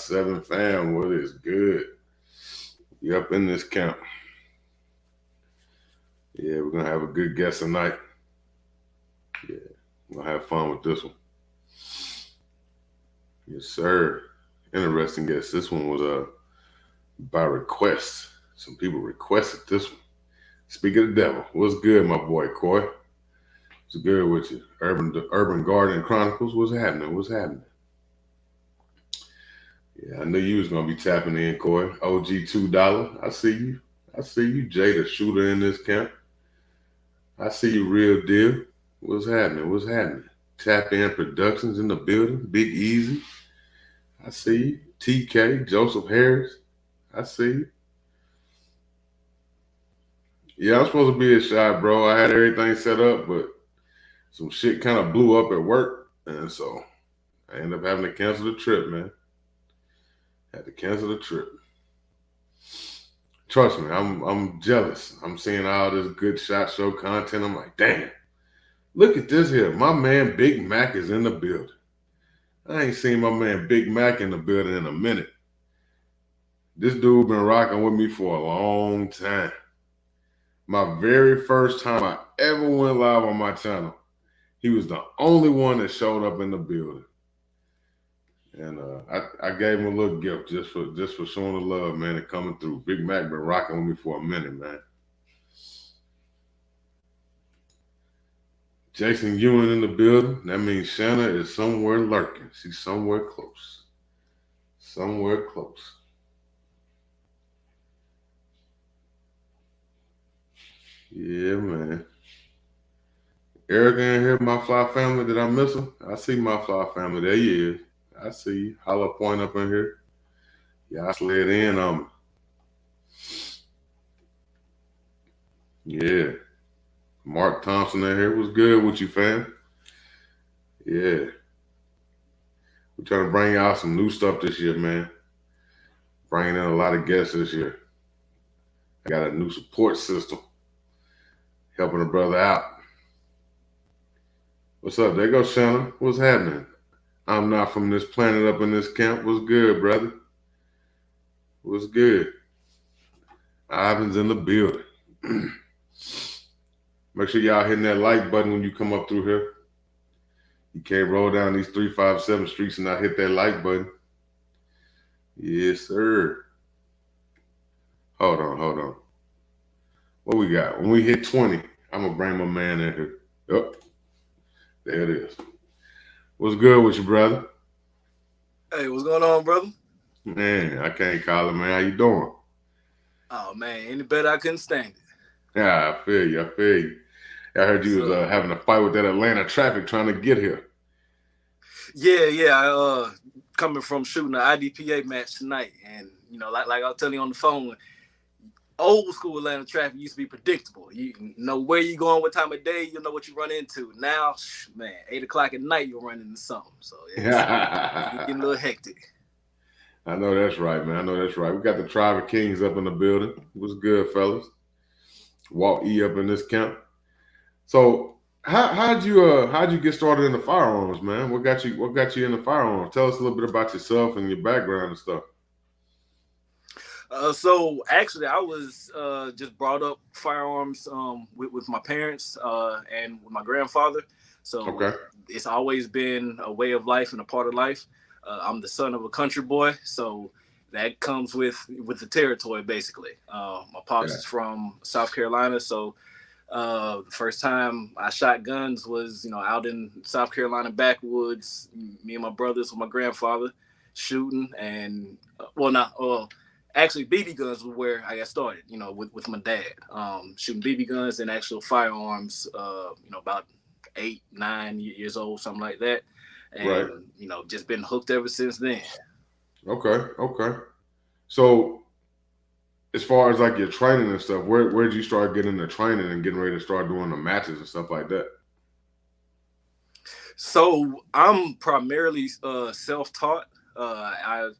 357 fam, what is good? You up in this camp? Yeah, we're gonna have a good guest tonight. Yeah, we're gonna have fun with this one. Yes, sir. Interesting guest. This one was by request. Some people requested this one. Speak of the devil. What's good, my boy Coy? What's good with you? Urban Garden Chronicles. What's happening? What's happening? Yeah, I knew you was gonna be tapping in, Coy. OG $2. I see you. I see you, Jay, the shooter in this camp. I see you, real deal. What's happening? What's happening? Tap In Productions in the building. Big Easy. I see you. TK, Joseph Harris. I see you. Yeah, I'm supposed to be a shot, bro. I had everything set up, but some shit kind of blew up at work, and so I ended up having to cancel the trip, man. Had to cancel the trip. Trust me, I'm jealous. I'm seeing all this good shot show content. I'm like, damn, look at this here. My man Big Mac is in the building. I ain't seen my man Big Mac in the building in a minute. This dude been rocking with me for a long time. My very first time I ever went live on my channel, he was the only one that showed up in the building. And I gave him a little gift just for showing the love, man, and coming through. Big Mac been rocking with me for a minute, man. Jason Ewan in the building. That means Shanna is somewhere lurking. She's somewhere close. Somewhere close. Yeah, man. Eric in here, my fly family. Did I miss him? I see my fly family. There he is. I see you. Holla Point up in here. Yeah, I slid in on me. Yeah. Mark Thompson in here. What's good with you, fam? Yeah. We're trying to bring y'all some new stuff this year, man. Bringing in a lot of guests this year. I got a new support system. Helping a brother out. What's up? There goes Shanna. What's happening? I'm not from this planet up in this camp. What's good, brother? What's good? Ivan's in the building. Make sure y'all hitting that like button when you come up through here. You can't roll down these 357 streets and not hit that like button. Yes, sir. Hold on. What we got? When we hit 20, I'm going to bring my man in here. Yep. There it is. What's good with you, brother? Hey, what's going on, brother? Man, I can't call it, man. How you doing? Oh, man, any better I couldn't stand it. Yeah, I feel you. I heard you was having a fight with that Atlanta traffic trying to get here. Yeah. Coming from shooting an IDPA match tonight, and like I was telling you on the phone, old school Atlanta traffic used to be predictable. You know where you're going, what time of day, you know what you run into. Now, man, 8 o'clock at night you'll run into something. So it's getting a little hectic. I know that's right, man. We got the Tribe of Kings up in the building. What's good, fellas? Walt E up in this camp. So how'd you get started in the firearms, man? What got you in the firearms? Tell us a little bit about yourself and your background and stuff. So actually, I was just brought up firearms with my parents and with my grandfather. So okay. It's always been a way of life and a part of life. I'm the son of a country boy, so that comes with the territory, basically. My pops is from South Carolina, so the first time I shot guns was, out in South Carolina backwoods. Me and my brothers with my grandfather shooting, and actually BB guns was where I got started. With my dad shooting BB guns and actual firearms. About 8, 9 years old, something like that. And, right. Just been hooked ever since then. Okay. So as far as like your training and stuff, where did you start getting into training and getting ready to start doing the matches and stuff like that? So I'm primarily self-taught. I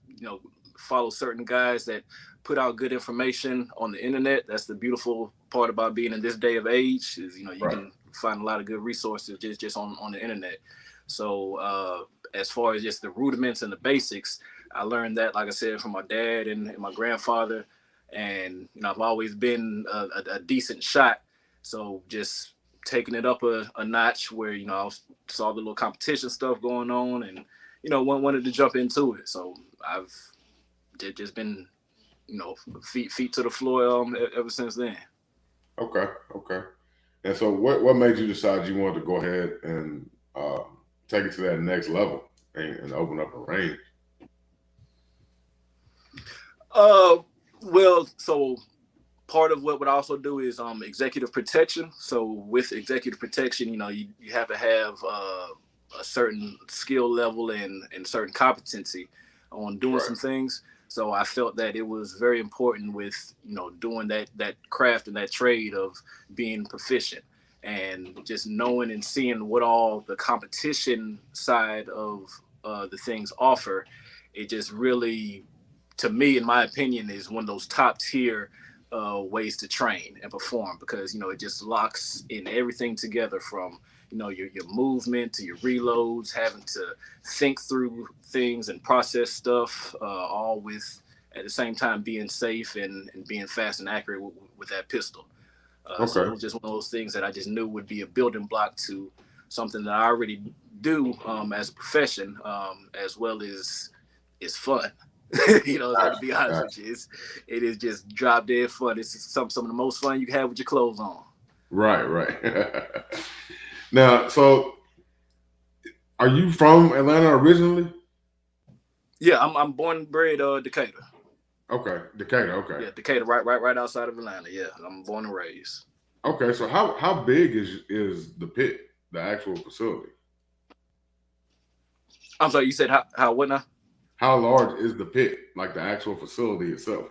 follow certain guys that put out good information on the internet. That's the beautiful part about being in this day of age is, you can find a lot of good resources just on the internet. So as far as just the rudiments and the basics, I learned that, like I said, from my dad and my grandfather. And, I've always been a decent shot. So just taking it up a notch where, I saw the little competition stuff going on and, wanted to jump into it. So I've just been, feet to the floor ever since then. Okay. And so what made you decide you wanted to go ahead and take it to that next level and open up a range? Well, so part of what I also do is executive protection. So with executive protection, you have to have a certain skill level and certain competency on doing some things. So I felt that it was very important with doing that craft and that trade of being proficient and just knowing and seeing what all the competition side of the things offer. It just really, to me, in my opinion, is one of those top tier ways to train and perform, because it just locks in everything together from your movement to your reloads, having to think through things and process stuff, all with at the same time being safe and being fast and accurate with that pistol. So it was just one of those things that I just knew would be a building block to something that I already do as a profession, as well as it's fun. To be honest with you, it is just drop dead fun. It's some of the most fun you can have with your clothes on. Right. Now, so are you from Atlanta originally? Yeah, I'm born and bred Decatur. Okay, Decatur. Okay. Yeah, Decatur, right outside of Atlanta. Yeah, I'm born and raised. Okay, so how big is the pit, the actual facility? I'm sorry, you said how what now? How large is the pit, like the actual facility itself?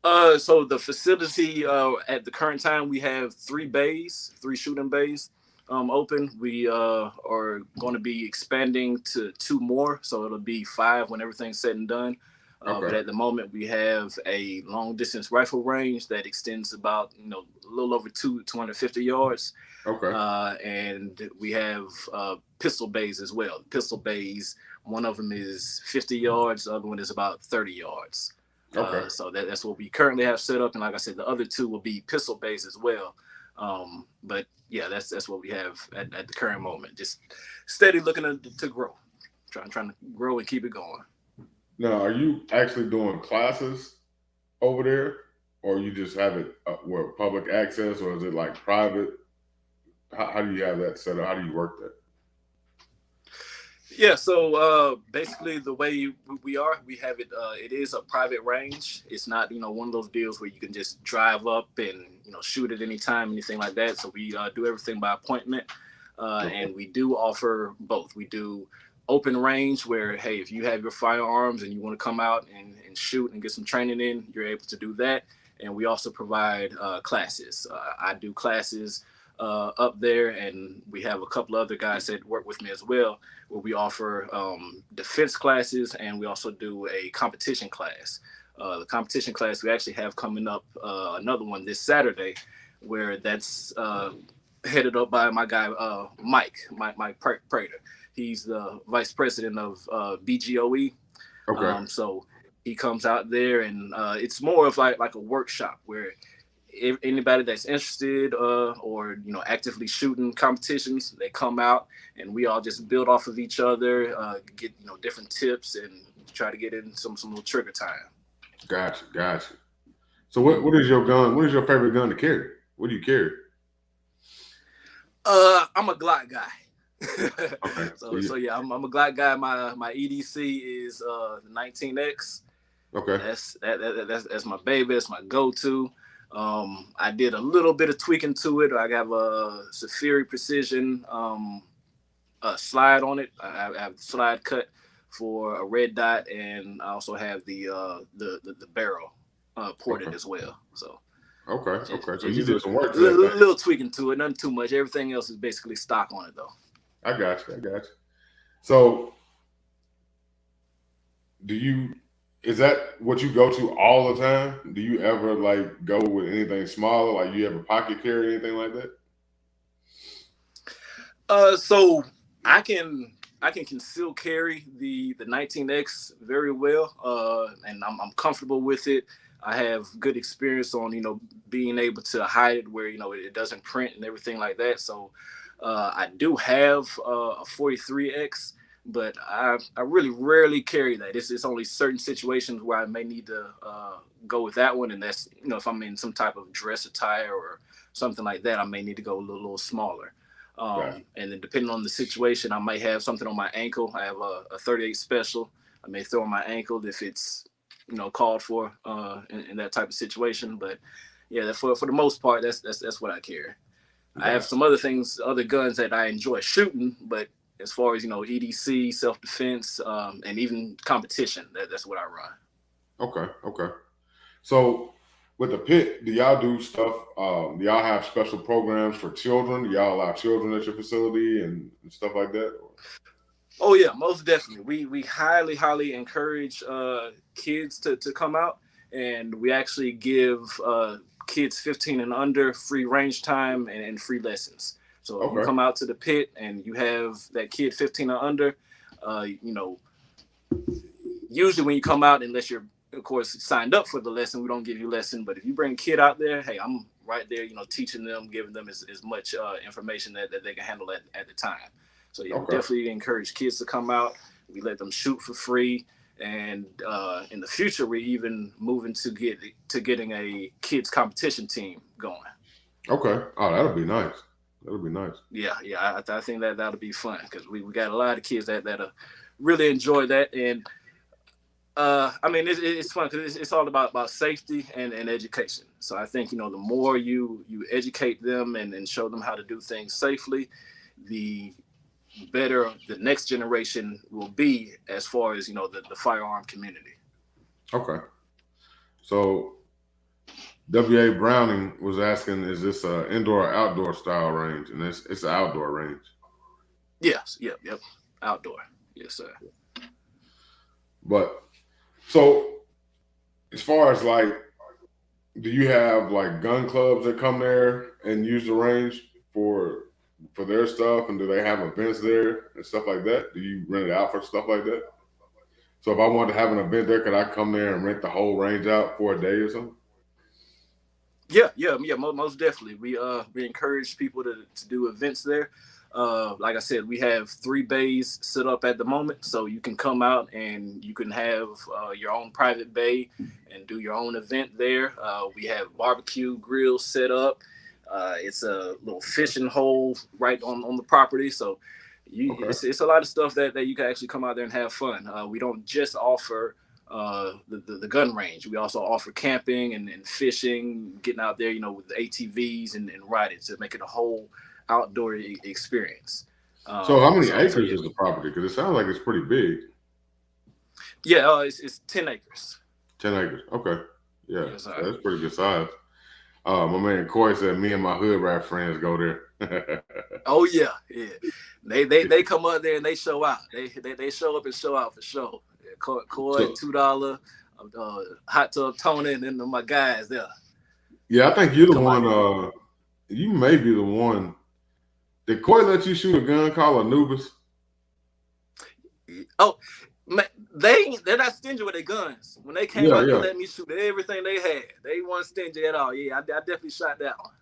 So the facility at the current time, we have three shooting bays open. We are going to be expanding to 2 more, so it'll be 5 when everything's said and done. But at the moment, we have a long distance rifle range that extends about a little over 250 yards. And we have pistol bays as well. Pistol bays, one of them is 50 yards, the other one is about 30 yards. So that's what we currently have set up, and like I said, the other 2 will be pistol bays as well. But yeah, that's what we have at the current moment. Just steady looking to grow, trying to grow and keep it going. Now, are you actually doing classes over there, or you just have it where public access, or is it like private? How do you have that set up? How do you work that? Yeah, so basically the way we have it, it is a private range. It's not, one of those deals where you can just drive up and, shoot at any time, anything like that. So we do everything by appointment, and we do offer both. We do open range where, hey, if you have your firearms and you want to come out and shoot and get some training in, you're able to do that. And we also provide classes. I do classes up there, and we have a couple other guys that work with me as well, where we offer defense classes, and we also do a competition class. The competition class we actually have coming up, another one this Saturday, where that's headed up by my guy Mike Prater. He's the vice president of BGOE. So he comes out there, and it's more of like a workshop where if anybody that's interested or actively shooting competitions, they come out and we all just build off of each other, get different tips and try to get in some little trigger time. Gotcha. So what is your gun? What is your favorite gun to carry? What do you carry? I'm a Glock guy. So yeah, I'm a Glock guy. My EDC is the 19X. That's my baby. That's my go-to. I did a little bit of tweaking to it. I have a Safiri Precision slide on it. I have the slide cut for a red dot, and I also have the barrel ported as well. So so you did some work. Little tweaking to it, nothing too much. Everything else is basically stock on it, though. I got you. So is that what you go to all the time? Do you ever like go with anything smaller? Like you ever pocket carry anything like that? So I can I can conceal carry the 19X very well, and I'm comfortable with it. I have good experience on being able to hide it where it doesn't print and everything like that. So I do have a 43X, but I really rarely carry that. It's only certain situations where I may need to go with that one, and that's if I'm in some type of dress attire or something like that, I may need to go a little smaller. And then depending on the situation, I might have something on my ankle. I have a 38 special. I may throw on my ankle if it's called for in that type of situation. But yeah, for the most part, that's what I carry. I have some other guns that I enjoy shooting, but as far as EDC, self-defense, and even competition, that's what I run. Okay. So with the pit, do y'all do stuff? Do y'all have special programs for children? Do y'all allow children at your facility and stuff like that? Oh yeah, most definitely. We highly encourage kids to come out, and we actually give kids 15 and under free range time and free lessons. So if you come out to the pit and you have that kid 15 or under, usually when you come out, unless you're of course signed up for the lesson, we don't give you a lesson. But if you bring a kid out there, hey, I'm right there, teaching them, giving them as much information that they can handle at the time. So yeah, we definitely encourage kids to come out. We let them shoot for free, and in the future, we're even moving to getting a kids competition team going. Okay. Oh, that'll be nice. That'll be nice. Yeah. I think that'll be fun because we got a lot of kids that really enjoy that, and I mean it's fun because it's all about safety and education. So I think the more you educate them and show them how to do things safely, the better the next generation will be as far as the firearm community. Okay. So W.A. Browning was asking, is this an indoor or outdoor style range? And it's an outdoor range. Yes. Yep. Outdoor. Yes, sir. But so as far as do you have gun clubs that come there and use the range for their stuff, and do they have events there and stuff like that? Do you rent it out for stuff like that? So if I wanted to have an event there, could I come there and rent the whole range out for a day or something? Yeah. Most definitely. We encourage people to do events there. Like I said, we have 3 bays set up at the moment, so you can come out and you can have your own private bay and do your own event there. We have barbecue grills set up. It's a little fishing hole right on the property, so it's a lot of stuff that you can actually come out there and have fun. We don't just offer the gun range. We also offer camping and fishing, getting out there, with the ATVs and riding to make it a whole outdoor experience. So how many acres is the property? Because it sounds like it's pretty big. Yeah, it's 10 acres. 10 acres. Okay. Yeah, yes, so that's pretty good size. My man Corey said me and my hood rat friends go there. Oh yeah. They come up there and they show out. They show up and show out for sure. Corey, $2, hot tub Tony, and then my guys there. Yeah, I think you're the one. You may be the one. Did Corey let you shoot a gun called Anubis? Oh, man, they're not stingy with their guns. When they came out, they let me shoot everything they had. They weren't stingy at all. Yeah, I definitely shot that one.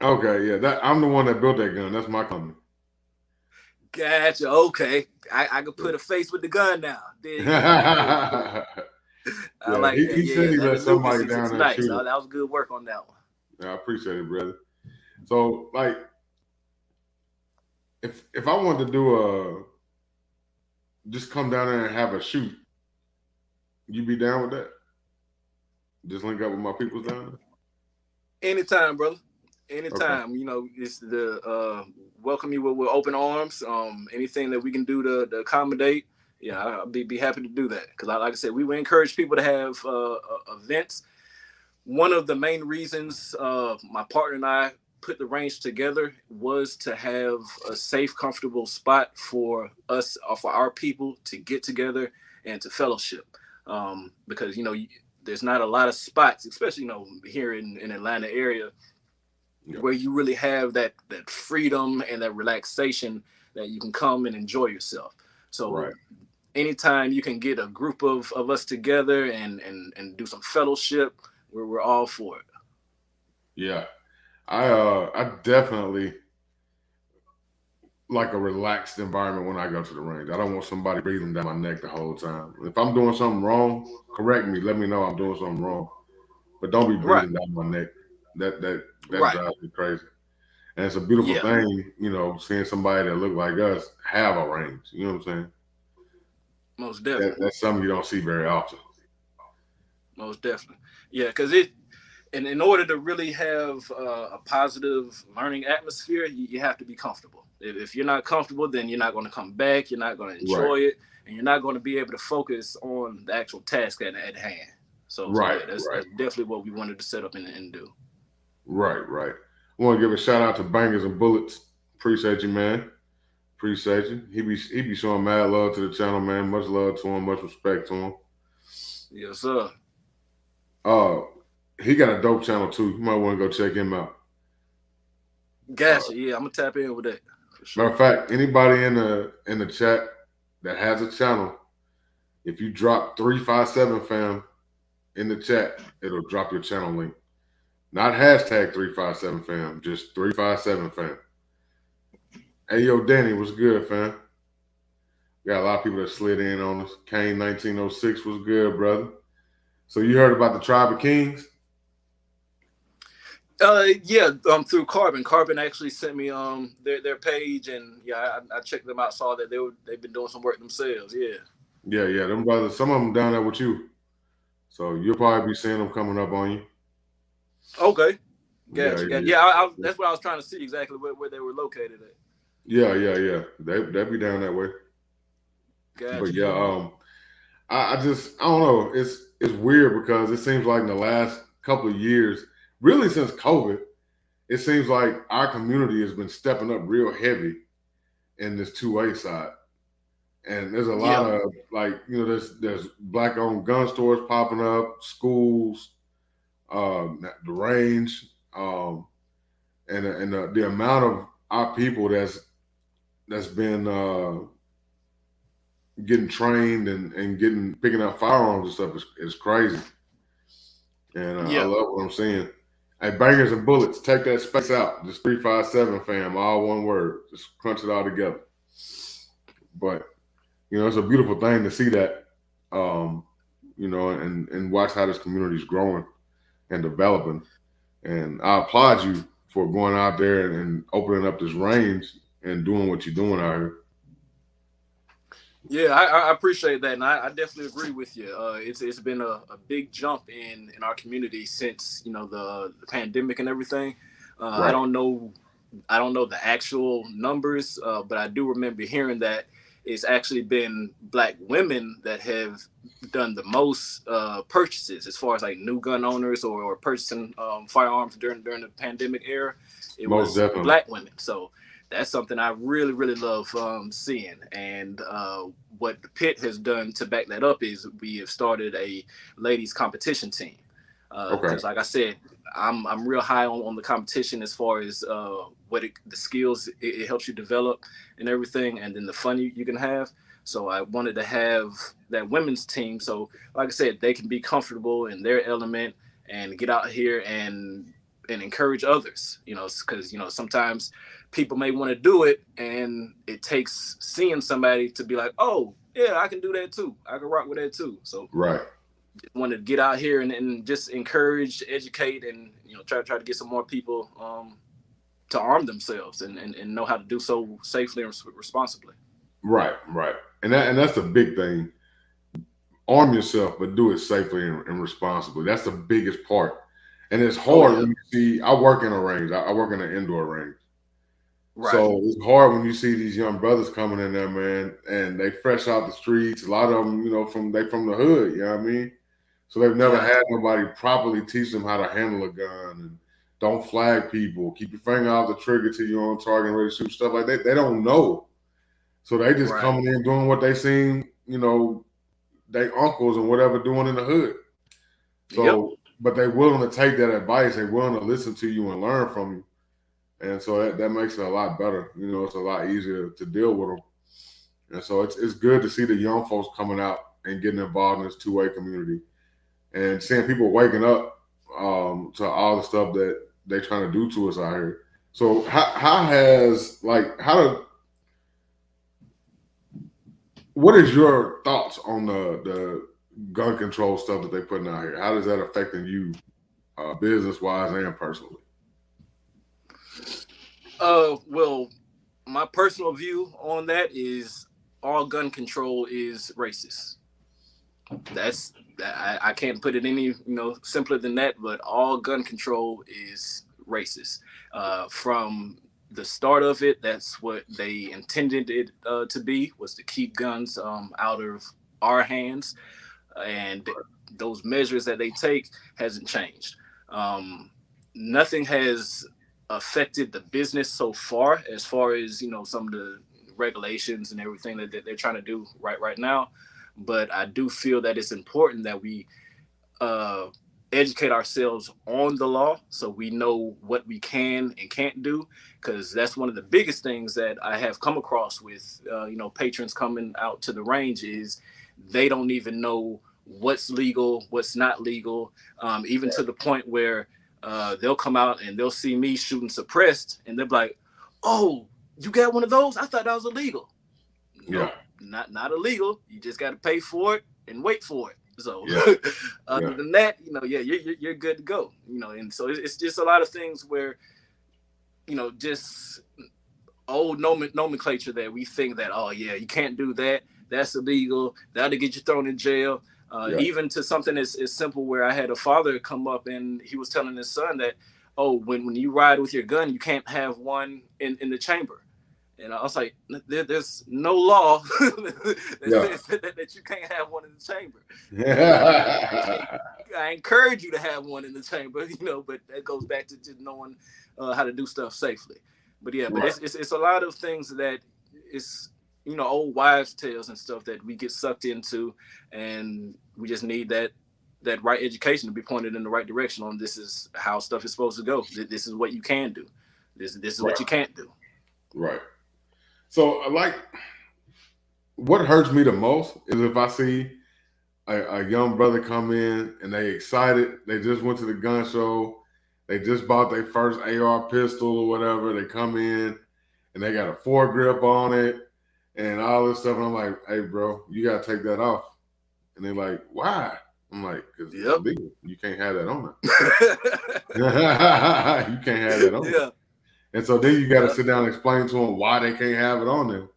Okay, yeah, I'm the one that built that gun. That's my company. Gotcha. Okay, I could put a face with the gun now. I like that. He said he let somebody down there nice. shoot That was good work on that one. Yeah, I appreciate it, brother. So, if I wanted to do just come down there and have a shoot, you be down with that? Just link up with my peoples down there? Anytime, brother. Anytime. Okay. It's the welcome you with open arms. Anything that we can do to accommodate, yeah, I'll be happy to do that. Because like I said, we encourage people to have events. One of the main reasons my partner and I put the range together was to have a safe, comfortable spot for us, for our people to get together and to fellowship. Because, there's not a lot of spots, especially, here in Atlanta area, where you really have that freedom and that relaxation that you can come and enjoy yourself. So anytime you can get a group of us together and do some fellowship, we're all for it. Yeah. I definitely like a relaxed environment when I go to the range. I don't want somebody breathing down my neck the whole time. If I'm doing something wrong, correct me. Let me know I'm doing something wrong. But don't be breathing down my neck. That drives me crazy. And it's a beautiful thing, seeing somebody that look like us have a range. You know what I'm saying? Most definitely. That's something you don't see very often. Most definitely. Yeah, because and in order to really have a positive learning atmosphere, you have to be comfortable. If you're not comfortable, then you're not going to come back. You're not going to enjoy it, and you're not going to be able to focus on the actual task at hand. So yeah, that's definitely what we wanted to set up and do. Right. I want to give a shout out to Bangers and Bullets. Appreciate you, man. Appreciate you. He be showing mad love to the channel, man. Much love to him. Much respect to him. Yes, sir. He got a dope channel too. You might want to go check him out. Gotcha. Yeah, I'm gonna tap in with that. For sure. Matter of fact, anybody in the chat that has a channel, if you drop 357 fam in the chat, it'll drop your channel link. Not hashtag 357 fam, just 357 fam. Hey yo, Danny, what's good, fam? Got a lot of people that slid in on us. Kane 1906 was good, brother. So you heard about the Tribe of Kings? Yeah, through Carbon. Carbon actually sent me their page, and yeah, I checked them out. Saw that they've been doing some work themselves. Yeah. Yeah. Them brothers, some of them down there with you. So you'll probably be seeing them coming up on you. Okay. Gotcha. Yeah, that's what I was trying to see exactly where they were located at. Yeah. They'll be down that way. Gotcha. But yeah, I don't know. It's weird because it seems like in the last couple of years, really since COVID, it seems like our community has been stepping up real heavy in this 2A side. And there's a lot of there's black-owned gun stores popping up, schools, the range, and the amount of our people that's been getting trained and picking up firearms and stuff is crazy. And I love what I'm seeing. Hey, Bangers and Bullets, take that space out. Just 357 fam, all one word. Just crunch it all together. But it's a beautiful thing to see that, and watch how this community is growing and developing. And I applaud you for going out there and opening up this range and doing what you're doing out here. Yeah, I appreciate that, and I definitely agree with you. It's been a big jump in our community since the pandemic and everything. I don't know the actual numbers, but I do remember hearing that it's actually been Black women that have done the most purchases as far as like new gun owners or purchasing firearms during the pandemic era. It was Black women, so that's something I really, really love seeing. And what the pit has done to back that up is we have started a ladies competition team. Because like I said, I'm real high on the competition as far as the skills it helps you develop and everything, and then the fun you can have. So I wanted to have that women's team. So like I said, they can be comfortable in their element and get out here and encourage others, because sometimes people may want to do it, and it takes seeing somebody to be like, oh yeah, I can do that too, I can rock with that too. So just wanted to get out here and just encourage, educate, and try to get some more people to arm themselves and know how to do so safely and responsibly. Right. And that's the big thing. Arm yourself, but do it safely and responsibly. That's the biggest part. And it's hard when you see, I work in a range. I work in an indoor range. Right. So it's hard when you see these young brothers coming in there, man, and they fresh out the streets. A lot of them, from the hood, you know what I mean? So they've never had nobody properly teach them how to handle a gun and don't flag people. Keep your finger off the trigger till you're on target and ready to shoot, stuff like that. They don't know. So they just coming in doing what they seen, their uncles and whatever doing in the hood. So, but they're willing to take that advice. They're willing to listen to you and learn from you. And so that makes it a lot better. It's a lot easier to deal with them. And so it's good to see the young folks coming out and getting involved in this two-way community and seeing people waking up to all the stuff that they're trying to do to us out here. So what is your thoughts on the gun control stuff that they're putting out here? How is that affecting you business-wise and personally? Well, my personal view on that is all gun control is racist. I can't put it any simpler than that. But all gun control is racist. From the start of it, that's what they intended it to be, was to keep guns out of our hands, and those measures that they take hasn't changed. Nothing has affected the business so far as some of the regulations and everything that they're trying to do right now. But I do feel that it's important that we educate ourselves on the law so we know what we can and can't do, because that's one of the biggest things that I have come across with patrons coming out to the range is they don't even know what's legal, what's not legal, even to the point where they'll come out and they'll see me shooting suppressed and they're like, "Oh, you got one of those? I thought that was illegal." Yeah. Nope, not illegal. You just got to pay for it and wait for it. So other than that, you're good to go. And so it's just a lot of things where, just old nomenclature that we think that, oh yeah, you can't do that. That's illegal. That'll get you thrown in jail. Even to something as simple where I had a father come up and he was telling his son that, oh, when you ride with your gun, you can't have one in the chamber. And I was like, there's no law that says that you can't have one in the chamber. I encourage you to have one in the chamber, but that goes back to just knowing how to do stuff safely. But yeah, but it's a lot of things that it's, old wives' tales and stuff that we get sucked into, and we just need that right education to be pointed in the right direction on this is how stuff is supposed to go. This is what you can do. This is what you can't do. Right. So, what hurts me the most is if I see a young brother come in and they excited. They just went to the gun show. They just bought their first AR pistol or whatever. They come in and they got a foregrip on it and all this stuff. And I'm like, "Hey, bro, you got to take that off." And they're like, "Why?" I'm like, "Because it's illegal. You can't have that on there." You can't have that on there. And so then you got to sit down and explain to them why they can't have it on them.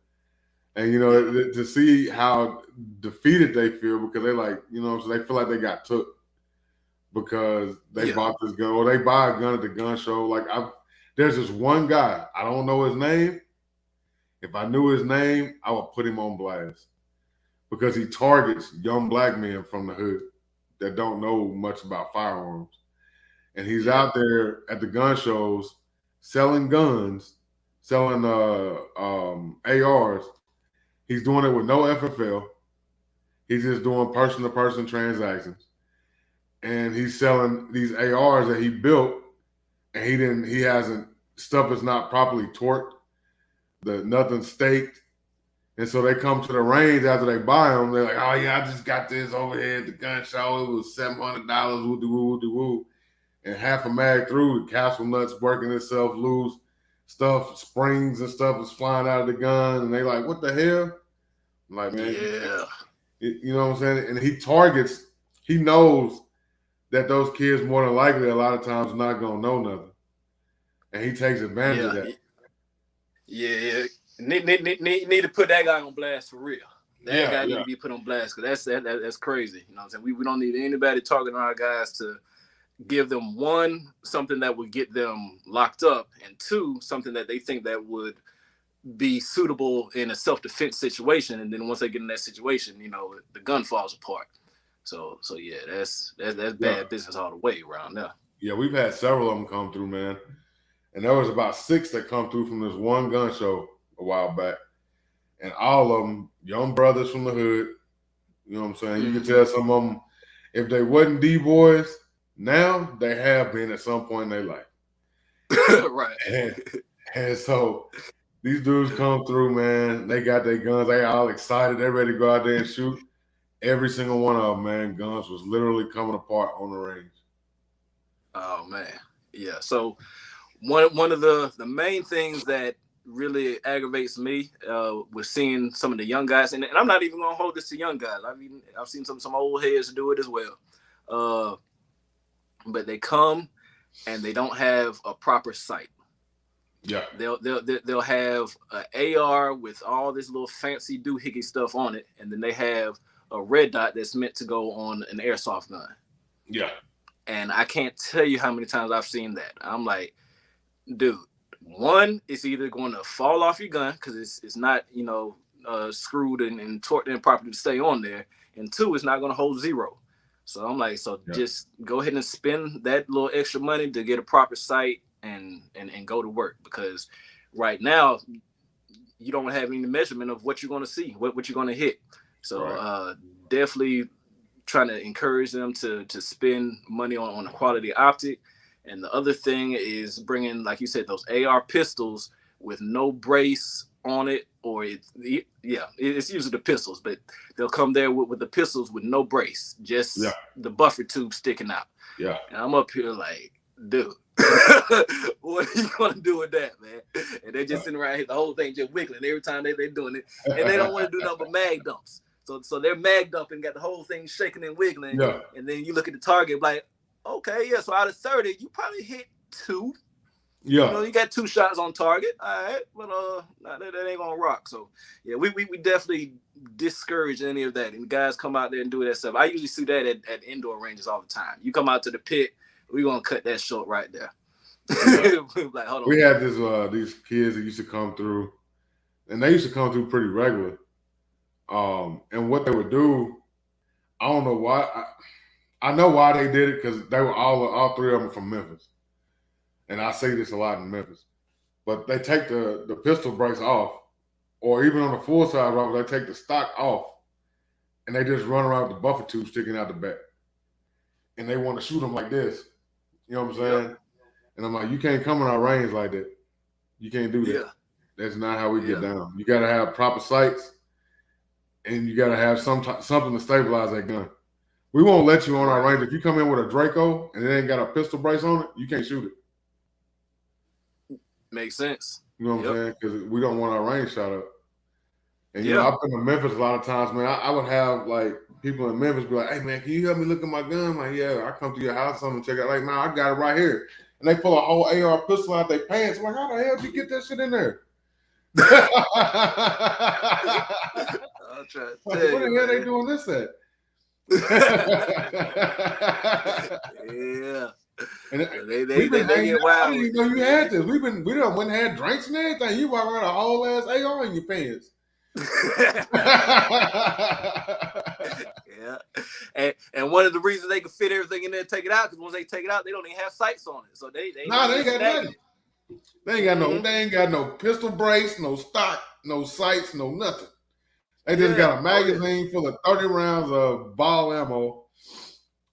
And, to see how defeated they feel because they like, so they feel like they got took because they bought this gun or they buy a gun at the gun show. Like there's this one guy, I don't know his name. If I knew his name, I would put him on blast because he targets young black men from the hood that don't know much about firearms. And he's out there at the gun shows selling guns, selling ARs. He's doing it with no FFL. He's just doing person-to-person transactions. And he's selling these ARs that he built, and stuff is not properly torqued, nothing's staked. And so they come to the range after they buy them. They're like, "Oh yeah, I just got this over here at the gun show. It was $700, woo-de-woo. And half a mag through, the castle nuts working itself loose, stuff, springs and stuff is flying out of the gun. And they like, what the hell? I'm like, man, you know what I'm saying? And he knows that those kids more than likely a lot of times not going to know nothing. And he takes advantage of that. Yeah. Need to put that guy on blast for real. That guy need to be put on blast because that's crazy. You know what I'm saying? We don't need anybody targeting our guys to give them, one, something that would get them locked up, and two, something that they think that would be suitable in a self-defense situation. And then once they get in that situation, the gun falls apart. So yeah, that's bad business all the way around there. Yeah, we've had several of them come through, man. And there was about 6 that come through from this one gun show a while back. And all of them, young brothers from the hood. You know what I'm saying? You can tell some of them, if they wasn't D-boys, now they have been at some point in their life. Right. And so These dudes come through, man. They got their guns. They all excited. They ready to go out there and shoot. Every single one of them, man, guns was literally coming apart on the range. Oh man, yeah. So one of the main things that really aggravates me with seeing some of the young guys, and I'm not even gonna hold this to young guys. I've seen some old heads do it as well. But they come and they don't have a proper sight. Yeah. They'll have an AR with all this little fancy doohickey stuff on it, and then they have a red dot that's meant to go on an airsoft gun. Yeah. And I can't tell you how many times I've seen that. I'm like, dude, one, it's either going to fall off your gun because it's not, screwed and torqued in properly to stay on there. And two, it's not going to hold zero. So I'm like, just go ahead and spend that little extra money to get a proper sight and go to work, because right now you don't have any measurement of what you're going to see, what you're going to hit. So definitely trying to encourage them to spend money on a quality optic. And the other thing is bringing, like you said, those AR pistols with no brace on it, or it's usually the pistols, but they'll come there with the pistols with no brace, just the buffer tube sticking out. Yeah. And I'm up here like, dude, what are you gonna do with that, man? And they're just sitting around here, the whole thing just wiggling every time they're doing it, and they don't want to do nothing but mag dumps. So they're mag dumping, got the whole thing shaking and wiggling. Yeah. And then you look at the target, like, okay, yeah. So out of 30, you probably hit 2. Yeah. You got 2 shots on target. All right, but that ain't gonna rock. So yeah, we definitely discourage any of that. And guys come out there and do that stuff. I usually see that at indoor ranges all the time. You come out to the pit, we're gonna cut that short right there. Yeah. Like, hold on. We had these kids that used to come through, and they used to come through pretty regular. And what they would do, I don't know why. I know why they did it, because they were all 3 of them from Memphis. And I say this a lot in Memphis. But they take the pistol brace off, or even on the full size rifle, they take the stock off, and they just run around with the buffer tube sticking out the back. And they want to shoot them like this. You know what I'm saying? Yep. And I'm like, you can't come in our range like that. You can't do that. Yeah. That's not how we get down. You got to have proper sights, and you got to have something to stabilize that gun. We won't let you on our range. If you come in with a Draco and it ain't got a pistol brace on it, you can't shoot it. Makes sense. You know what I'm saying? Because we don't want our range shot up. And you know, I've been to Memphis a lot of times, man. I would have like people in Memphis be like, "Hey, man, can you help me look at my gun?" I'm like, yeah, I come to your house, I'm gonna check it out. Like, man, I got it right here. And they pull a whole AR pistol out their pants. I'm like, how the hell did you get that shit in there? I'll try to tell where the hell they doing this at? Yeah. And they get wild. I didn't even know you had this. We done went and had drinks and everything. You walk around a whole ass AR in your pants. Yeah. And one of the reasons they can fit everything in there and take it out, because once they take it out, they don't even have sights on it. So they ain't got nothing. They ain't got no pistol brace, no stock, no sights, no nothing. They just got a magazine full of 30 rounds of ball ammo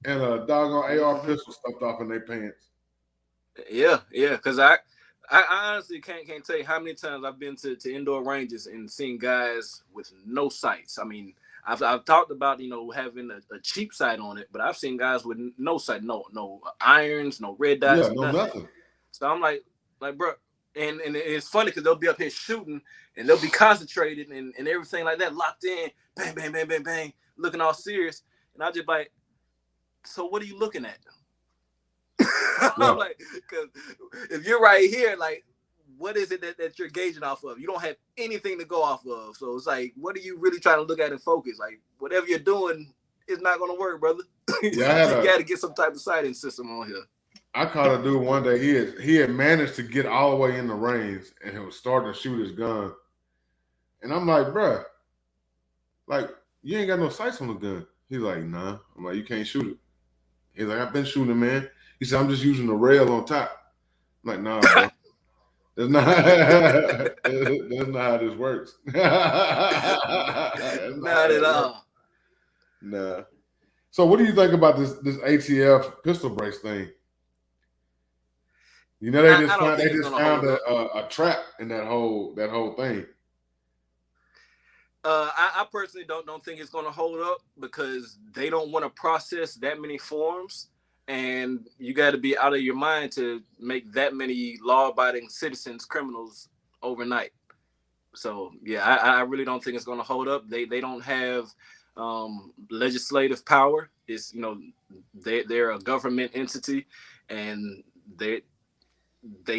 and a doggone AR pistol stuffed off in their pants. Yeah, because I honestly can't tell you how many times I've been to indoor ranges and seen guys with no sights. I mean, I've talked about, having a cheap sight on it, but I've seen guys with no sight, no irons, no red dots, nothing. So I'm like, bro, and it's funny because they'll be up here shooting and they'll be concentrated and everything like that, locked in, bang, bang, bang, bang, bang, looking all serious. And I just like, so what are you looking at? I'm like, because if you're right here, like, what is it that you're gauging off of? You don't have anything to go off of. So it's like, what are you really trying to look at and focus? Like, whatever you're doing is not going to work, brother. Yeah, you got to get some type of sighting system on here. I caught a dude one day. He had managed to get all the way in the range, and he was starting to shoot his gun. And I'm like, bruh, like, you ain't got no sights on the gun. He's like, nah. I'm like, you can't shoot it. He's like, I've been shooting, man. He said, I'm just using the rail on top. I'm like, nah, bro. That's not how this works. Not at all. Nah. So what do you think about this ATF pistol brace thing? You know, they I don't think it's gonna found hold up. a trap in that whole thing. I personally don't think it's going to hold up because they don't want to process that many forms, and you got to be out of your mind to make that many law-abiding citizens criminals overnight. So yeah, I really don't think it's going to hold up. They don't have legislative power. It's they're a government entity, and they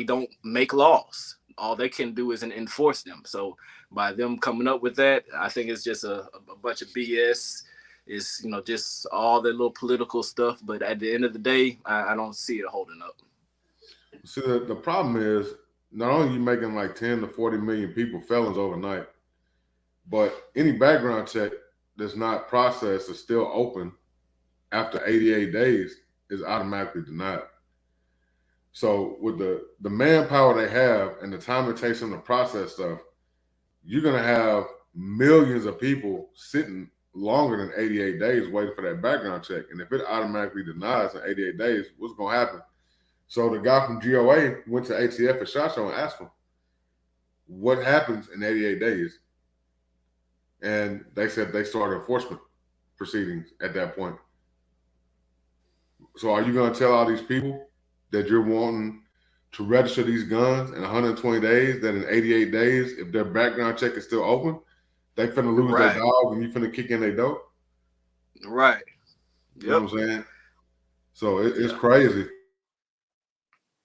don't make laws. All they can do is enforce them. So by them coming up with that, I think it's just a bunch of BS. It's just all that little political stuff. But at the end of the day, I don't see it holding up. See, the problem is not only you making like 10 to 40 million people felons overnight, but any background check that's not processed is still open after 88 days is automatically denied. So with the manpower they have and the time it takes them to process stuff, you're gonna have millions of people sitting longer than 88 days waiting for that background check. And if it automatically denies in 88 days, what's gonna happen? So the guy from GOA went to ATF at SHOT Show and asked him, what happens in 88 days? And they said they started enforcement proceedings at that point. So are you going to tell all these people that you're wanting to register these guns in 120 days, that in 88 days, if their background check is still open, they finna lose their dog and you finna kick in their dope? Right. Yep. You know what I'm saying? So it's crazy.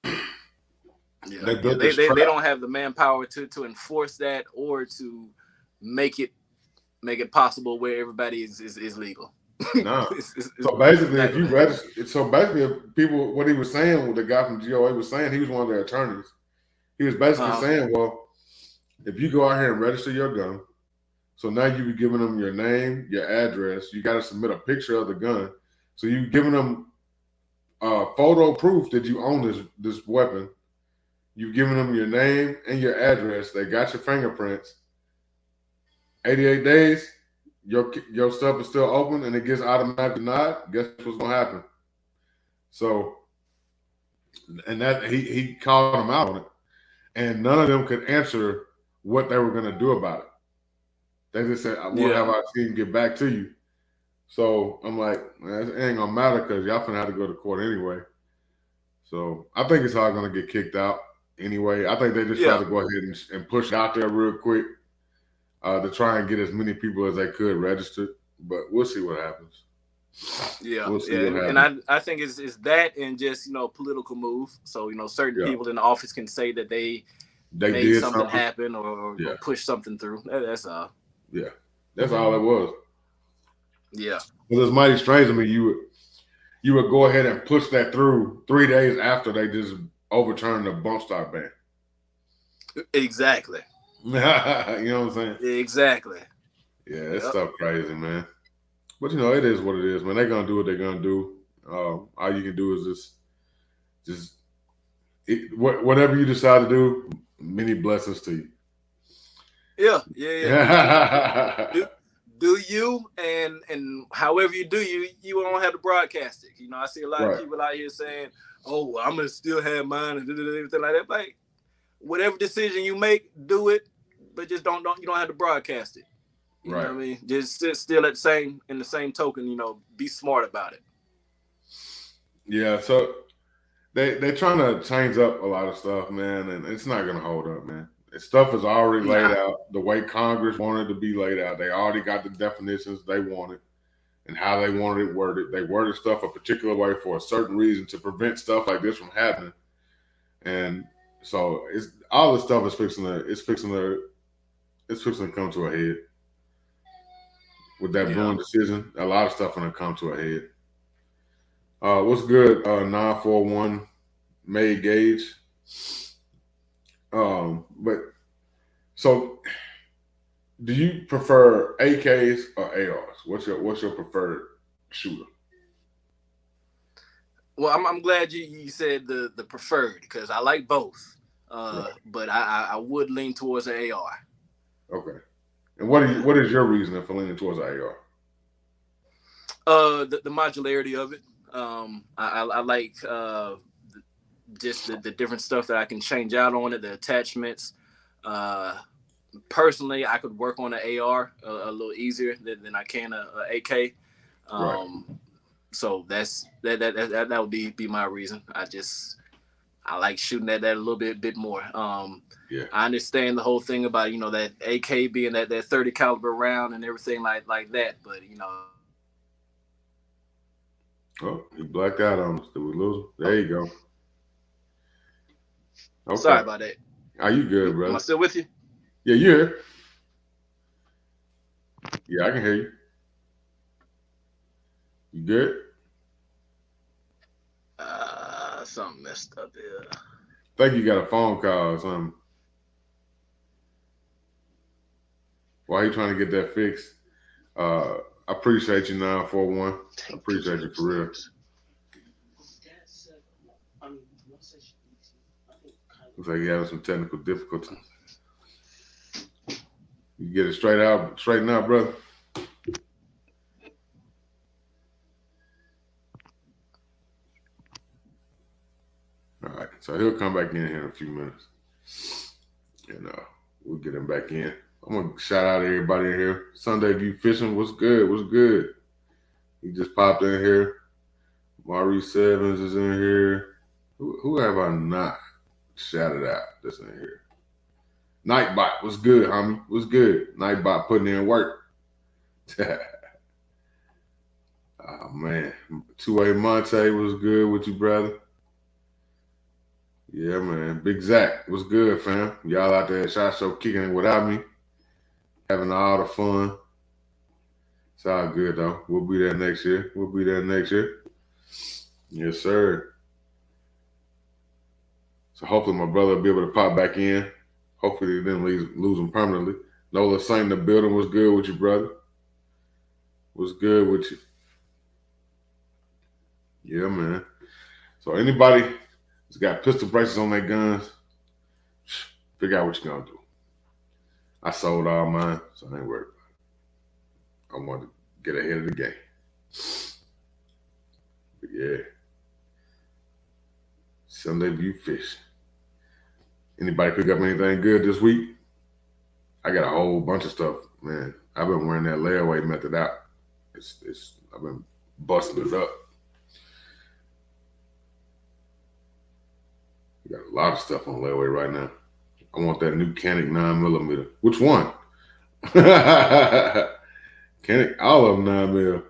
Yeah. They don't have the manpower to enforce that or to make it possible where everybody is legal. No. So basically, if you register, people, what he was saying, what the guy from GOA was saying, he was one of their attorneys. He was basically saying, well, if you go out here and register your gun, so now you be giving them your name, your address, you got to submit a picture of the gun. So you giving them photo proof that you own this weapon. You've given them your name and your address. They got your fingerprints. 88 days, your stuff is still open and it gets automatically denied. Guess what's gonna happen? So, and that he called them out on it, and none of them could answer what they were gonna do about it. They just said, "We'll have our team get back to you." So I'm like, man, it ain't gonna matter because y'all finna have to go to court anyway. So I think it's all gonna get kicked out anyway. I think they just try to go ahead and push it out there real quick to try and get as many people as they could registered. But we'll see what happens. Yeah, we'll see what happens. And I think it's that and just political move. So certain people in the office can say that they made something happen or push something through. That's all. Yeah, that's all it was. Yeah, because it's mighty strange to me. You would go ahead and push that through 3 days after they just overturned the bump stock ban. Exactly. You know what I'm saying? Exactly. Yeah, it's stuff crazy, man. But it is what it is, man. They're gonna do what they're gonna do. All you can do is just whatever you decide to do. Many blessings to you. Yeah. do you and however you do you won't have to broadcast it. I see a lot of people out here saying, "Oh, well, I'm gonna still have mine," and everything like that. Like, whatever decision you make, do it, but just you don't have to broadcast it. You know what I mean? Just still in the same token, be smart about it. Yeah, so they're trying to change up a lot of stuff, man, and it's not gonna hold up, man. Stuff is already laid out the way Congress wanted to be laid out. They already got the definitions they wanted and how they wanted it worded. They worded stuff a particular way for a certain reason to prevent stuff like this from happening. And so all this stuff is fixing to come to a head. With that Bruin decision, a lot of stuff gonna come to a head. What's good? 941 May Gage. But so, do you prefer AKs or ARs? What's your preferred shooter? Well, I'm glad you said the preferred because I like both. But I would lean towards an AR. Okay. And what is your reasoning for leaning towards an AR? The modularity of it. I like just the different stuff that I can change out on it, the attachments. Personally, I could work on an AR a little easier than I can a AK. Right. So that would be my reason. I like shooting that a little bit more. Yeah. I understand the whole thing about, that AK being that 30 caliber round and everything like that, but Oh, he blacked out on us. Did we lose him? There you go. Okay. Sorry about that. Are you good, brother? Am I still with you? Yeah, you're here. Yeah, I can hear you. You good? Something messed up here. I think you got a phone call or something. Why are you trying to get that fixed? I appreciate you, 941. I appreciate you for real. Looks like you having some technical difficulties. You get it straighten out, brother. All right, so he'll come back in here in a few minutes, and we'll get him back in. I'm gonna shout out everybody in here. Sunday View Fishing, what's good? What's good? He just popped in here. Maurice Evans is in here. Who have I not shouted out that's in here? Nightbot, what's good, homie? What's good? Nightbot putting in work. Oh man, 2A Monte was good with you, brother. Yeah, man. Big Zach, what's good, fam? Y'all out there at SHOT Show kicking it without me, having all the fun. It's all good though. We'll be there next year. Yes, sir. So hopefully my brother will be able to pop back in. Hopefully he didn't lose him permanently. Nola Saint in the building. Was good with you, brother? What's good with you? Yeah, man. So anybody that's got pistol braces on their guns, figure out what you're going to do. I sold all mine, so I ain't worried about it. I want to get ahead of the game. But yeah. Sunday View Fish. Anybody pick up anything good this week? I got a whole bunch of stuff, man. I've been wearing that layaway method out. I've been busting it up. We got a lot of stuff on layaway right now. I want that new Canik 9mm. Which one? Canik, all of them 9mm.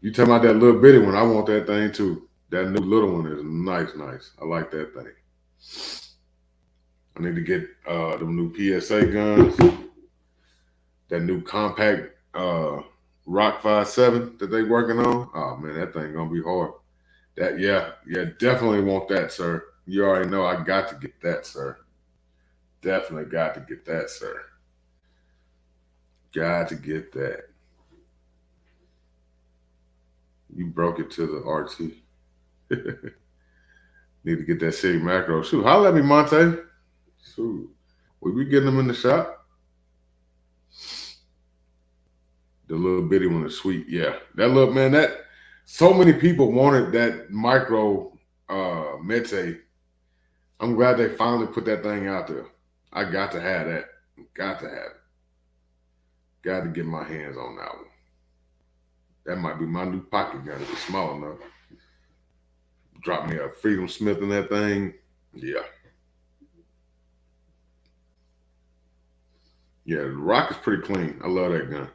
You talking about that little bitty one? I want that thing too. That new little one is nice. I like that thing. I need to get them new PSA guns. That new compact Rock 5.7 that they working on. Oh man, that thing gonna be hard. Yeah, definitely want that, sir. You already know I got to get that, sir. Definitely got to get that, sir. Got to get that. You broke it to the RT. Need to get that city macro. Shoot, holla at me, Monte. Shoot. We be getting them in the shop. The little bitty one is sweet. Yeah. That little, man, so many people wanted that micro Mete. I'm glad they finally put that thing out there. I got to have that. Got to have it. Got to get my hands on that one. That might be my new pocket gun if it's small enough. Drop me a Freedom Smith in that thing. Yeah. Yeah, the Rock is pretty clean. I love that gun.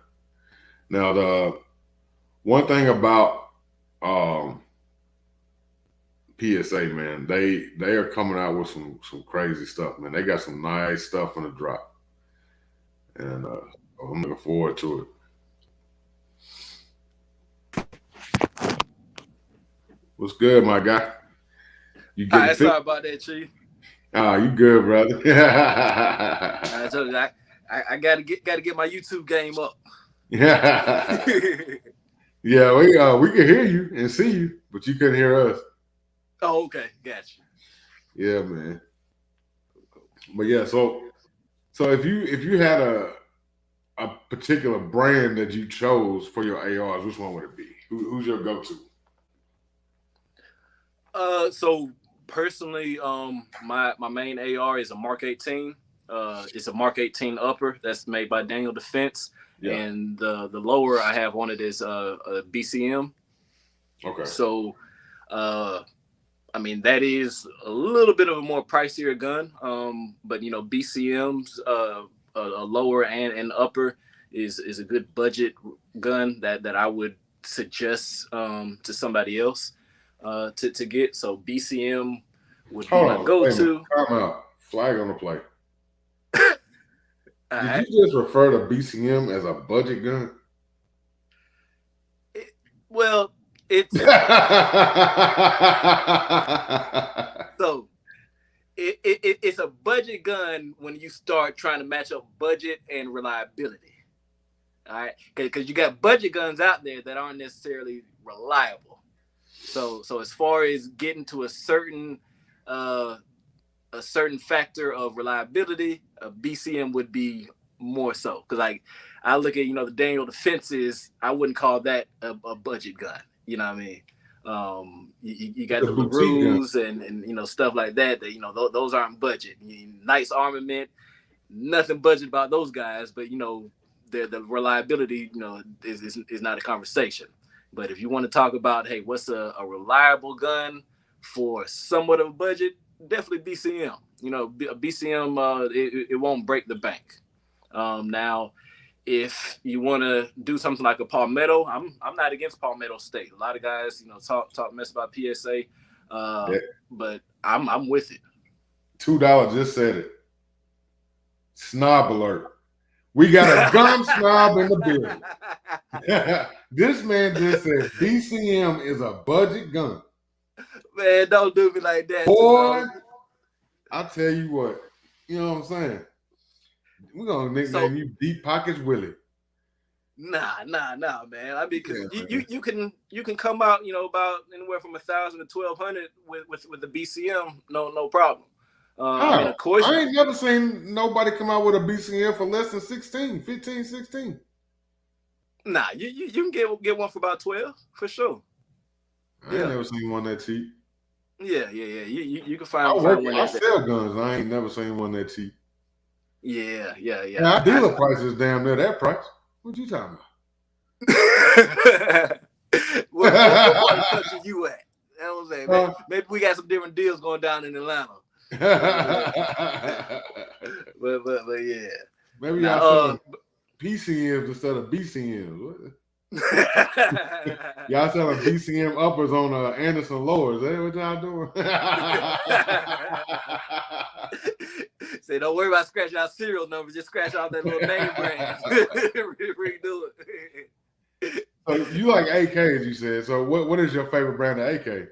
Now, the one thing about PSA, man, they are coming out with some crazy stuff, man. They got some nice stuff on the drop. And I'm looking forward to it. What's good, my guy? You getting fit? Sorry about that, Chief. You good, brother? I told you, I gotta get my YouTube game up. Yeah. Yeah, we can hear you and see you, but you couldn't hear us. Oh, okay, gotcha. Yeah, man. But yeah, so if you had a particular brand that you chose for your ARs, which one would it be? Who's your go-to? So Personally, my main AR is a Mark 18. It's a Mark 18 upper that's made by Daniel Defense, and the lower I have on it is a BCM. Okay. So, I mean, that is a little bit of a more pricier gun, but you know, BCM's a lower and upper is a good budget gun that I would suggest to somebody else to get. So BCM would be my go-to. Time out. Flag on the play. Did you just refer to BCM as a budget gun? Well, it's so it's a budget gun when you start trying to match up budget and reliability. All right, because you got budget guns out there that aren't necessarily reliable. So as far as getting to a certain factor of reliability, a BCM would be more so. Because like I look at the Daniel Defenses, I wouldn't call that a budget gun. You know what I mean? You got the LaRues and stuff like that. That those aren't budget. Nice armament, nothing budget about those guys. But the reliability is not a conversation. But if you want to talk about, hey, what's a reliable gun for somewhat of a budget, definitely BCM. A BCM, it won't break the bank. Now, if you want to do something like a Palmetto, I'm not against Palmetto State. A lot of guys, talk mess about PSA, but I'm with it. $2 just said it. Snob alert. We got a gun snob in the building. This man just said BCM is a budget gun. Man, don't do me like that. Boy, I'll tell you what. You know what I'm saying? We're going to nickname you Deep Pockets Willie. Nah, man. I mean, because you can come out, about anywhere from 1,000 to 1,200 with the BCM, no problem. I mean, of course, I ain't never seen nobody come out with a BCM for less than 15, 16. Nah, you can get one for about 12 for sure. I ain't never seen one that cheap. Yeah. You can find one. I sell guns. I ain't never seen one that cheap. Yeah. Now, dealer price is damn near that price. What you talking about? what part of the country you at? That was saying. Maybe we got some different deals going down in Atlanta. but yeah. Maybe y'all selling PCMs instead of BCMs. Y'all selling BCM uppers on Anderson lowers. Is that what y'all doing? Say, don't worry about scratching out serial numbers. Just scratch out that little name brand. Redo it. So you like AKs, you said. So what is your favorite brand of AK?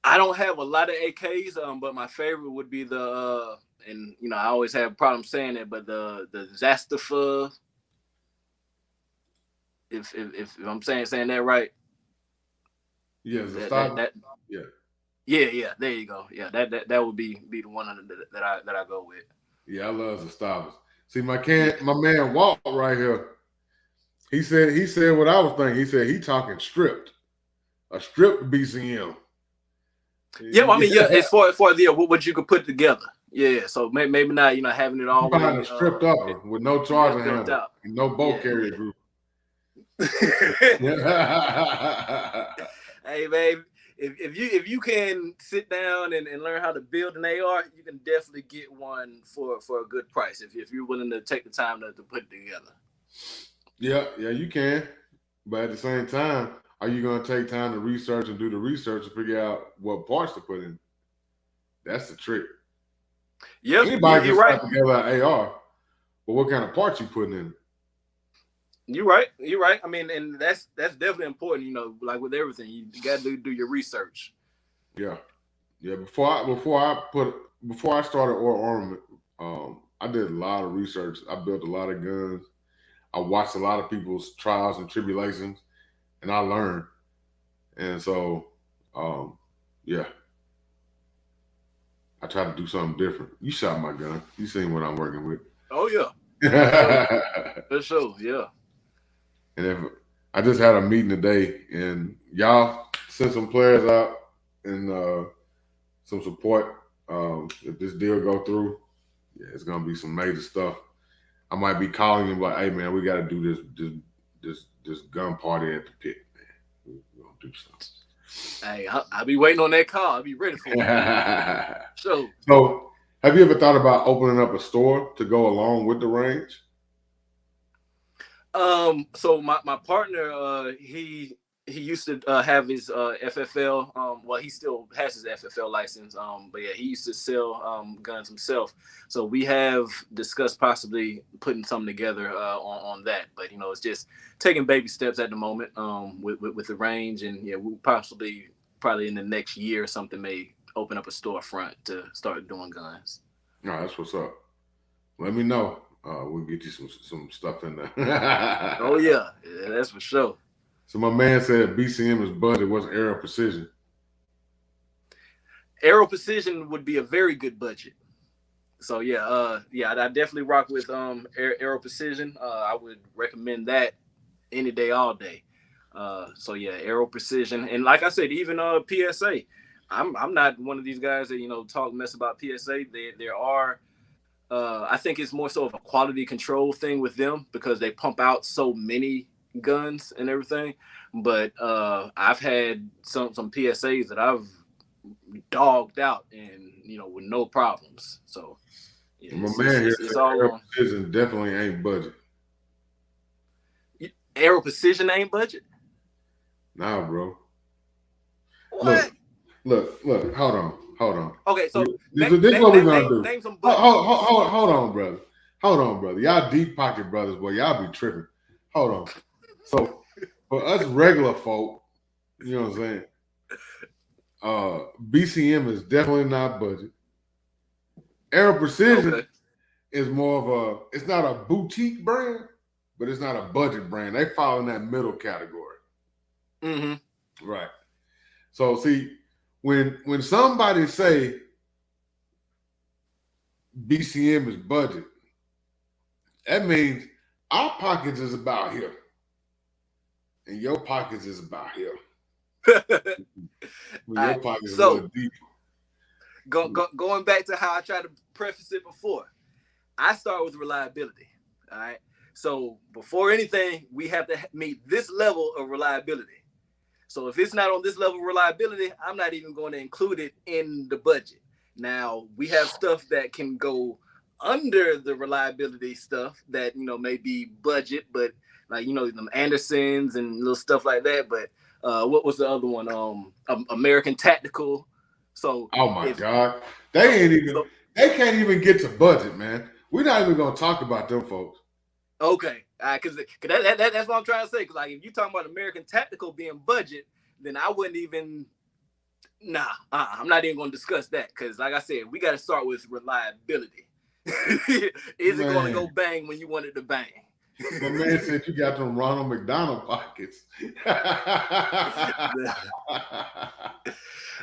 I don't have a lot of AKs, but my favorite would be the and I always have a problem saying it, but the Zastafa. If I'm saying that right. Yeah, Yeah. There you go. Yeah, that would be the one that I go with. Yeah, I love Zastavas. See, my man Walt right here. He said what I was thinking. He said he talking stripped, a stripped BCM. Yeah, well, I mean, as far as what you could put together. Yeah, so maybe not having it all a stripped upper with no charging handle, and no bolt carrier group. Hey, babe, if you can sit down and learn how to build an AR, you can definitely get one for a good price if you're willing to take the time to put it together. Yeah, you can. But at the same time, are you going to take time to research and do the research to figure out what parts to put in? That's the trick. Yep, anybody can put together an AR, but what kind of parts you putting in? You're right. I mean, and that's definitely important. Like with everything, you got to do your research. Yeah. Before I started armament, I did a lot of research. I built a lot of guns. I watched a lot of people's trials and tribulations, and I learned. And so, yeah. I try to do something different. You shot my gun. You seen what I'm working with. Oh, yeah. For sure, yeah. And if I just had a meeting today, and y'all send some players out and some support. If this deal go through, yeah, it's gonna be some major stuff. I might be calling him like, "Hey man, we got to do this gun party at the pit, man. We're gonna do something." Hey, I'll be waiting on that call. I'll be ready for it. So, have you ever thought about opening up a store to go along with the range? So my partner, he used to have his FFL. Well, he still has his FFL license. But yeah, he used to sell guns himself. So we have discussed possibly putting something together on that. But it's just taking baby steps at the moment. With the range, and yeah, we'll probably in the next year or something may open up a storefront to start doing guns. No, that's what's up. Let me know. We'll get you some stuff in there. Oh yeah, that's for sure. So my man said BCM is budget. What's Aero Precision? Aero Precision would be a very good budget. So yeah, I definitely rock with Aero Precision. I would recommend that any day, all day. So yeah, Aero Precision, and like I said, even PSA. I'm not one of these guys that talk mess about PSA. There are. I think it's more so of a quality control thing with them because they pump out so many guns and everything. But I've had some PSAs that I've dogged out and with no problems. So yeah, My man here it's said all Aero on. Precision definitely ain't budget. Aero Precision ain't budget. Nah, bro. What? Look. Hold on. Okay, so This is what we're gonna do. name some budget. Hold on, brother. Hold on, brother. Y'all deep pocket brothers, boy. Y'all be tripping. Hold on. So for us regular folk, you know what I'm saying? BCM is definitely not budget. Aero Precision is more of a. It's not a boutique brand, but it's not a budget brand. They fall in that middle category. Mm-hmm. Right. So see, when somebody say BCM is budget, that means our pockets is about here, and your pockets is about here. Your pockets a little deeper. Going back to how I tried to preface it before, I start with reliability. All right. So before anything, we have to meet this level of reliability. So if it's not on this level of reliability, I'm not even going to include it in the budget. Now, we have stuff that can go under the reliability stuff that, may be budget, but like, them Andersons and little stuff like that. But what was the other one? American Tactical. So oh my God, they can't even get to budget, man. We're not even going to talk about them folks. Okay, because that's what I'm trying to say. Because like, if you're talking about American Tactical being budget, then I wouldn't even. Nah, I'm not even going to discuss that. Because like I said, we got to start with reliability. Is it going to go bang when you want it to bang? My man said you got them Ronald McDonald pockets.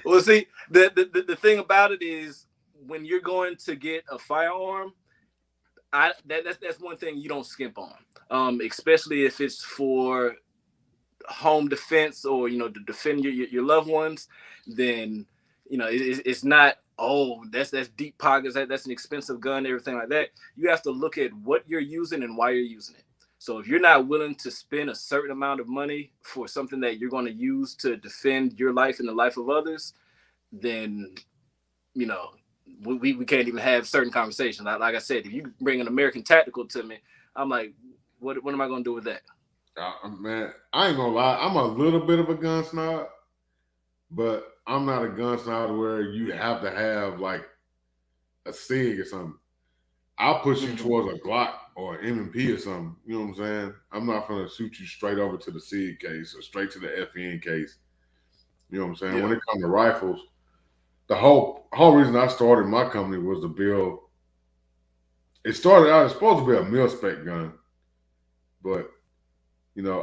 Well, see, the thing about it is when you're going to get a firearm, that's one thing you don't skimp on, especially if it's for home defense or to defend your loved ones. Then it's not that's deep pockets, that's an expensive gun, everything like that. You have to look at what you're using and why you're using it. So if you're not willing to spend a certain amount of money for something that you're going to use to defend your life and the life of others, then we can't even have certain conversations. Like I said, if you bring an American Tactical to me, I'm like, what am I going to do with that? Man, I ain't gonna lie. I'm a little bit of a gun snob, but I'm not a gun snob where you have to have like a SIG or something. I'll push you towards a Glock or an M&P or something. You know what I'm saying? I'm not gonna shoot you straight over to the SIG case or straight to the FN case. You know what I'm saying? Yeah. When it comes to rifles, the whole reason I started my company was to build. It started out, it's supposed to be a mil-spec gun, but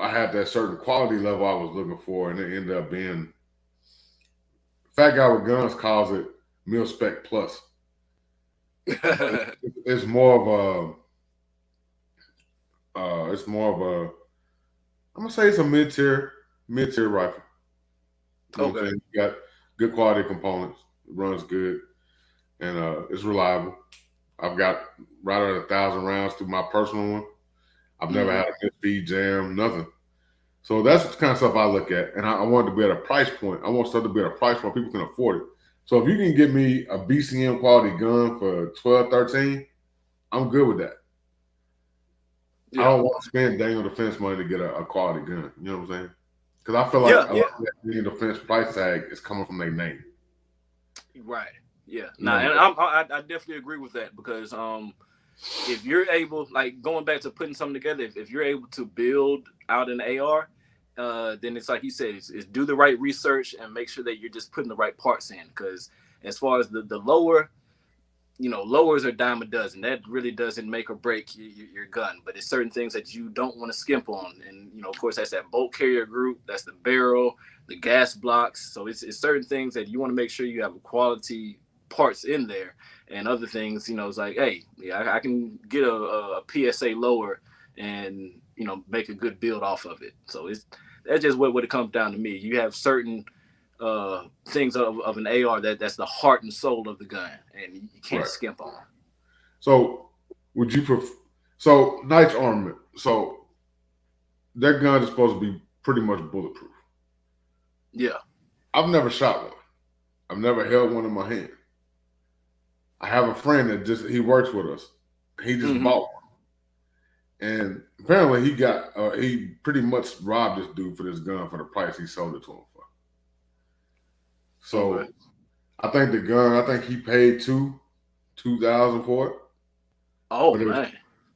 I had that certain quality level I was looking for, and it ended up being. Fat Guy with Guns calls it mil-spec plus. It's more of a. I'm gonna say it's a mid-tier rifle. You know what I'm saying? You got good quality components. It runs good, and it's reliable. I've got right at 1,000 rounds through my personal one. I've never had a mid-speed jam, nothing. So that's the kind of stuff I look at, and I want it to be at a price point. I want stuff to be at a price point people can afford it. So if you can get me a BCM quality gun for 12, 13, I'm good with that. Yeah. I don't want to spend Daniel Defense money to get a quality gun. You know what I'm saying? Because I feel like a lot of that Daniel Defense price tag is coming from their name. Right. Yeah. Nah, and I definitely agree with that because if you're able, like going back to putting something together, if you're able to build out an AR, then it's like you said, it's do the right research and make sure that you're just putting the right parts in. Because as far as the lower, lowers are dime a dozen. That really doesn't make or break your gun. But it's certain things that you don't want to skimp on. And, of course, that's that bolt carrier group. That's the barrel, the gas blocks. So it's certain things that you want to make sure you have quality parts in there. And other things, it's like, hey, yeah, I can get a PSA lower and, make a good build off of it. So that's just what it comes down to me. You have certain things of an AR that's the heart and soul of the gun, and you can't skimp on. So would you prefer? So Knight's armament. So that gun is supposed to be pretty much bulletproof. Yeah. I've never shot one. I've never held one in my hand. I have a friend that he works with us. He just bought one. And apparently he pretty much robbed this dude for this gun for the price he sold it to him for. So I think he paid $2,000 for it. Oh man.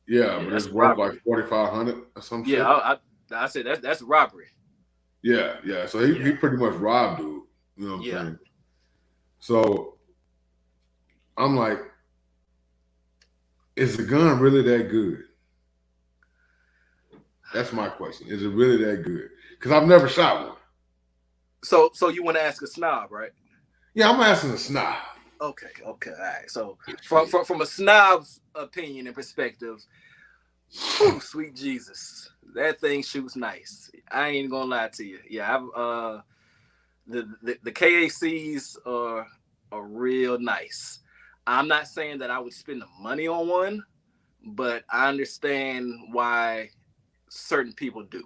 But it's worth like $4,500 or some shit. Yeah, I said that's robbery. Yeah. So he pretty much robbed dude. You know what I'm saying? So I'm like, is the gun really that good? That's my question. Is it really that good? Because I've never shot one. So you want to ask a snob, right? Yeah, I'm asking a snob. Okay. All right. So from a snob's opinion and perspective, sweet Jesus, that thing shoots nice. I ain't gonna lie to you. Yeah, I've the KACs are real nice. I'm not saying that I would spend the money on one, but I understand why certain people do.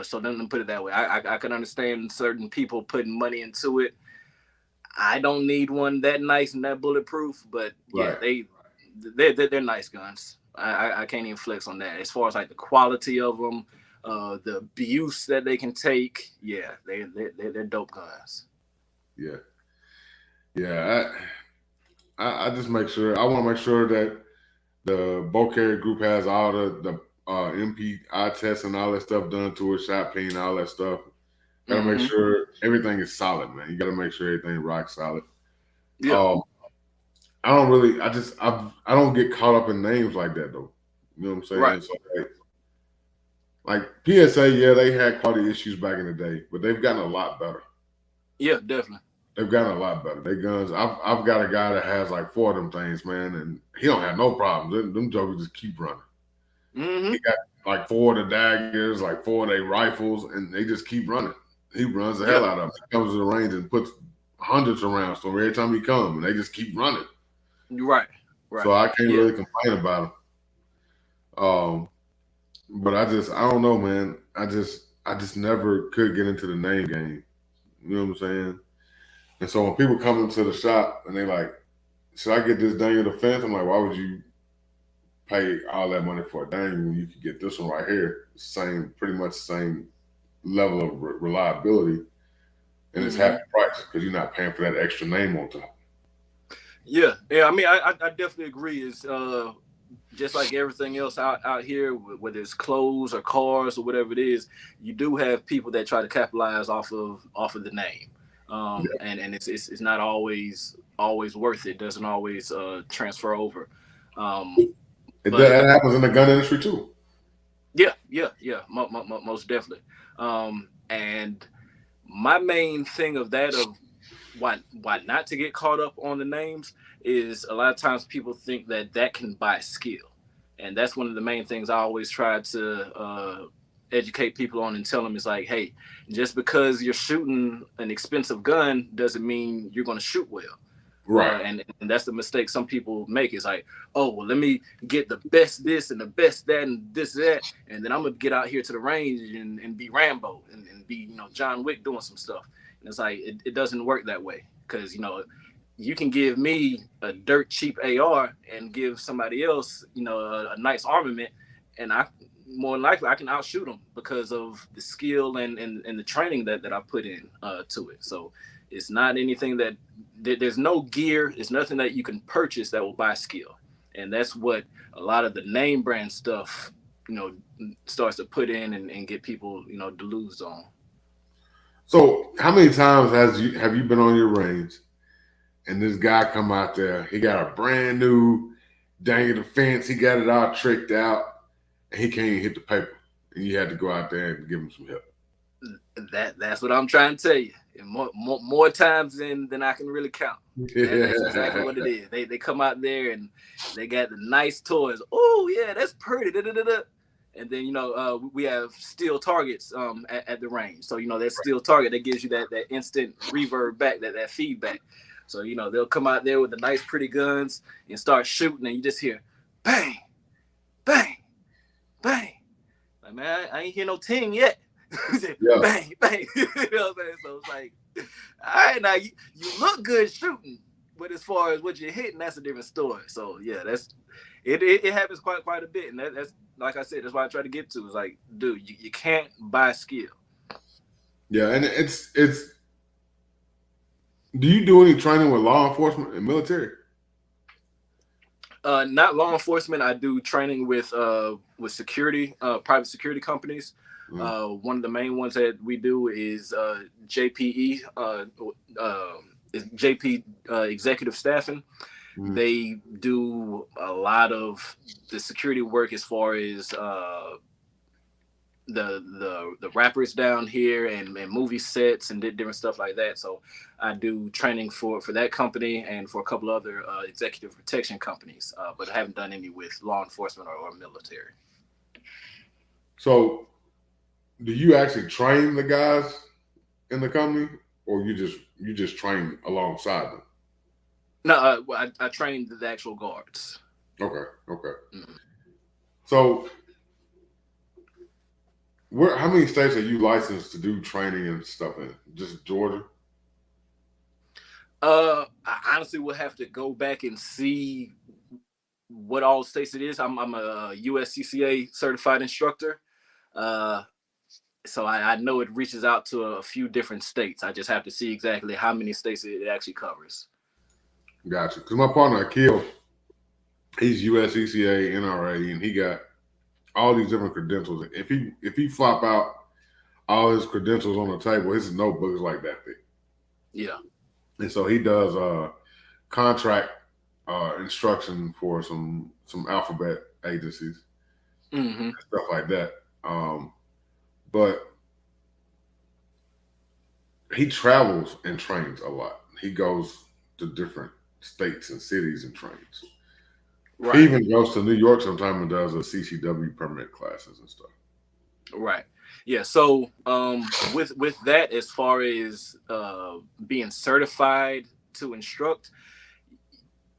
So let me put it that way. I can understand certain people putting money into it. I don't need one that nice and that bulletproof, but they're nice guns. I can't even flex on that. As far as like the quality of them, the abuse that they can take, they're dope guns. Yeah. I just make sure. I want to make sure that the bolt carrier group has all the MPI tests and all that stuff done to it, shot peen, all that stuff. Gotta make sure everything is solid, man. You gotta make sure everything rock solid. Yeah. I don't get caught up in names like that though. You know what I'm saying? Right. So like PSA, they had quality issues back in the day, but they've gotten a lot better. Yeah, definitely. They've gotten a lot better. They guns. I've got a guy that has like 4 of them things, man, and he don't have no problems. Them jokers just keep running. He got like 4 of the daggers, like 4 of their rifles, and they just keep running. He runs the hell out of them. He comes to the range and puts hundreds of rounds to them every time he comes, and they just keep running. Right. So I can't really complain about him. But I don't know, man. I just never could get into the name game. You know what I'm saying? And so when people come into the shop and they like, should I get this Daniel Defense? I'm like, why would you pay all that money for a Daniel when you could get this one right here? Pretty much the same level of reliability, and it's half the price because you're not paying for that extra name on top. Yeah. I mean, I definitely agree. It's just like everything else out here, whether it's clothes or cars or whatever it is, you do have people that try to capitalize off of the name. And it's not always worth it. It doesn't always transfer over. That happens in the gun industry too. Yeah. Most definitely. And my main thing of why not to get caught up on the names is a lot of times people think that can buy skill. And that's one of the main things I always try to educate people on and tell them is like, hey, just because you're shooting an expensive gun doesn't mean you're going to shoot well. Right. And that's the mistake some people make. Is like, oh, well, let me get the best this and the best that and this that, and then I'm gonna get out here to the range and be Rambo and be, you know, John Wick doing some stuff. And it's like it doesn't work that way, because, you know, you can give me a dirt cheap AR and give somebody else, you know, a nice armament, and I more than likely I can outshoot them because of the skill and the training that I put in to it. So it's not anything that there's no gear. It's nothing that you can purchase that will buy skill, and that's what a lot of the name brand stuff, you know, starts to put in and get people, you know, deluged on. So how many times have you been on your range and this guy come out there, he got a brand new dang defense, he got it all tricked out, and he can't even hit the paper, and you had to go out there and give him some help? That's what I'm trying to tell you. And more times than I can really count. That's exactly what it is. They come out there and they got the nice toys. Oh yeah, that's pretty. Da-da-da-da. And then, you know, we have steel targets at the range. So, you know, that steel target that gives you that instant reverb back, that feedback. So, you know, they'll come out there with the nice pretty guns and start shooting, and you just hear bang, bang, bang. Like, man, I ain't hear no ting yet. Yeah. Bang, bang. You know what I'm saying? So it's like, all right, now you look good shooting, but as far as what you're hitting, that's a different story. So yeah, that's it happens quite a bit, and that's like I said, that's why I try to get to is like, dude, you can't buy skill. Yeah, and it's. Do you do any training with law enforcement and military? Not law enforcement. I do training with security, private security companies. One of the main ones that we do is G.R.A.V.I.T.E.E, is JP Executive Staffing. They do a lot of the security work as far as the rappers down here and movie sets and did different stuff like that. So I do training for that company and for a couple other executive protection companies, but I haven't done any with law enforcement or military. So do you actually train the guys in the company, or you just train alongside them? No, I train the actual guards. Okay. So how many states are you licensed to do training and stuff in? Just Georgia? I honestly will have to go back and see what all states it is. I'm a USCCA certified instructor. So I know it reaches out to a few different states. I just have to see exactly how many states it actually covers. Gotcha. Because my partner Akil, he's USCCA, NRA, and he got all these different credentials. If he flop out all his credentials on the table, his notebook is like that big. Yeah. And so he does contract instruction for some alphabet agencies, stuff like that. But he travels and trains a lot. He goes to different states and cities and trains. Right. He even goes to New York sometimes and does a CCW permit classes and stuff. Right. Yeah. So with that, as far as being certified to instruct,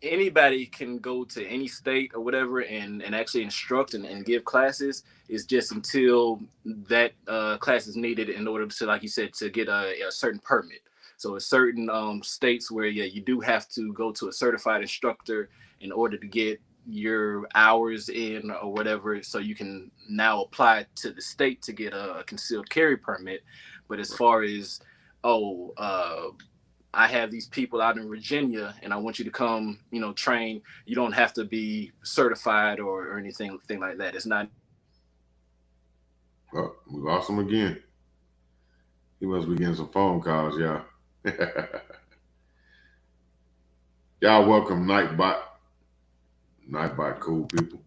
anybody can go to any state or whatever and actually instruct and give classes. It's just until that class is needed in order to, like you said, to get a certain permit. So in certain states where you do have to go to a certified instructor in order to get your hours in or whatever, so you can now apply to the state to get a concealed carry permit. But as far as I have these people out in Virginia and I want you to come, train, you don't have to be certified or anything like that. It's not. Oh, we lost him again. He must be getting some phone calls, y'all. Y'all welcome Nightbot. Nightbot, cool people.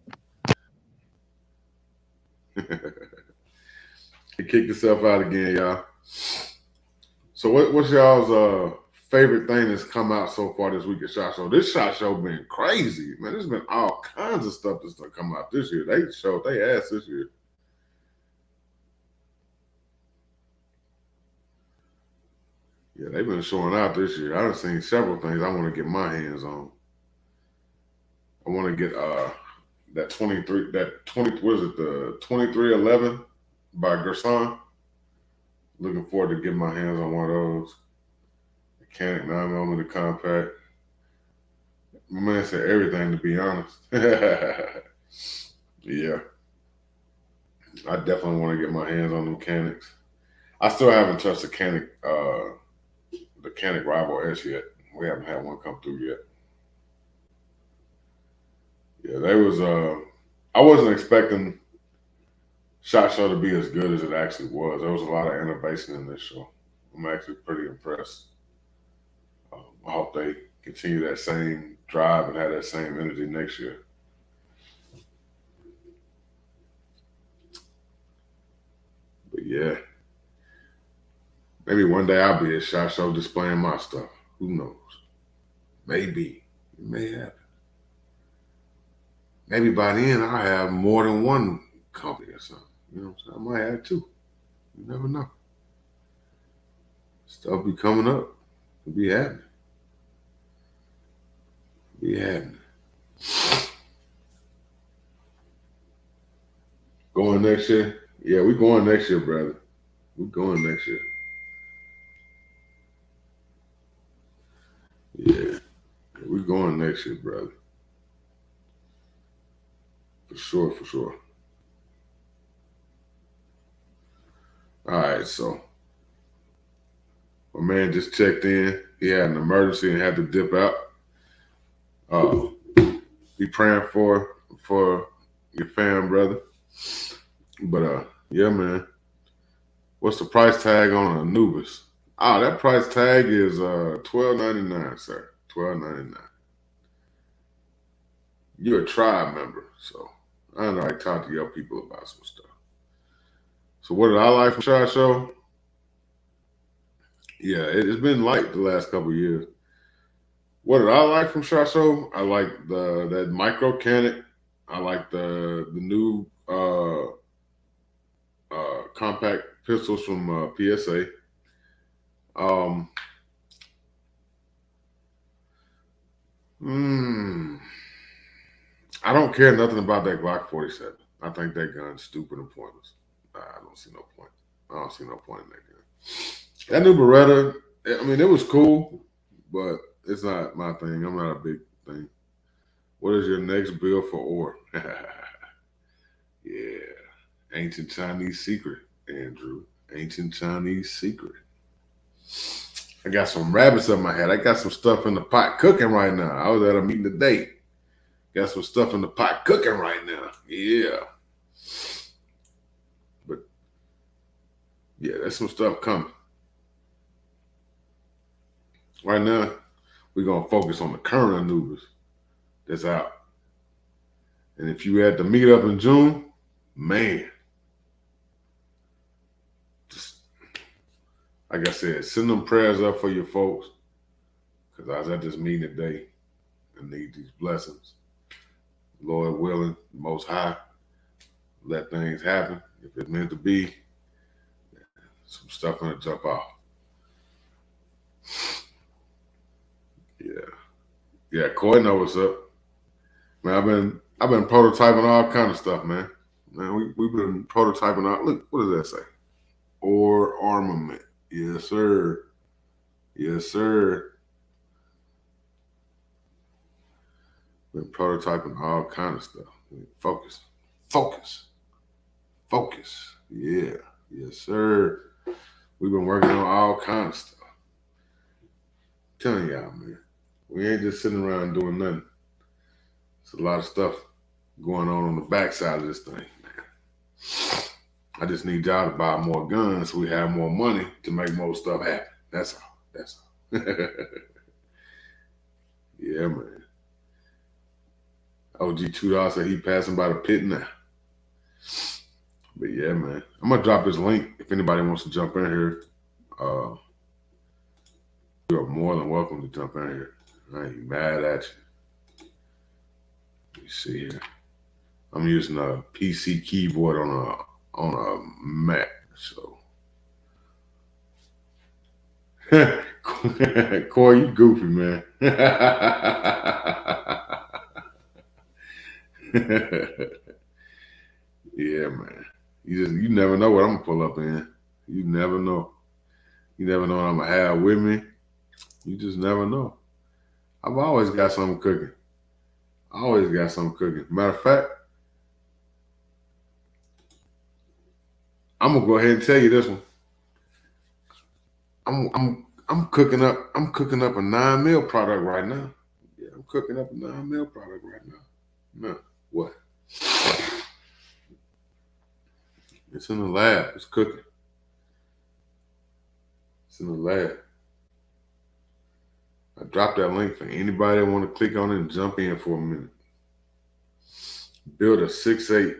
He kicked himself out again, y'all. So what's y'all's favorite thing that's come out so far this week at SHOT Show? This SHOT Show been crazy, man. There's been all kinds of stuff that's come out this year. They showed they ass this year. Yeah, they've been showing out this year. I've seen several things I want to get my hands on. I want to get that 23, that 20, what is it, the 2311 by Gerson. Looking forward to getting my hands on one of those. Mechanic 9mm compact. My man said everything, to be honest. Yeah. I definitely want to get my hands on the mechanics. I still haven't touched the G.R.A.V.I.T.E.E yet. We haven't had one come through yet. Yeah, they was I wasn't expecting SHOT Show to be as good as it actually was. There was a lot of innovation in this show. I'm actually pretty impressed. I hope they continue that same drive and have that same energy next year. But yeah, maybe one day I'll be at SHOT Show displaying my stuff. Who knows? Maybe. It may happen. Maybe by then I'll have more than one company or something. You know what I'm saying? I might have two. You never know. Stuff be coming up. It'll be happening. Be happening. Going next year? Yeah, we going next year, brother. We going next year. Yeah, we going next year, brother. For sure, for sure. All right, so my man just checked in. He had an emergency and had to dip out. Be praying for your fam, brother. But yeah, man. What's the price tag on an Anubis? That price tag is $12.99, sir. $12.99. You're a tribe member, so I know I talk to your people about some stuff. So what did I like from SHOT Show? Yeah, it's been light the last couple of years. What did I like from SHOT Show? I like that micro cannon. I like the new compact pistols from PSA. I don't care nothing about that Glock 47. I think that gun's stupid and pointless. I don't see no point. I don't see no point in that gun. That new Beretta, I mean, it was cool, but it's not my thing. I'm not a big thing. What is your next bill for ore? Yeah. Ancient Chinese secret, Andrew. Ancient Chinese secret. I got some rabbits up my head. I got some stuff in the pot cooking right now. I was at a meeting today. Got some stuff in the pot cooking right now. Yeah. But yeah, there's some stuff coming. Right now, we're going to focus on the current Anubis that's out. And if you had to meet up in June, man, just like I said, send them prayers up for your folks. Because I was at this meeting today and need these blessings. Lord willing, Most High, let things happen. If it's meant to be, some stuff gonna jump off. Yeah, Coy know what's up. Man, I've been prototyping all kind of stuff, man. Man, we've been prototyping out. Look, what does that say? Or armament. Yes, sir. Yes, sir. Been prototyping all kind of stuff. Focus. Yeah. Yes, sir. We've been working on all kind of stuff. Telling y'all, man. We ain't just sitting around doing nothing. There's a lot of stuff going on the backside of this thing, man. I just need y'all to buy more guns so we have more money to make more stuff happen. That's all. Yeah, man. OG $2 said he passing by the pit now. But yeah, man. I'm going to drop this link if anybody wants to jump in here. You're more than welcome to jump in here. I ain't mad at you. Let me see here. I'm using a PC keyboard on a Mac, so Corey, you goofy, man. Yeah, man. You never know what I'm gonna pull up in. You never know. You never know what I'm gonna have with me. You just never know. I've always got something cooking. Always got something cooking. Matter of fact, I'm gonna go ahead and tell you this one. I'm cooking up a 9 mil product right now. Yeah, I'm cooking up a 9 mil product right now. No, what? It's in the lab. It's cooking. It's in the lab. I dropped that link for anybody that want to click on it and jump in for a minute. Build a 6.8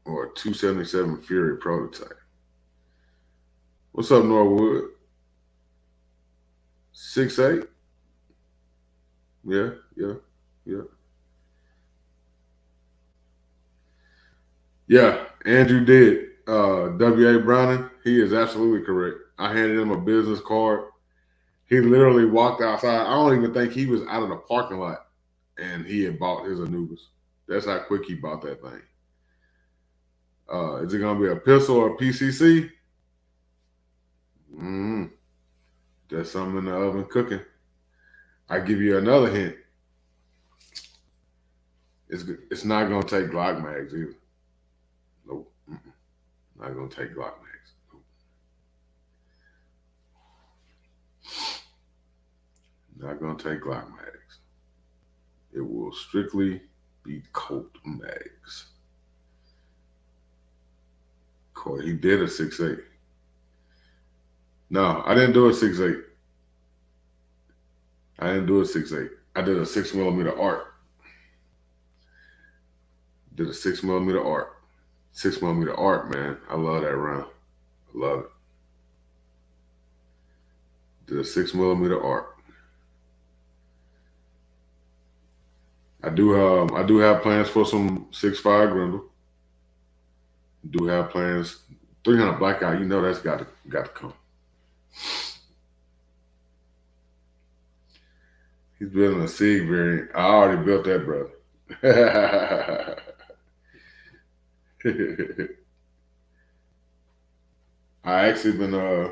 or a 277 Fury prototype. What's up, Norwood? 6.8? Yeah. Yeah, Andrew did. W.A. Browning, he is absolutely correct. I handed him a business card. He literally walked outside. I don't even think he was out of the parking lot, and he had bought his Anubis. That's how quick he bought that thing. Is it going to be a pistol or a PCC? There's something in the oven cooking. I give you another hint. It's not going to take Glock mags either. Nope. Not going to take Glock mags. Nope. Not going to take Glock mags. It will strictly be Colt mags. Corey, he did a 6.8. No, I didn't do a 6.8. I didn't do a 6.8. I did a 6mm art. Did a 6mm art. 6mm art, man. I love that round. I love it. Did a 6mm art. I do have plans for some 6.5 Grendel. Do have plans. 300 blackout, you know that's got to come. He's building a SIG variant. I already built that, brother. I actually been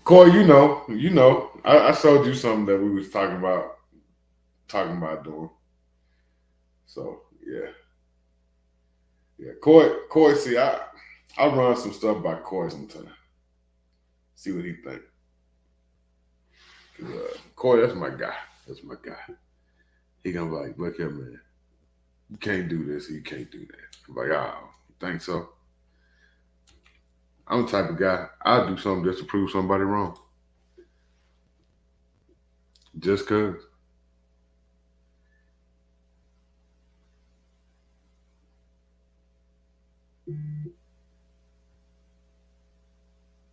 Corey, you know, I showed you something that we was talking about doing. So yeah. Corey, see, I run some stuff by Corey sometimes. See what he think. Corey, that's my guy. He gonna be like, look here, man. You can't do this. You can't do that. I'm like, oh, you think so? I'm the type of guy, I'll do something just to prove somebody wrong. Just cause.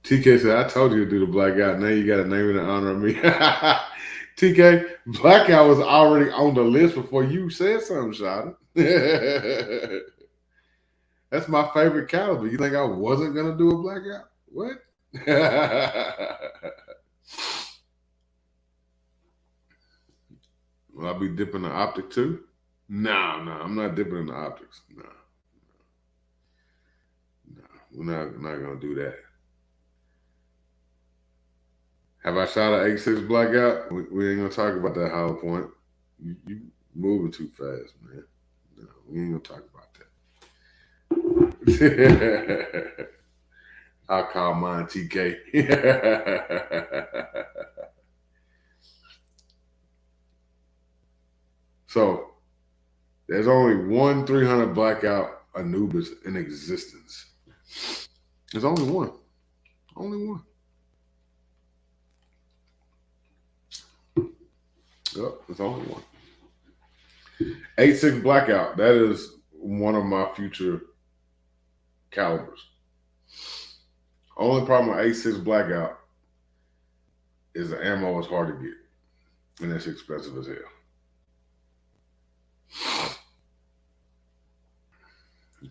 TK said, I told you to do the blackout. Now you got to name it in honor of me. TK, blackout was already on the list before you said something, Shada. That's my favorite caliber. You think I wasn't going to do a blackout? What? Will I be dipping the optic too? No, I'm not dipping in the optics. No, we're not going to do that. Have I shot an 8.6 blackout? We ain't going to talk about that hollow point. You moving too fast, man. No, we ain't going to talk about that. I'll call mine TK. So, there's only one 300 blackout Anubis in existence. There's only one. Only one. Yep, there's only one. 8.6 blackout. That is one of my future calibers. Only problem with 8.6 blackout is the ammo is hard to get, and it's expensive as hell.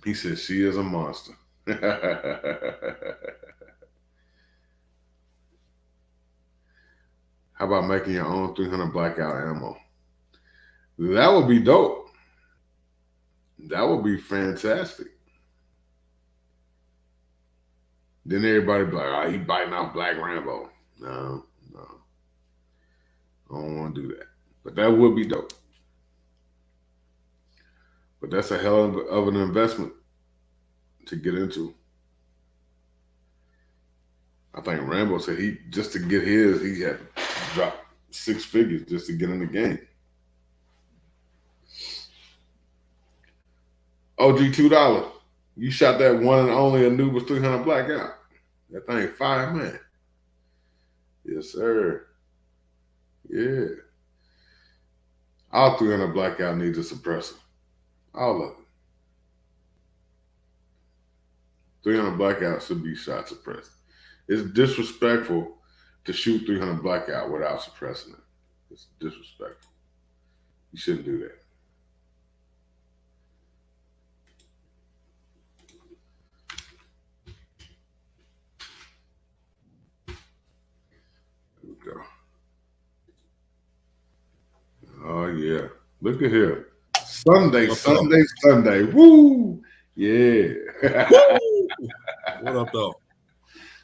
He says she is a monster. How about making your own 300 blackout ammo? That would be dope. That would be fantastic. Then everybody be like, oh, he biting off Black Rambo. No. I don't want to do that. But that would be dope. But that's a hell of an investment to get into. I think Rambo said just to get his, he had to drop 6 figures just to get in the game. OG $2. You shot that one and only Anubis 300 blackout. That thing fire, man. Yes, sir. Yeah. All 300 blackout needs a suppressor. All of it. 300 blackout should be shot suppressed. It's disrespectful to shoot 300 blackout without suppressing it. It's disrespectful. You shouldn't do that. There we go. Oh, yeah. Look at here. Sunday. Woo! Yeah. What up, though?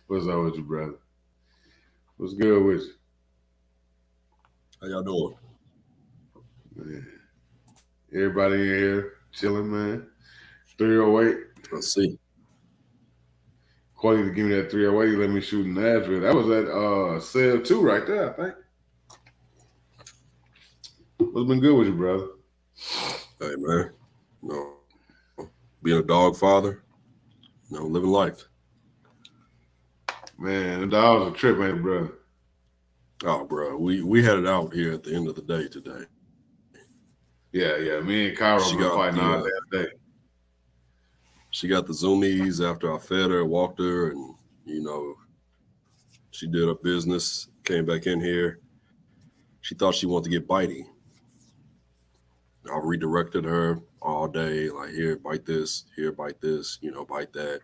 What's up with you, brother? What's good with you? How y'all doing? Man. Everybody in here chilling, man. 308. Let's see. Quality to give me that 308. Let me shoot in Nashville. That was at Sale 2 right there, I think. What's been good with you, brother? Hey, man. Being a dog father, living life. Man, the dog was a trip, ain't it, brother? Oh, bro, we had it out here at the end of the day today. Yeah. Me and Cairo been fighting all damn day. She got the zoomies after I fed her, walked her, and, she did her business, came back in here. She thought she wanted to get bitey. I redirected her all day, like, here, bite this, bite that.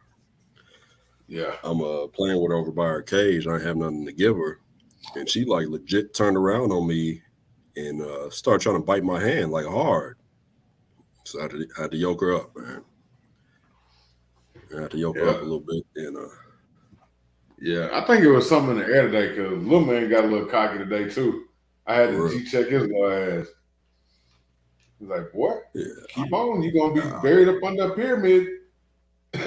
Yeah. I'm playing with her over by her cage. I have nothing to give her. And she, like, legit turned around on me and started trying to bite my hand, like, hard. So I had to yoke her up, man. I had to yoke her up a little bit. And yeah, I think it was something in the air today because little man got a little cocky today, too. I had to G-check his little ass. He's like, boy, keep on. You're going to be buried up under a pyramid. I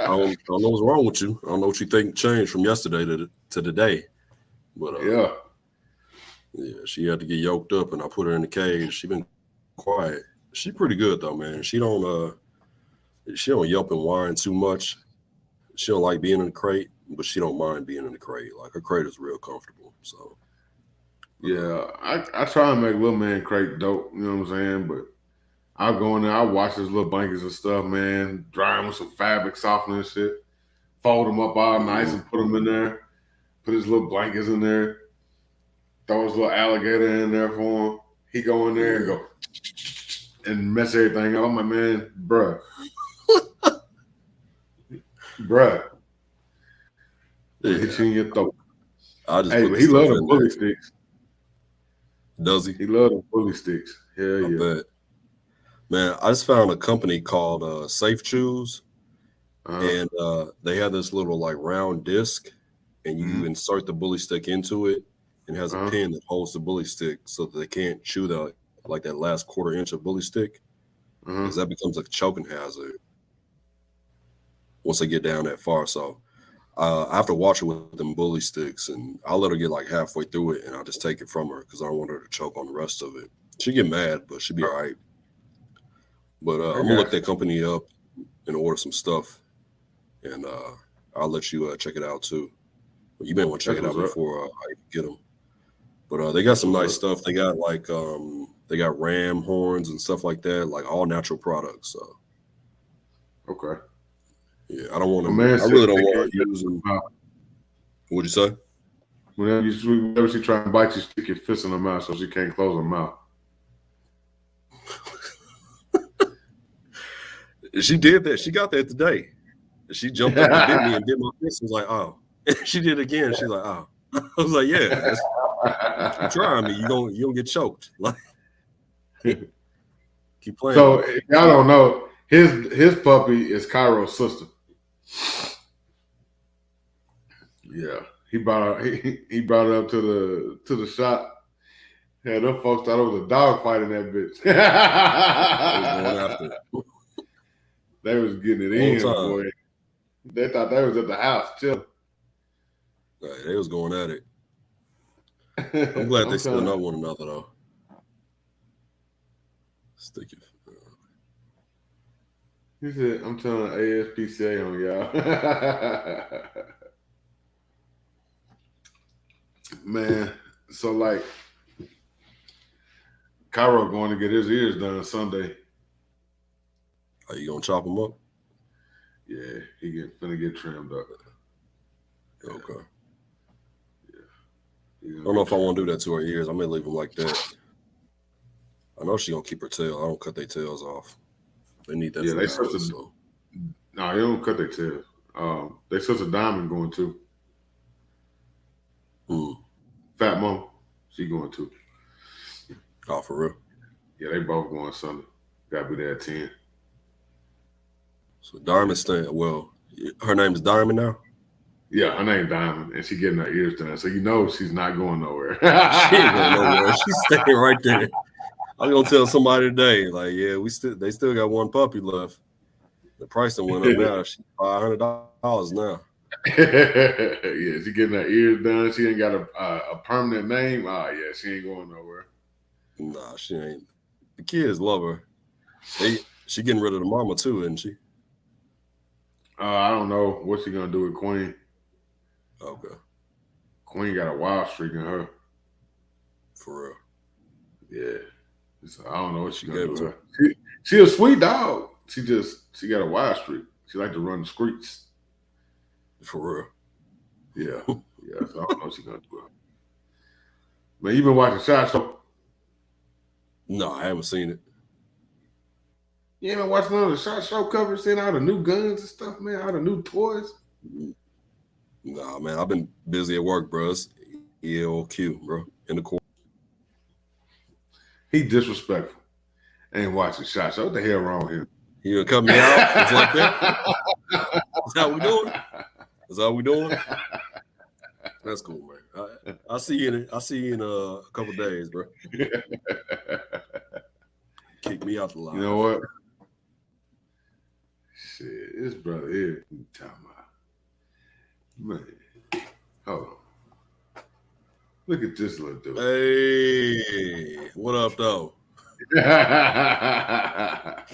don't know what's wrong with you. I don't know what you think changed from yesterday to today. But yeah, she had to get yoked up, and I put her in the cage. She been quiet. She pretty good though, man. She don't yelp and whine too much. She don't like being in the crate, but she don't mind being in the crate. Like, her crate is real comfortable. So yeah, I try and make little man crate dope. You know what I'm saying? But I'll go in there, I'll wash his little blankets and stuff, man, dry them with some fabric softener and shit, fold them up all nice and put them in there, put his little blankets in there, throw his little alligator in there for him. He go in there and go and mess everything up. I'm like, man, bruh. Hit you in your throat. I just but he loves the bully sticks. Does he? He loves the bully sticks. Hell yeah. Bet. Man, I just found a company called Safe Chews, and they have this little, like, round disc, and you insert the bully stick into it, and it has a pin that holds the bully stick so that they can't chew that last quarter inch of bully stick, because that becomes a choking hazard once they get down that far. So I have to watch her with them bully sticks, and I'll let her get like halfway through it, and I'll just take it from her because I don't want her to choke on the rest of it. She'll get mad, but she'll be all right. But I'm going to look that company up and order some stuff, and I'll let you check it out too. You may want to check it out before I get them. But they got some nice stuff. They got they got ram horns and stuff like that, like all natural products. So. Okay. Yeah, I don't want to. I really don't want to use them. What'd you say? Whenever she try to bite you, stick your fist in her mouth so she can't close her mouth. She did that. She got that today. She jumped up and bit me and bit my fist. Was like, oh. She did it again. She's like, oh. I was like, yeah, keep trying me. You don't get choked. Like, keep playing. So if y'all don't know, his puppy is Cairo's sister. Yeah, he brought her up to the shop. Yeah, them folks thought it was a dog fight in that bitch. They was getting it in, boy. They thought they was at the house chilling. Right, they was going at it. I'm glad they still know one another though. Stick it. He said, "I'm telling ASPCA on y'all." Man, so like, Cairo going to get his ears done Sunday. Are you gonna chop him up? Yeah, finna get trimmed up. Yeah. Okay. Yeah. I don't know if I want to do that to her ears. I may leave them like that. I know she's gonna keep her tail. I don't cut their tails off. They need that. Yeah, they balance, so. No, they don't cut their tails. They sister Diamond going too. Fat Mom, she going too. Oh, for real? Yeah, they both going Sunday. Gotta be there at 10. So Diamond's staying. Well, her name is Diamond now. Yeah, her name's Diamond, and she getting her ears done. So you know she's not going nowhere. She ain't going nowhere. She's staying right there. I'm gonna tell somebody today, like, yeah, they still got one puppy left. The price that went up now. She's $500 now. Yeah, she getting her ears done. She ain't got a permanent name. Oh yeah, she ain't going nowhere. Nah, she ain't. The kids love her. She getting rid of the mama too, isn't she? I don't know what she gonna do with Queen. Okay. Queen got a wild streak in her. For real. Yeah. So I don't know what she gonna do with her. She a sweet dog. She got a wild streak. She like to run the streets. For real. Yeah. Yeah. So I don't know what she gonna do with her. Man, you been watching SHOT Show? No, I haven't seen it. You ain't been watching none of the SHOT Show coverage, seeing all the new guns and stuff, man, all the new toys? Nah, man, I've been busy at work, bro. It's ELQ, bro, in the court. He disrespectful. Ain't watching SHOT Show. What the hell wrong with him? You gonna cut me out? It's like that? Is that what we doing? Is that what we doing? That's cool, man. I'll see you in a couple days, bro. Kick me out the line. You know what? Shit, this brother here, you talking about. Man, hold on. Look at this little dude. Hey, what up, though?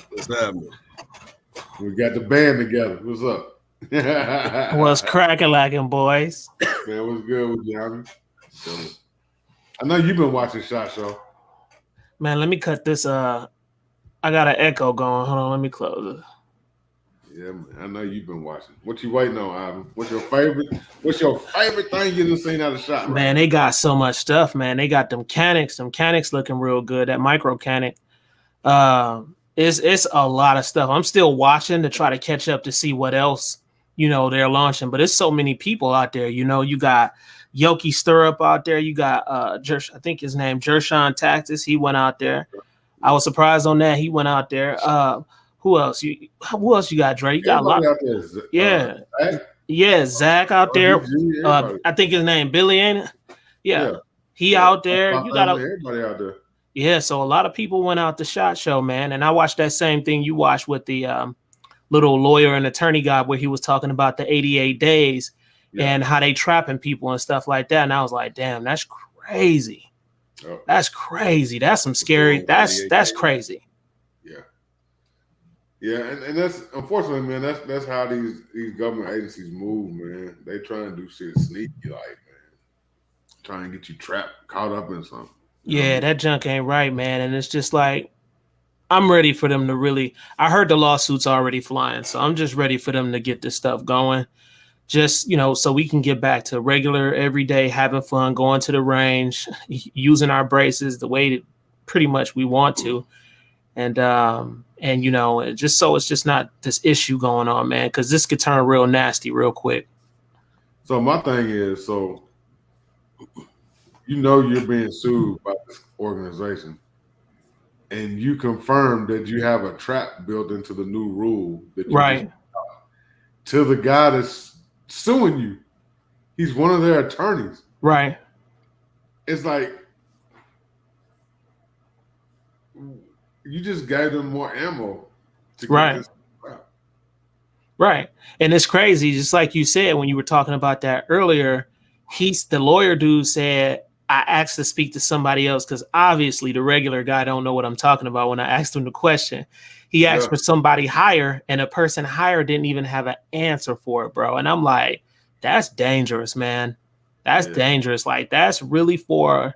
What's happening? We got the band together. What's up? What's cracking, boys? Man, what's good with you, Johnny? I know you've been watching SHOT Show. Man, let me cut this. I got an echo going. Hold on, let me close it. Yeah, man. I know you've been watching. What you waiting on, Ivan? What's your favorite thing you done seen out of SHOT? Man, they got so much stuff, man. They got them canics looking real good. That micro canic. It's a lot of stuff. I'm still watching to try to catch up to see what else, they're launching. But it's so many people out there. You got Yoki Stirrup out there. You got I think his name Jershawn Taxis. He went out there. I was surprised on that. He went out there. Who else? Who else you got, Dre? You got a lot. Out there. Yeah. Yeah, Zach out there. I think his name Billy, ain't it? Yeah. He out there. You got everybody out there. Yeah, so a lot of people went out to SHOT Show, man. And I watched that same thing you watched with the little lawyer and attorney guy where he was talking about the 88 days and how they trapping people and stuff like that. And I was like, damn, that's crazy. Oh. That's crazy. That's some scary. That's crazy. Yeah. Yeah, and that's unfortunately, man, that's how these government agencies move, man. They try and do shit sneaky, like, man. Try and get you trapped, caught up in something. Yeah, that junk ain't right, man. And it's just like, I'm ready for them to really, I heard the lawsuits already flying. So I'm just ready for them to get this stuff going. Just, so we can get back to regular, everyday, having fun, going to the range, using our braces the way that pretty much we want to. And just so it's just not this issue going on, man, because this could turn real nasty real quick. So my thing is, you know you're being sued by this organization, and you confirm that you have a trap built into the new rule that you Right. just to the guy that's suing you. He's one of their attorneys. Right. It's like you just gave them more ammo to get this crap. Right. And it's crazy, just like you said when you were talking about that earlier. The lawyer dude said, I asked to speak to somebody else because obviously the regular guy don't know what I'm talking about when I asked him the question. He asked for somebody higher, and a person higher didn't even have an answer for it, bro. And I'm like, that's dangerous, man. That's dangerous. Like, that's really for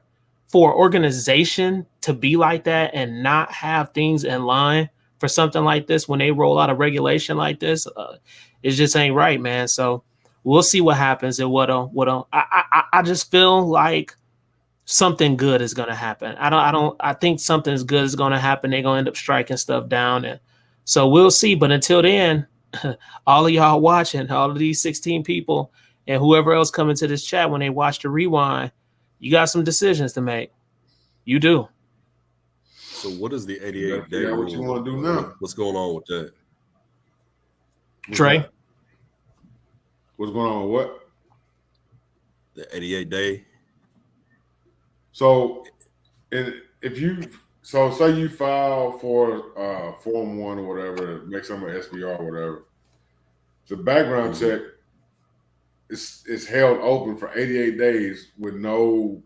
an organization to be like that and not have things in line for something like this when they roll out a regulation like this. It just ain't right, man. So we'll see what happens and I just feel like something good is going to happen. I think something as good is going to happen. They're going to end up striking stuff down. And so we'll see. But until then, all of y'all watching, all of these 16 people and whoever else coming to this chat, when they watch the rewind, you got some decisions to make. You do. So what is the 88-day rule? What you want to do now? What's going on with that? Trey? What's going on with what? The 88-day. So, say you file for Form 1 or whatever, make some SBR or whatever. The background check is held open for 88 days with no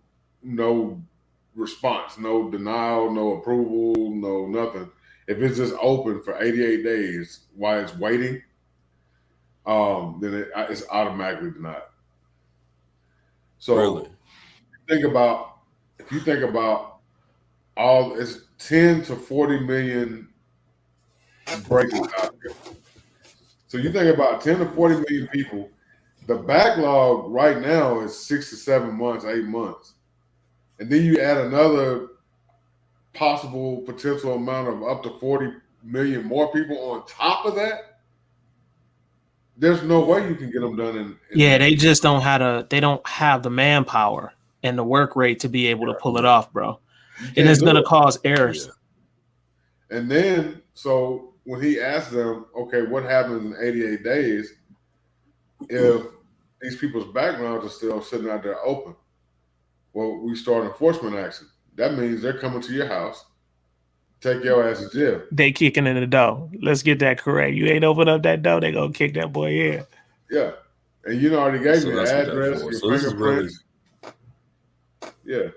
response, no denial, no approval, no nothing. If it's just open for 88 days while it's waiting, then it's automatically denied. So really? if you think about all, it's 10 to 40 million breakers out there. So you think about 10 to 40 million people. The backlog right now is 6 to 7 months, 8 months. And then you add another potential amount of up to 40 million more people on top of that. There's no way you can get them done they just don't have the manpower and the work rate to be able to pull it off, bro. And it's going to cause errors. Yeah. And then, so when he asked them, okay, what happens in 88 days if these people's backgrounds are still sitting out there open? Well, we start enforcement action. That means they're coming to your house, take your ass to jail. They kicking in the door. Let's get that correct. You ain't open up that door, they gonna kick that boy in. Yeah. And you already gave me the address, your fingerprints. Yeah.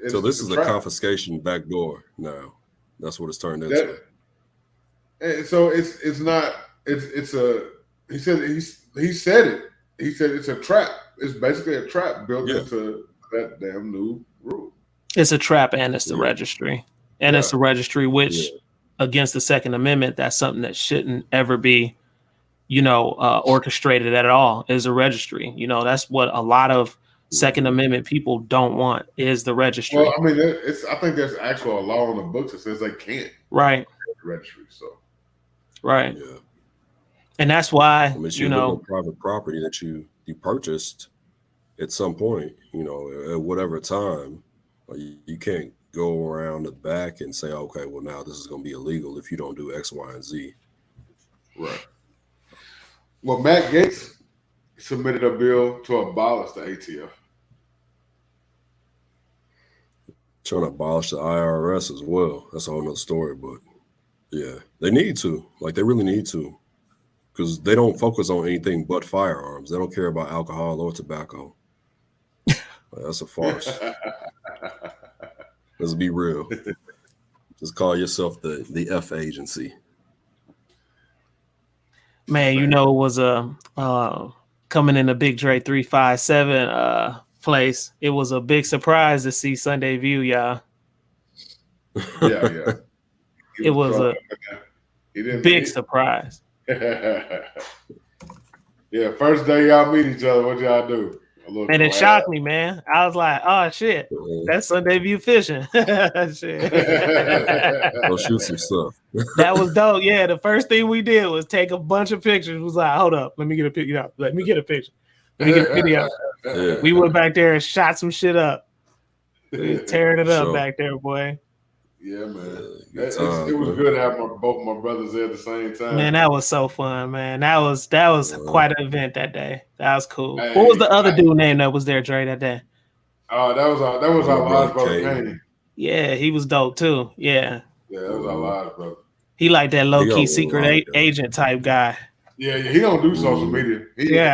So this is a confiscation backdoor now. That's what it's turned into. And so he said it. He said it's a trap. It's basically a trap built into that damn new rule. It's a trap, and it's the registry. And it's the registry, which against the Second Amendment, that's something that shouldn't ever be, orchestrated at all, is a registry. That's what a lot of Second Amendment people don't want, is the registry. Well, I mean, I think there's actual law on the books that says they can't. Right. Registry, so. Right. Yeah. And that's why, private property that you purchased at some point, at whatever time, you can't go around the back and say, okay, well, now this is going to be illegal if you don't do X, Y, and Z. Right. Well, Matt Gaetz submitted a bill to abolish the ATF. Trying to abolish the IRS as well. That's a whole nother story, but yeah, they need to. Like, they really need to. Because they don't focus on anything but firearms. They don't care about alcohol or tobacco. That's a farce. Let's be real. Just call yourself the F agency. Man, it was coming in a big Dre 357 place. It was a big surprise to see Sunday View, y'all. Yeah. It was a big surprise. Yeah, first day y'all meet each other, what y'all do? And it shocked me, man. I was like, oh shit, that's Sunday View fishing. Shit. Go shoot some stuff. That was dope. Yeah, the first thing we did was take a bunch of pictures. Was like, hold up, let me get a picture. Let me get a picture. We get a video. Yeah. We went back there and shot some shit up. We was tearing it up Sure. back there, boy. Yeah, man. Good It times, was man. good having both my brothers there at the same time. Man, that was so fun, man. That was quite an event that day. That was cool. Hey, What was the other dude name that was there, Dre, that day? that was our large brother Kane. Yeah, he was dope too. Yeah. Yeah, that was our large brother. He like that low key secret yeah. agent type guy. Yeah, he don't do social media.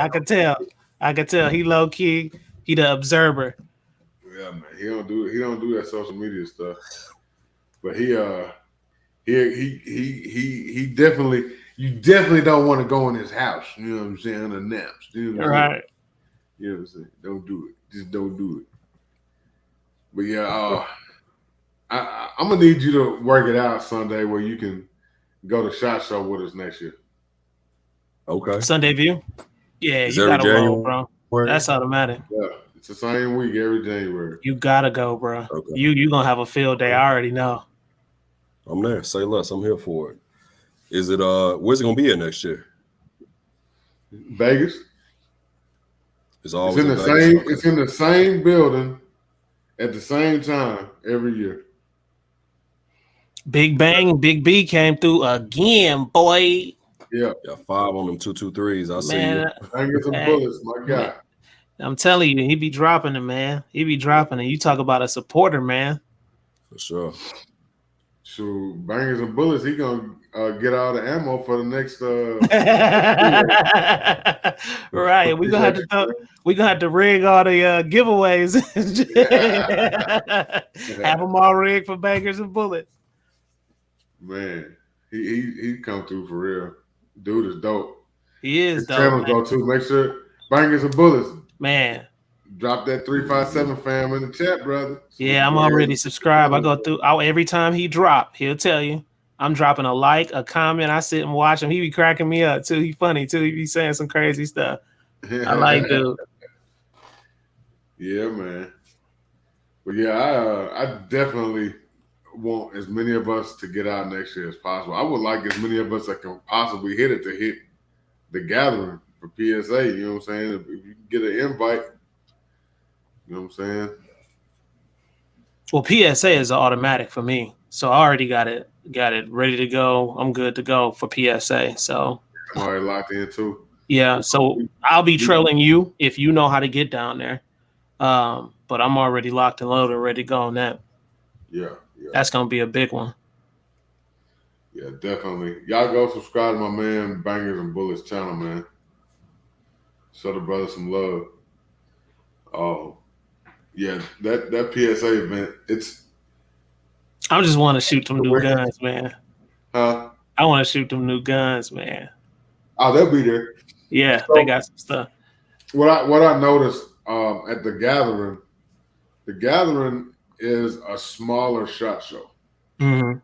I could tell. I could tell he low key. He the observer. Yeah, man. He don't do that social media stuff. But he definitely, you definitely don't want to go in his house. You know what I'm saying? Unannounced. You know what I'm Right. saying? You know what I'm saying? Don't do it. Just don't do it. But yeah, I'm gonna need you to work it out Sunday where you can go to SHOT Show with us next year. Okay. Sunday View. Yeah, Is you every gotta roll, bro. That's automatic. Yeah, it's the same week every January. You gotta go, bro. Okay. You gonna have a field day. I already know. I'm there. Say less. I'm here for it. Is it where's it gonna be at next year? Vegas. It's always in the Vegas? same. Okay. It's in the same building at the same time every year. Big Bang, Big B came through again, boy. Yeah. 5 on them 223s. I see you. Bangers and bullets, my guy. Man, I'm telling you, he be dropping it, man. He be dropping it. You talk about a supporter, man. For sure. So bangers and bullets, he gonna get all the ammo for the next. Right, we gonna have to rig all the giveaways. Have them all rigged for bangers and bullets. Man, he come through for real. Dude is dope. He is His dope. channel go too. Make sure bangers and bullets. Man. Drop that 357 fam in the chat, brother. Yeah, I'm already subscribed. I go through every time he drop, he'll tell you. I'm dropping a like, a comment. I sit and watch him. He be cracking me up too. He funny too. He be saying some crazy stuff. I like dude. Yeah, man. But yeah, I definitely want as many of us to get out next year as possible. I would like as many of us that can possibly hit it to hit the gathering for PSA. You know what I'm saying? If you get an invite, you know what I'm saying? Well, PSA is an automatic for me. So I already got it ready to go. I'm good to go for PSA. So I'm already locked in too. Yeah, so I'll be trailing you if you know how to get down there. But I'm already locked and loaded, ready to go on that. Yeah. That's gonna be a big one. Yeah, definitely. Y'all go subscribe to my man Bangers and Bullets channel, man. Show the brother some love. Oh, yeah, that PSA event, I just want to shoot them new guns, man. Huh? I want to shoot them new guns, man. Oh, they'll be there. Yeah, so, they got some stuff. What I noticed at the gathering is a smaller SHOT Show. Mm-hmm.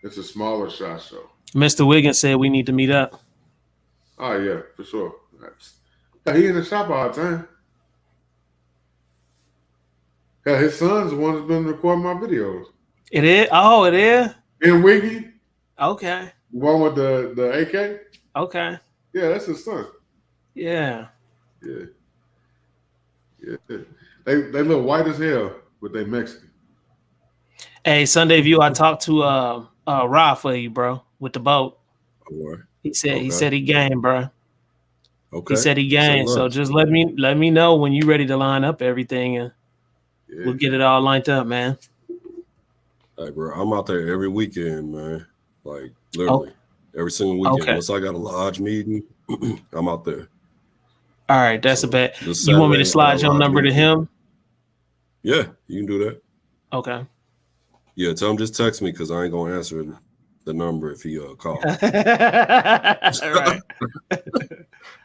It's a smaller SHOT Show. Mr. Wiggins said we need to meet up. Oh yeah, for sure. He in the shop all the time. Yeah, his son's the one that's been recording my videos. It is? Oh, it is? In Wiggy. Okay. The one with the AK? Okay. Yeah, that's his son. Yeah. Yeah. They look white as hell, but they Mexican. Hey, Sunday View, I talked to Ra for you, bro, with the boat. Right. He said he game, bro. Okay. He said he game. So just let me know when you're ready to line up everything, and we'll get it all lined up, man. Hey, bro, I'm out there every weekend, man. Like literally every single weekend. Okay. Once I got a lodge meeting, I'm out there. All right, that's a bet. You want me to slide your number to him? Yeah, you can do that. Okay. Yeah, tell him just text me because I ain't gonna answer the number if he calls. Right.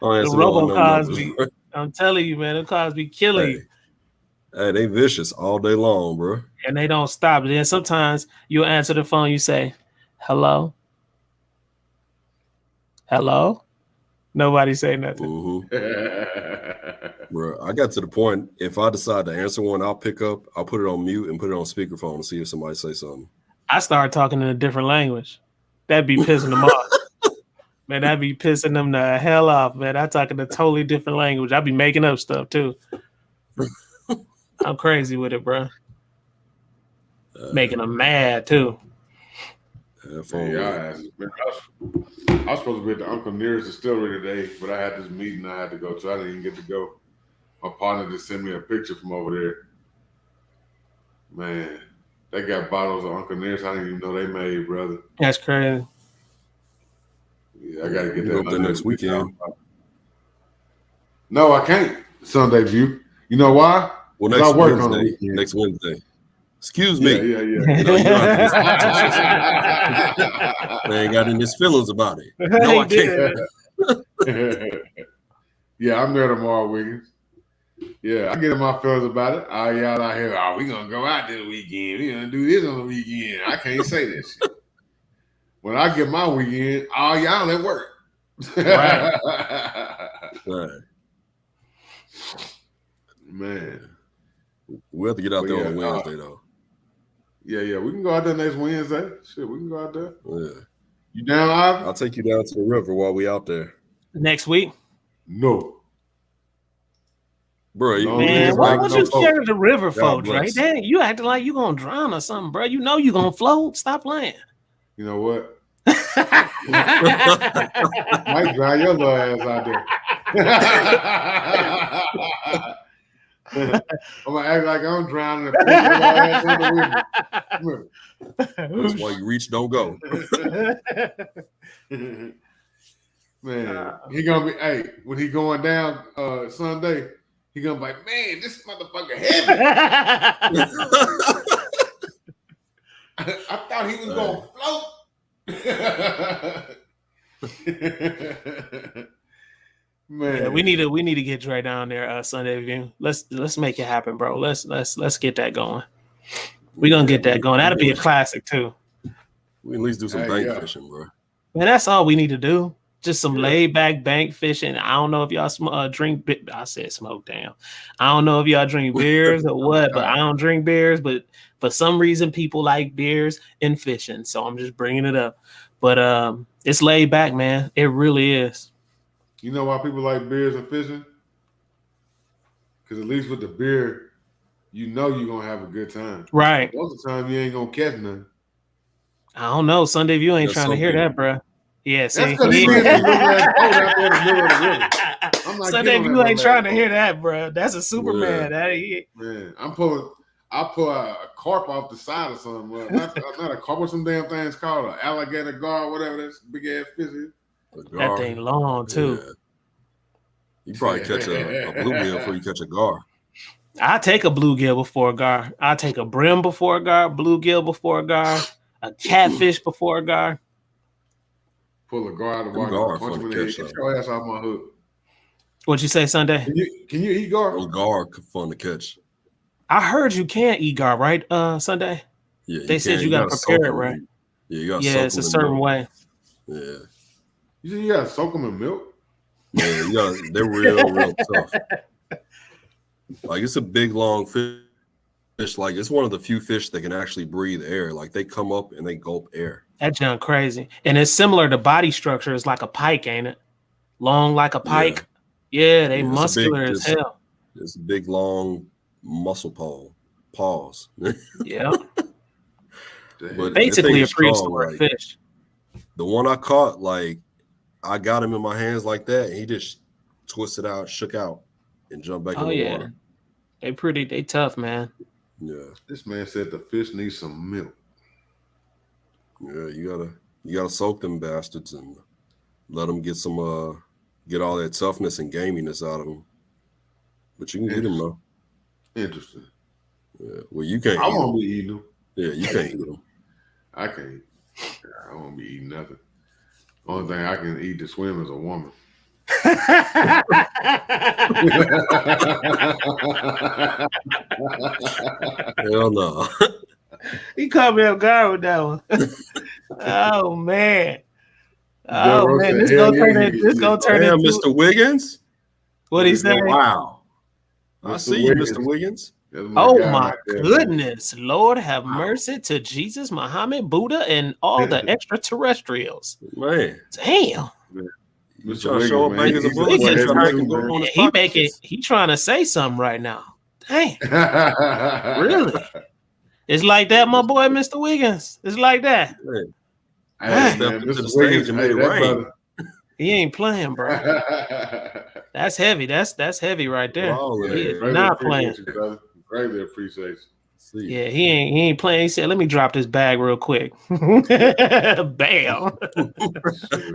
The robocalls be, I'm telling you, man, the calls be killing you. Hey, they vicious all day long, bro. And they don't stop. And then sometimes you'll answer the phone, you say, hello? Hello? Nobody say nothing. Mm-hmm. Bro, I got to the point, if I decide to answer one, I'll pick up, I'll put it on mute and put it on speakerphone and see if somebody say something. I start talking in a different language. That'd be pissing them off. Man, I'd be pissing them the hell off, man. I talk in a totally different language. I'd be making up stuff too. I'm crazy with it, bro. Making them mad too. Man, I was supposed to be at the Uncle Nearest Distillery today, but I had this meeting I had to go to. I didn't even get to go. My partner just sent me a picture from over there. Man, they got bottles of Uncle Nearest I didn't even know they made, brother. That's crazy. Yeah, I got to get that next weekend. No, I can't. Sunday View. You know why? Well, next Wednesday. Next Wednesday. Excuse me. Yeah. You know, they ain't got any feelings about it. No, I can't. Yeah, I'm there tomorrow, Wiggins. Yeah, I get in my feelings about it. All y'all out here, we gonna go out this weekend. We gonna do this on the weekend. I can't say that shit. When I get my weekend, all y'all at work. Right. Man. We'll have to get out there on Wednesday, though. Yeah. We can go out there next Wednesday. Shit, we can go out there. Yeah. You down, Ivan? I'll take you down to the river while we out there. Next week? No. Bro, man, why would you scared of the river, folks, right? Dang, you acting like you gonna drown or something, bro. You know you gonna float. Stop playing. You know what? Might drown your little ass out there. I'm gonna act like I'm drowning and pull your ass in the river. That's why you reach, don't go. Man, he gonna be when he going down Sunday, he gonna be like, man, this motherfucker heavy. I thought he was gonna float. Man, yeah, we need to get Dre down there Sunday View. Let's make it happen, bro. Let's get that going. We're gonna get that going. That'll be a classic too. We at least do some bank fishing, bro. Man, that's all we need to do. Just some laid back bank fishing. I don't know if y'all drink. I said smoke. Damn. I don't know if y'all drink beers or what, but I don't drink beers. But for some reason, people like beers and fishing. So I'm just bringing it up. But it's laid back, man. It really is. You know why people like beers and fishing? Because at least with the beer, you know you're gonna have a good time. Right. Most of the time, you ain't gonna catch nothing. I don't know. Sunday View ain't trying to hear that, bro. Yeah, see, that's because he ain't out there in the middle of the river. Sunday View ain't trying to hear that, bro. That's a Superman. Man, I pull a carp off the side of something. Not a carp. What some damn things called? An alligator gar, whatever that big ass fish is. That thing long too. Yeah. You probably catch a bluegill before you catch a gar. I take a bluegill before a gar. I take a brim before a gar, bluegill before a gar, a catfish before a gar. Pull a gar out of the water, punch him in the head, get your ass off my hook. What'd you say, Sunday? Can you eat gar? A gar fun to catch. I heard you can't eat gar, right? Sunday. Yeah, they said you gotta prepare it, right? Yeah, you gotta. Yeah, it's a certain way. Yeah. You said you gotta soak them in milk. Yeah, they're real tough. Like it's a big long fish. Like it's one of the few fish that can actually breathe air. Like they come up and they gulp air. That junk crazy. And it's similar to body structure. It's like a pike, ain't it? Long like a pike. Yeah, they muscular as hell. It's a big long muscle paws. Yeah. But basically a prehistoric fish. The one I caught, like I got him in my hands like that, and he just twisted out, shook out, and jumped back in the water. They tough, man. Yeah. This man said the fish needs some milk. Yeah, you gotta soak them bastards and let them get some get all that toughness and gaminess out of them. But you can get them though. Interesting. Yeah. Well, you can't. I won't be eating them. Yeah, you can't eat them. I can't. I won't be eating nothing. Only thing I can eat to swim is a woman. Hell no. He caught me off guard with that one. Oh man. Oh man, this gonna turn into Mr. Wiggins. What he said? Wow. I see you, Mr. Wiggins. Oh guy my right there, goodness. Lord have Wow. mercy to Jesus, Muhammad, Buddha, and all the extraterrestrials. Man. Damn. Man. You Mr. trying to show up Wiggins, back as a man. bully He's a stick heavy trying to lifting, go man. on his He making pockets? he trying to say something right now. Damn. Really? It's like that, my boy, Mr. Wiggins. It's like that. Man. Hey, Stepped man, into Mr. the stage Wiggins, and hey, made it that rain. brother. He ain't playing, bro. That's heavy. That's heavy right there. All of He that. is Greatly not playing. appreciate you, brother. Greatly appreciate you. See. Yeah, he ain't playing. He said, "Let me drop this bag real quick." Bam. Shoot,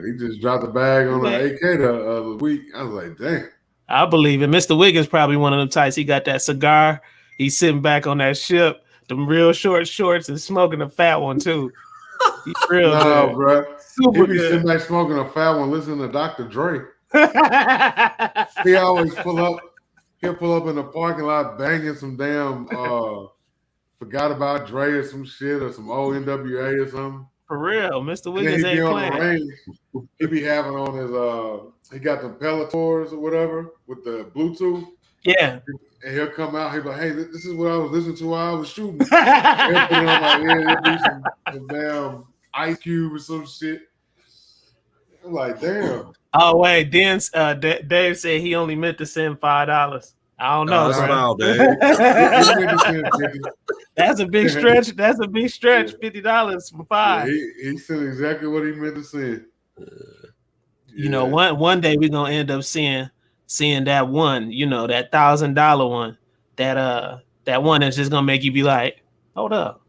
he just dropped the bag on the AK the other week. I was like, damn. I believe it. Mr. Wiggins probably one of them types. He got that cigar. He's sitting back on that ship, them real short shorts, and smoking a fat one too. He's real good. Bro. Super He be sitting back smoking a fat one, listening to Dr. Dre. He always pull up. He'll pull up in the parking lot banging some damn Forgot About Dre or some shit or some old NWA or something. For real, Mr. And then Wiggins he be ain't on playing. the range. He be having on his he got the Pelletors or whatever with the Bluetooth. Yeah. And he'll come out, he'll be like, hey, this is what I was listening to while I was shooting. He'll put it on my ear, he'll do some damn Ice Cube or some shit. I'm like, damn. Oh wait, Dave said he only meant to send $5. I don't know, That's bro. foul, Dave. That's a big stretch. That's a big stretch. $50 for $5. Yeah, he said exactly what he meant to say. You know, one day we're gonna end up seeing that one, you know, that $1,000 one, that one that's just gonna make you be like, hold up.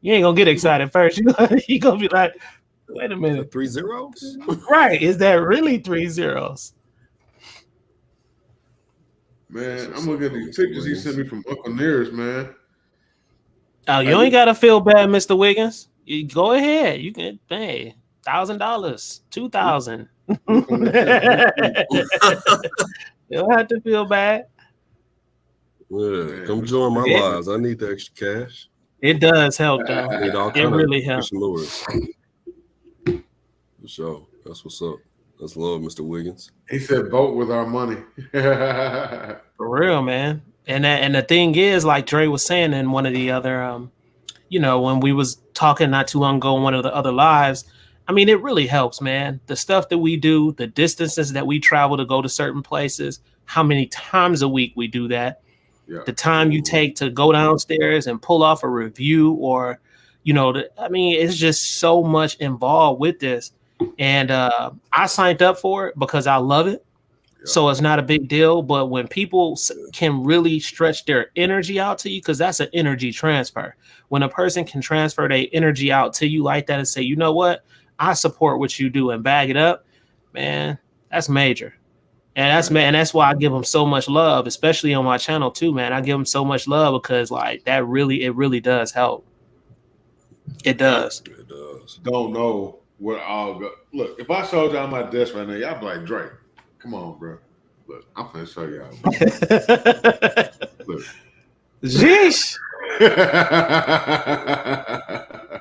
You ain't gonna get excited first. You gonna be like, wait a minute. 3 zeros? Right. Is that really 3 zeros? Man, I'm looking at these pictures he sent me from Buccaneers, man. Oh, you ain't gotta feel bad, Mr. Wiggins. You go ahead. You can pay $1,000, $2,000. You don't have to feel bad. Yeah, come join my lives. I need the extra cash. It does help, though. I need all it really helps. For sure. That's what's up. That's love, Mr. Wiggins. He said, vote with our money. For real, man. And the thing is, like Dre was saying in one of the other, you know, when we was talking not too long ago in one of the other lives, I mean, it really helps, man. The stuff that we do, the distances that we travel to go to certain places, how many times a week we do that, the time you take to go downstairs and pull off a review or, you know, I mean, it's just so much involved with this. And I signed up for it because I love it. So it's not a big deal. But when people can really stretch their energy out to you, because that's an energy transfer. When a person can transfer their energy out to you like that and say, you know what, I support what you do and bag it up, man, that's major. And that's why I give them so much love, especially on my channel too, man. I give them so much love because like it really does help. It does. It does. Don't know what I'll go. Look, if I showed y'all my desk right now, y'all be like, Drake, come on, bro. Look, I'm finna show y'all. Look. Jeesh.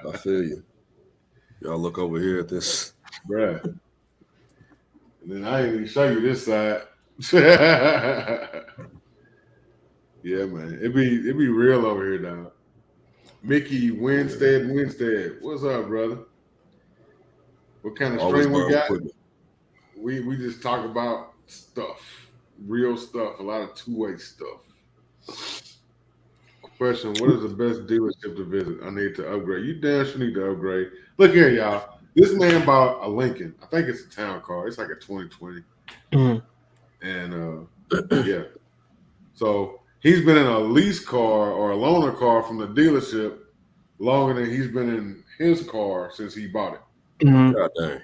I feel you. Y'all look over here at this. Bruh. And then I ain't even show you this side. Yeah, man. It be real over here, dog. Mickey Winstead. What's up, brother? What kind of stream we got? We just talk about stuff. Real stuff. A lot of two-way stuff. Question, what is the best dealership to visit? I need to upgrade. You damn sure need to upgrade. Look here, y'all. This man bought a Lincoln. I think it's a town car. It's like a 2020. Mm-hmm. And yeah. So he's been in a lease car or a loaner car from the dealership longer than he's been in his car since he bought it. Mm-hmm. God dang.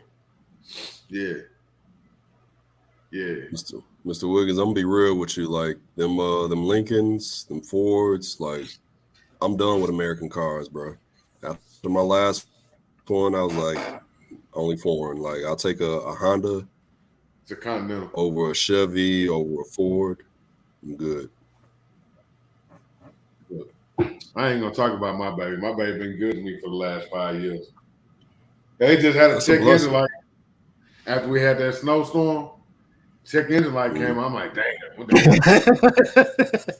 Yeah. Mr. Wiggins, I'm gonna be real with you. Like them Lincolns, them Fords, like I'm done with American cars, bro. After my last one, I was like, only foreign. Like I'll take a Honda. It's a Continental. Over a Chevy, over a Ford. I'm good. Look, I ain't gonna talk about my baby. My baby been good to me for the last 5 years. They just had a check engine light after we had that snowstorm. Check engine light came. I'm like, damn. What the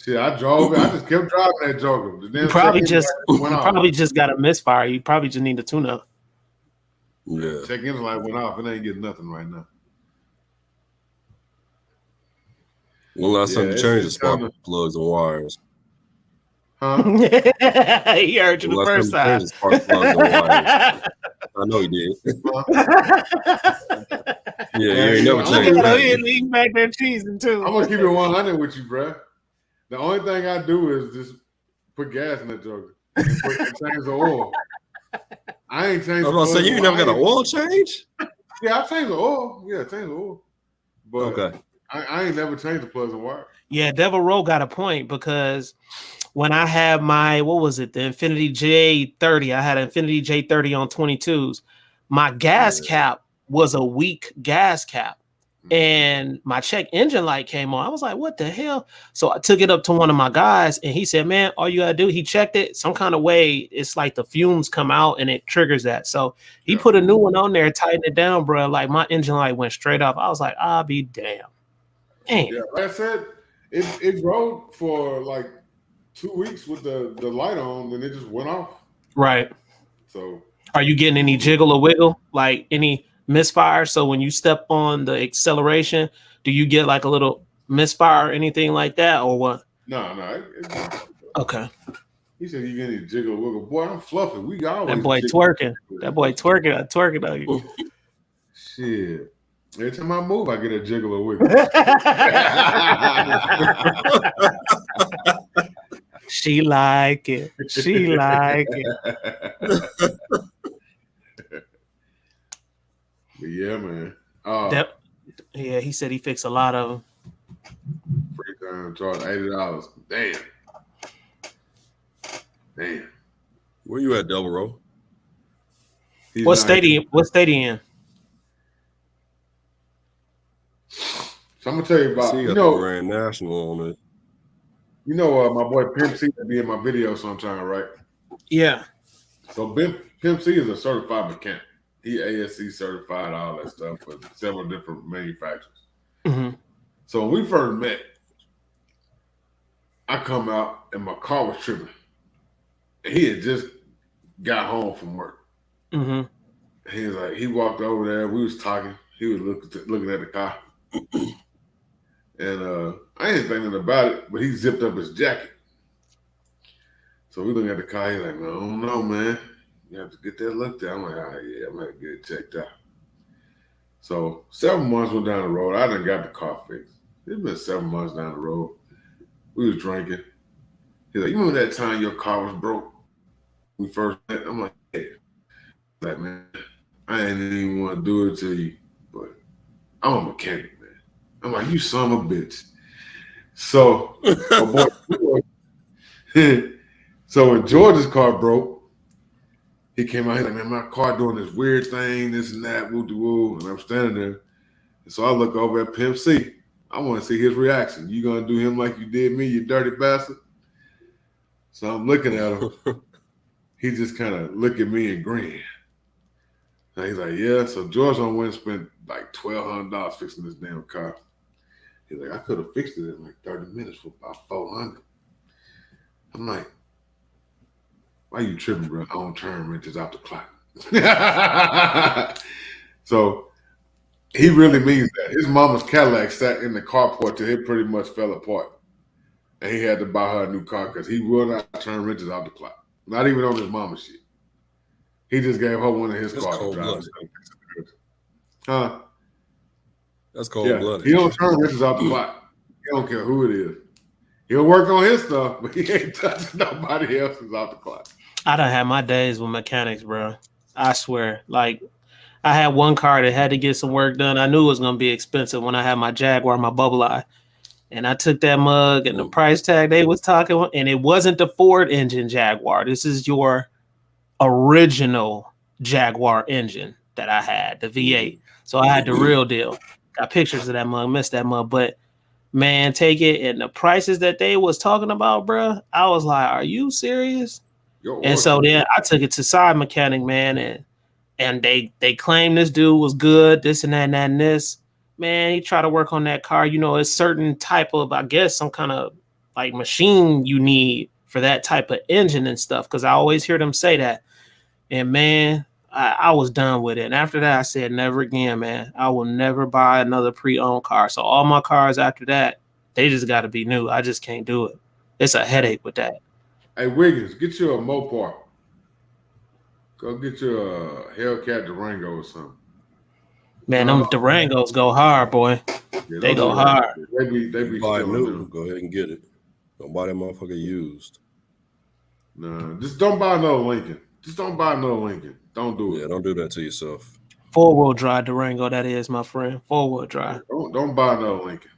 Shit, I drove it. I just kept driving that Joker. The You damn probably check-in just light went you off. probably just got a misfire. You probably just need a tune-up. Yeah. Check-in light went off. It ain't getting nothing right now. When last time you changed the it's spark kinda- plugs and wires? Huh? He heard you When the last first time you time. changed the spark plugs and wires? I know you did. Yeah, you ain't never I'm changed gonna, that. He back there cheesing too. I'm gonna keep it 100 with you, bro. The only thing I do is just put gas in that Joker and change the oil. I ain't changed. I was gonna say you never got an oil change. Yeah, I changed the oil. Yeah, I changed the oil. But Okay. I ain't never changed the plugs and wire. Yeah, Devil Row got a point because when I had my, what was it, the Infinity J30, I had an Infinity J30 on 22s. My gas cap was a weak gas cap. And my check engine light came on. I was like, what the hell? So I took it up to one of my guys and he said, man, all you gotta do, he checked it some kind of way. It's like the fumes come out and it triggers that. So he put a new one on there, tightened it down, bro. Like my engine light went straight up. I was like, I'll be damn. Yeah, like I said, it rode for like 2 weeks with the light on, and it just went off. Right. So, are you getting any jiggle or wiggle, like any misfire? So when you step on the acceleration, do you get like a little misfire or anything like that, or what? No. Okay. He said you get any jiggle or wiggle. Boy, I'm fluffy. We got that boy twerking. That boy twerking. I twerking on you. Shit. Every time I move, I get a jiggle or wiggle. She like it. She like it. But yeah, man. Yeah, he said he fixed a lot of them. Free time charge $80. Damn. Where you at, Double Row? What stadium? What stadium? So I'm gonna tell you about Grand National on it. You know, my boy Pimp C be in my video sometime, right? Yeah. So Pimp C is a certified mechanic. He ASC certified, all that stuff for several different manufacturers. Mm-hmm. So when we first met, I come out and my car was tripping. And he had just got home from work. Mm-hmm. He was like, he walked over there. We was talking. He was looking at the car. And I ain't thinking about it, but he zipped up his jacket. So we looking at the car. He's like, I don't know, man. You have to get that looked at. I'm like, yeah, I'm going to get it checked out. So 7 months went down the road. I done got the car fixed. It's been 7 months down the road. We was drinking. He's like, you remember that time your car was broke? We first met? I'm like, yeah. Like, man, I ain't even want to do it to you, but I'm a mechanic, man. I'm like, you son of a bitch. So, my boy, so when George's car broke, he came out, he's like, man, my car doing this weird thing, this and that, woo-de-woo. And I'm standing there. And so I look over at Pimp C. I want to see his reaction. You going to do him like you did me, you dirty bastard? So I'm looking at him. He just kind of look at me and grin. And he's like, yeah. So George went and spent like $1,200 fixing this damn car. He's like, I could have fixed it in like 30 minutes for about $400. I'm like, why you tripping, bro? I don't turn wrenches out the clock. So he really means that. His mama's Cadillac sat in the carport till it pretty much fell apart. And he had to buy her a new car because he will not turn wrenches out the clock. Not even on his mama's shit. He just gave her one of his cars to drive. Huh? That's cold-blooded. He don't turn wrenches out the clock. He don't care who it is. He'll work on his stuff, but he ain't touching nobody else's out the clock. I done had my days with mechanics, bro. I swear. Like, I had one car that had to get some work done. I knew it was going to be expensive when I had my Jaguar, my bubble eye. And I took that mug and the price tag they was talking, and it wasn't the Ford engine Jaguar. This is your original Jaguar engine that I had, the V8. So I had the real deal. Got pictures of that mug, missed that mug. But, man, take it. And the prices that they was talking about, bro, I was like, are you serious? And so then I took it to side mechanic, man, and they claimed this dude was good, this and that and that and this. Man, he tried to work on that car. You know, it's certain type of, I guess, some kind of like machine you need for that type of engine and stuff. Because I always hear them say that. And man, I was done with it. And after that, I said, never again, man. I will never buy another pre-owned car. So all my cars after that, they just got to be new. I just can't do it. It's a headache with that. Hey, Wiggins, get you a Mopar. Go get you a Hellcat Durango or something. Man, them Durangos go hard, boy. Yeah, they go hard. They be buy stealing new. them. Go ahead and get it. Don't buy that motherfucker used. Nah, just don't buy another Lincoln. Just don't buy another Lincoln. Don't do it. Yeah, don't do that to yourself. 4-wheel drive Durango, that is, my friend. 4-wheel drive. Don't buy another Lincoln.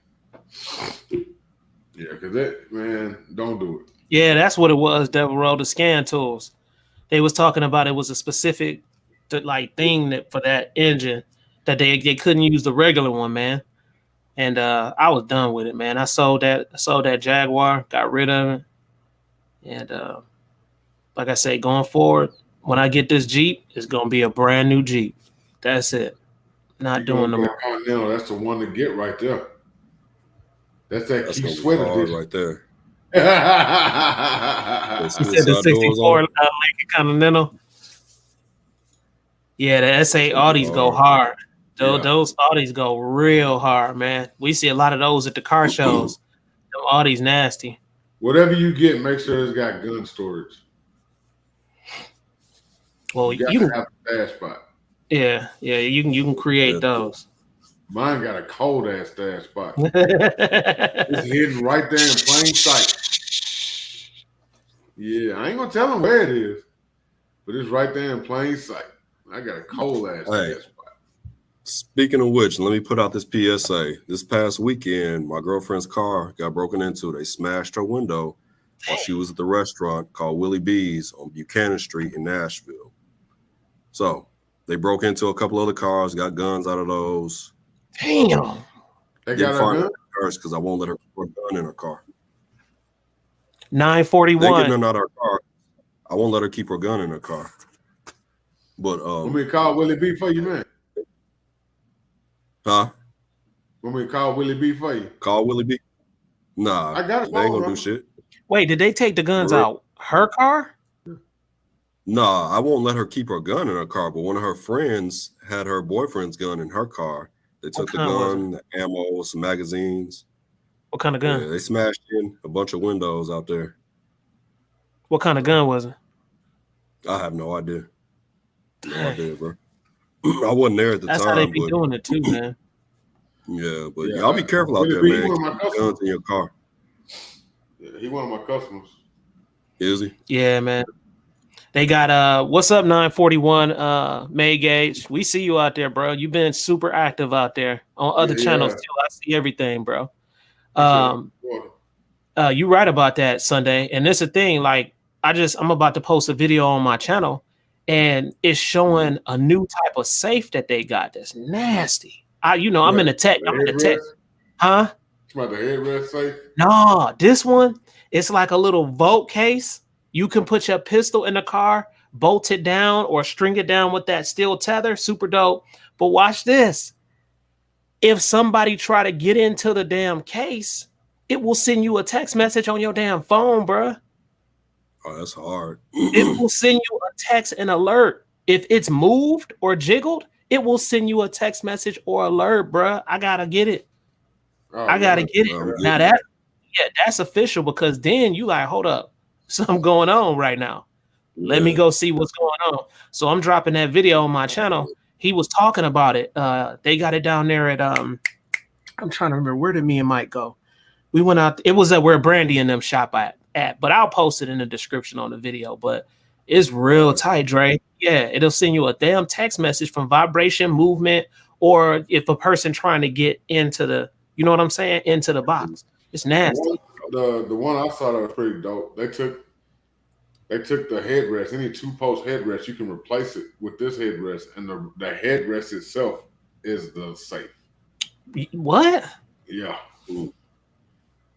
Yeah, because that, man, don't do it. Yeah, that's what it was, Devil Roll, the scan tools. They was talking about it was a specific thing that for that engine that they couldn't use the regular one, man. And I was done with it, man. I sold that Jaguar, got rid of it. And like I say, going forward, when I get this Jeep, it's gonna be a brand new Jeep. That's it. Not doing no more. Continental, that's the one to get right there. That's Keith gonna Sweat be hard edition right there. You said the 64 Lincoln Continental. Yeah, the S8 Audis go hard. Those Audis go real hard, man. We see a lot of those at the car shows. Them Audis nasty. Whatever you get, make sure it's got gun storage. Well, you got to have a stash spot. Yeah, you can create those. Mine got a cold ass stash spot. It's hidden right there in plain sight. Yeah, I ain't gonna tell them where it is, but it's right there in plain sight. I got a cold ass stash spot. Speaking of which, let me put out this PSA. This past weekend, my girlfriend's car got broken into. They smashed her window while she was at the restaurant called Willie B's on Buchanan Street in Nashville. So they broke into a couple other cars, got guns out of those. Damn. They got a gun? Because I won't let her put a gun in her car. 941. They getting her out of her car. I won't let her keep her gun in her car. But want me to call Willie B for you, man? Huh? Want me to call Willie B for you? Call Willie B? Nah, I got it. They ain't gonna do shit. Wait, did they take the guns out her car? Nah, I won't let her keep her gun in her car. But one of her friends had her boyfriend's gun in her car. They took the gun, the ammo, some magazines. What kind of gun? Yeah, they smashed in a bunch of windows out there. What kind of gun was it? I have no idea. No idea, bro. I wasn't there at the time. That's how they be doing it too, man. Yeah, but y'all be careful out there, man. Keep guns in your car. Yeah, he one of my customers. Is he? Yeah, man. They got what's up 941 May Gage. We see you out there, bro. You've been super active out there on other channels too. I see everything, bro. You right about that, Sunday. And this is the thing, like I'm about to post a video on my channel and it's showing a new type of safe that they got that's nasty. I'm in the tech. I'm in the tech. Huh? It's about the headrest safe? No, this one, it's like a little vault case. You can put your pistol in the car, bolt it down or string it down with that steel tether. Super dope. But watch this. If somebody try to get into the damn case, it will send you a text message on your damn phone, bruh. Oh, that's hard. It will send you a text and alert. If it's moved or jiggled, it will send you a text message or alert, bruh. I gotta get it. I gotta get it. Now that's official because then you like, hold up. Something going on right now. Let me go see what's going on. So I'm dropping that video on my channel. He was talking about it. They got it down there at I'm trying to remember, where did me and Mike go? We went out. It was at where Brandy and them shop at, but I'll post it in the description on the video. But it's real tight, Dre. Yeah, it'll send you a damn text message from vibration, movement, or if a person trying to get into the, you know what I'm saying, into the box. It's nasty. The one I saw that was pretty dope. They took the headrest, any 2-post headrest, you can replace it with this headrest, and the headrest itself is the safe. What? Yeah. Ooh.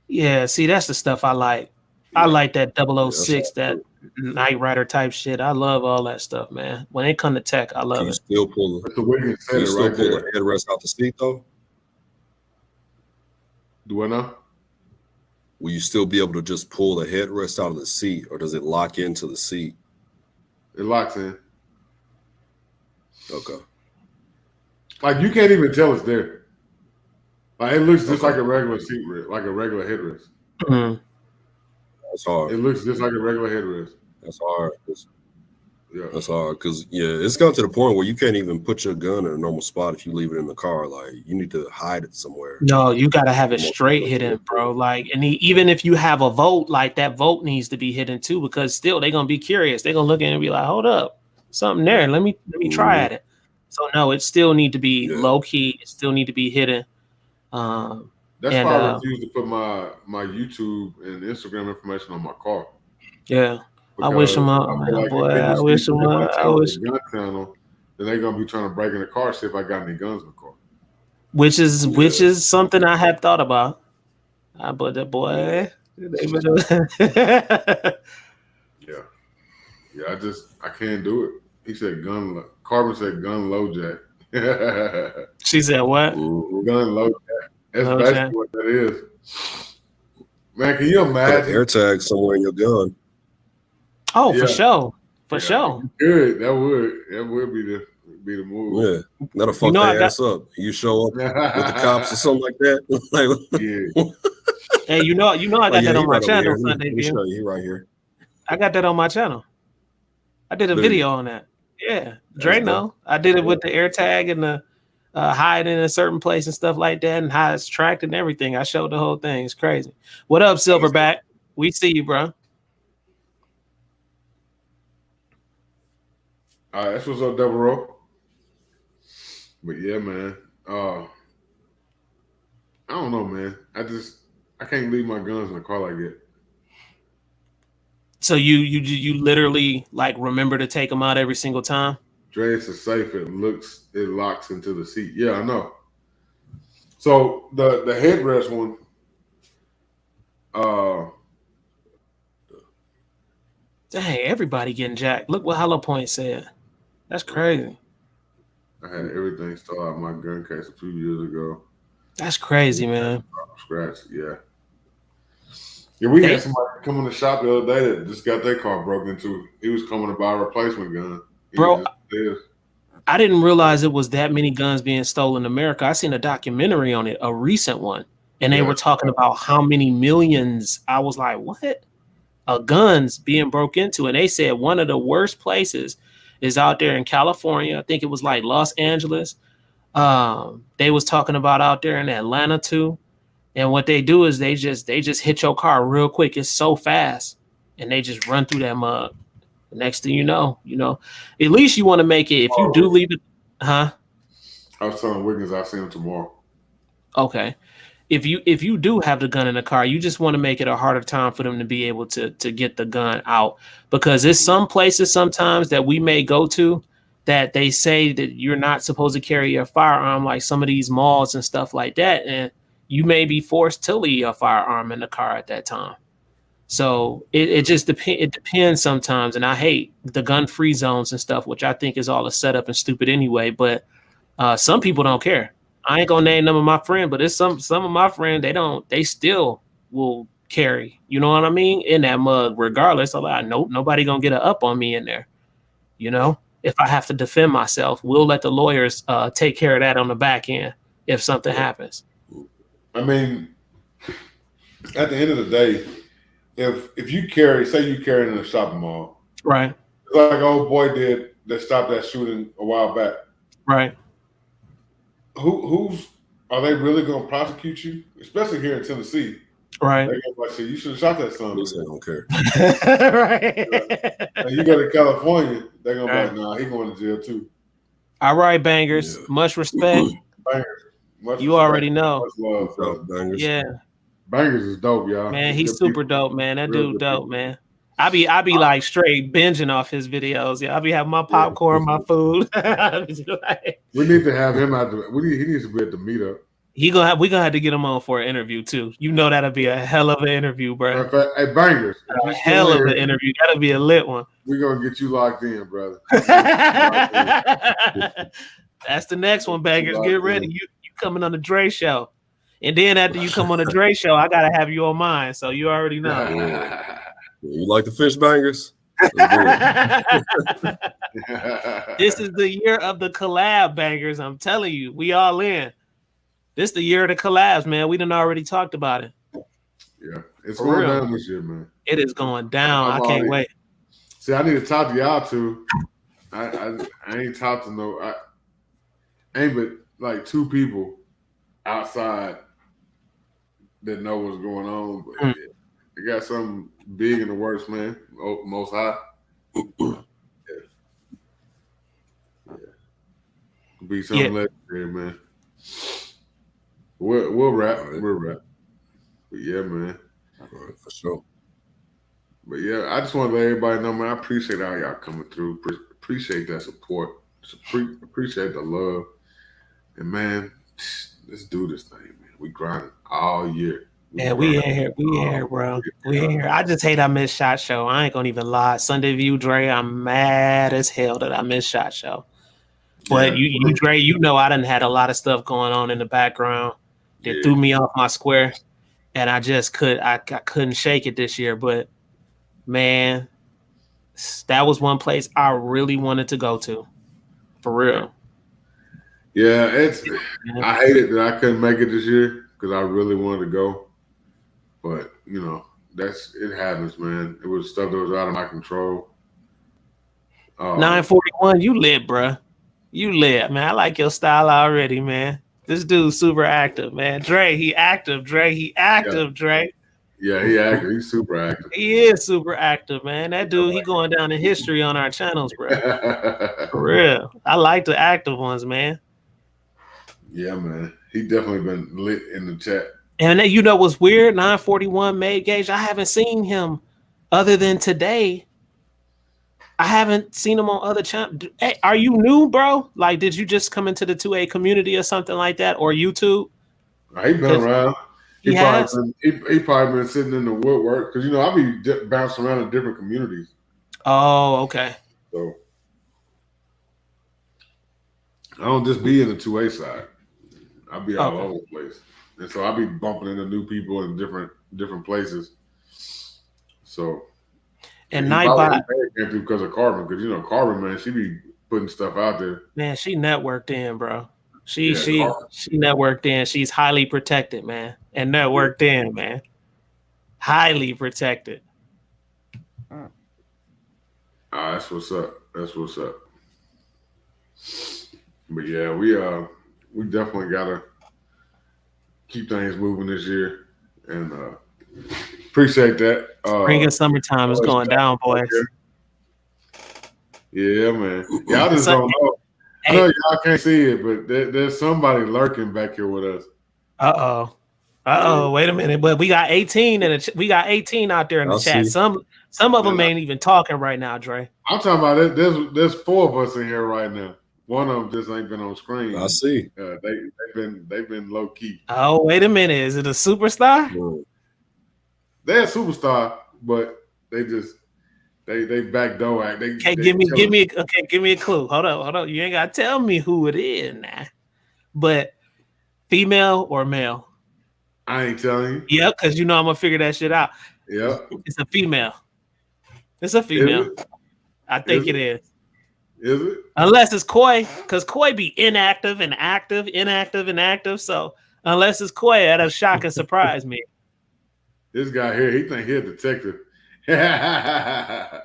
Yeah, see, that's the stuff I like. Yeah. I like that 006, that Knight Rider type shit. I love all that stuff, man. When it comes to tech, I love it. Still pull the headrest out the seat, though? Do I know? will you still be able to just pull the headrest out of the seat, or does it lock into the seat? It locks in. Okay. Like you can't even tell it's there. Like it looks just like a regular seat rest, like a regular headrest. Mm-hmm. That's hard. It looks just like a regular headrest. That's hard. Yeah. That's hard because it's gotten to the point where you can't even put your gun in a normal spot if you leave it in the car. Like you need to hide it somewhere. No, you got to have it straight hidden, bro. Like, and even if you have a vote, like that vote needs to be hidden too, because still they're gonna be curious. They're gonna look at it and be like, "Hold up, something there. Let me try at it." So no, it still need to be low key. It still need to be hidden. That's why I refuse to put my YouTube and Instagram information on my car. Yeah. I wish them up, man, boy. I wish them up. I wish. Gun channel, then they're gonna be trying to break in the car, see if I got any guns in the car. Which is something I have thought about. But the boy, I can't do it. He said Carbon said gun low jack. She said what? Gun low jack. That's basically what that is. Man, can you imagine? Put an AirTag somewhere in your gun. Oh, for sure. For sure. Good. That would be the move. Yeah. That'll fuck their ass up. You show up with the cops or something like that. Yeah. Hey, I got that on my channel Sunday. Let me show you right here. I got that on my channel. I did a video on that. Yeah. Dre know. I did it with the AirTag and the hide in a certain place and stuff like that, and how it's tracked and everything. I showed the whole thing. It's crazy. What up, Silverback? We see you, bro. All right, that's what's up, Double Rope. But yeah, man. I don't know, man. I can't leave my guns in the car like that. So you literally like remember to take them out every single time? Dre, it's a safe. It locks into the seat. Yeah, I know. So the headrest one, dang, everybody getting jacked. Look what Hollow Point said. That's crazy. I had everything stole out my gun case a few years ago. That's crazy, man. Scratch, yeah. Yeah, we had somebody come in the shop the other day that just got their car broken into. He was coming to buy a replacement gun. Bro, I didn't realize it was that many guns being stolen in America. I seen a documentary on it, a recent one, and they were talking about how many millions. I was like, what? Guns being broke into. And they said one of the worst places is out there in California. I think it was like Los Angeles. They was talking about out there in Atlanta too. And what they do is they just hit your car real quick. It's so fast, and they just run through that mug. The next thing you know, at least you want to make it. If you do leave it, huh? I was telling Wiggins I'll see him tomorrow. Okay. If you do have the gun in the car, you just want to make it a harder time for them to be able to get the gun out, because there's some places sometimes that we may go to that they say that you're not supposed to carry a firearm, like some of these malls and stuff like that, and you may be forced to leave a firearm in the car at that time. So it just depends. It depends sometimes, and I hate the gun-free zones and stuff, which I think is all a setup and stupid anyway. But some people don't care. I ain't gonna name none of my friends, but it's some of my friends. They still will carry. You know what I mean? In that mug, regardless. I'm like, nope, nobody gonna get up on me in there. If I have to defend myself, we'll let the lawyers take care of that on the back end if something happens. I mean, at the end of the day, if you carry, say you carry in a shopping mall, right? Like old boy did that stopped that shooting a while back, right? Who's are they really going to prosecute you? Especially here in Tennessee, right? They're going to say you should have shot that son. They don't care, right? And you go to California, they're going to be like, nah, he's going to jail too. All right, bangers. Yeah. Much respect. Bangers. You already know. Much love, Bangers. Yeah. Bangers is dope, y'all. Man, he's super dope, man. That dude dope, man. I be like straight binging off his videos. Yeah, I be having my popcorn, my food. We need to have him out there. He needs to be at the meetup. We gonna have to get him on for an interview too. That'll be a hell of an interview, bro. Hey, bangers. A hell of an interview. That'll be a lit one. We're gonna get you locked in, brother. That's the next one, bangers. Get ready. You coming on the Dre show. And then after you come on the Dre show, I gotta have you on mine. So you already know. You like the fish bangers? Let's do it. This is the year of the collab bangers. I'm telling you, we all in. This is the year of the collabs, man. We done already talked about it. Yeah, it's For going real. down this year, man. It is going down. I can't wait. See, I need to talk to y'all too. I ain't talked to I ain't but like 2 people outside that know what's going on. But they got something big in the works, man. Most High. Yeah. Could be something legendary, man. We'll wrap. Right. We'll wrap. But yeah, man. All right, for sure. But yeah, I just want to let everybody know, man, I appreciate all y'all coming through. Appreciate that support. Appreciate the love. And man, let's do this thing, man. We grinding all year. We in here. We in here, bro. We in here. I just hate I missed SHOT Show. I ain't gonna even lie. Sunday View, Dre, I'm mad as hell that I missed SHOT Show. But you Dre, you know I done had a lot of stuff going on in the background that threw me off my square. And I just I couldn't shake it this year. But man, that was one place I really wanted to go to. For real. Yeah, I hated that I couldn't make it this year because I really wanted to go. But, you know, it happens, man. It was stuff that was out of my control. 941, you lit, bruh. You lit, man. I like your style already, man. This dude's super active, man. Dre, he active. Dre, he active, Dre. Yeah, he active. He's super active. He is super active, man. That dude, he going down in history on our channels, bro. For real. I like the active ones, man. Yeah, man. He definitely been lit in the chat. And you know what's weird? 941 Made Gauge. I haven't seen him other than today. I haven't seen him on other channels. Hey, are you new, bro? Like, did you just come into the 2A community or something like that, or YouTube? He been around. He probably been sitting in the woodwork because, you know, I be bouncing around in different communities. Oh, okay. So I don't just be in the 2A side. I be all over the place. And so I be bumping into new people in different places. So and Nightbot came through because of Carbon, because you know Carbon, man, she be putting stuff out there. Man, she networked in, bro. She networked in. She's highly protected, man, and networked in, man. Highly protected. That's what's up. That's what's up. But yeah, we definitely gotta keep things moving this year, and appreciate that. Spring and summertime is going down, boys. Yeah, man. Y'all just don't know. I know y'all can't see it, but there's somebody lurking back here with us. Wait a minute, but we got 18 we got 18 out there in the chat. Some of them ain't even talking right now, Dre. I'm talking about it. There's 4 of us in here right now. One of them just ain't been on screen. I see. They've been low key. Oh, wait a minute. Is it a superstar? Whoa. They're a superstar, but they backdoor act. Give me a clue. Hold on. You ain't gotta tell me who it is now. But female or male? I ain't telling you. Yeah, because you know I'm gonna figure that shit out. Yeah. It's a female. It's a female. I think it is. Is it? Unless it's Koi, because Koi be inactive and active. So unless it's Koi, that'll shock and surprise me. This guy here, he think he's a detective. Yeah.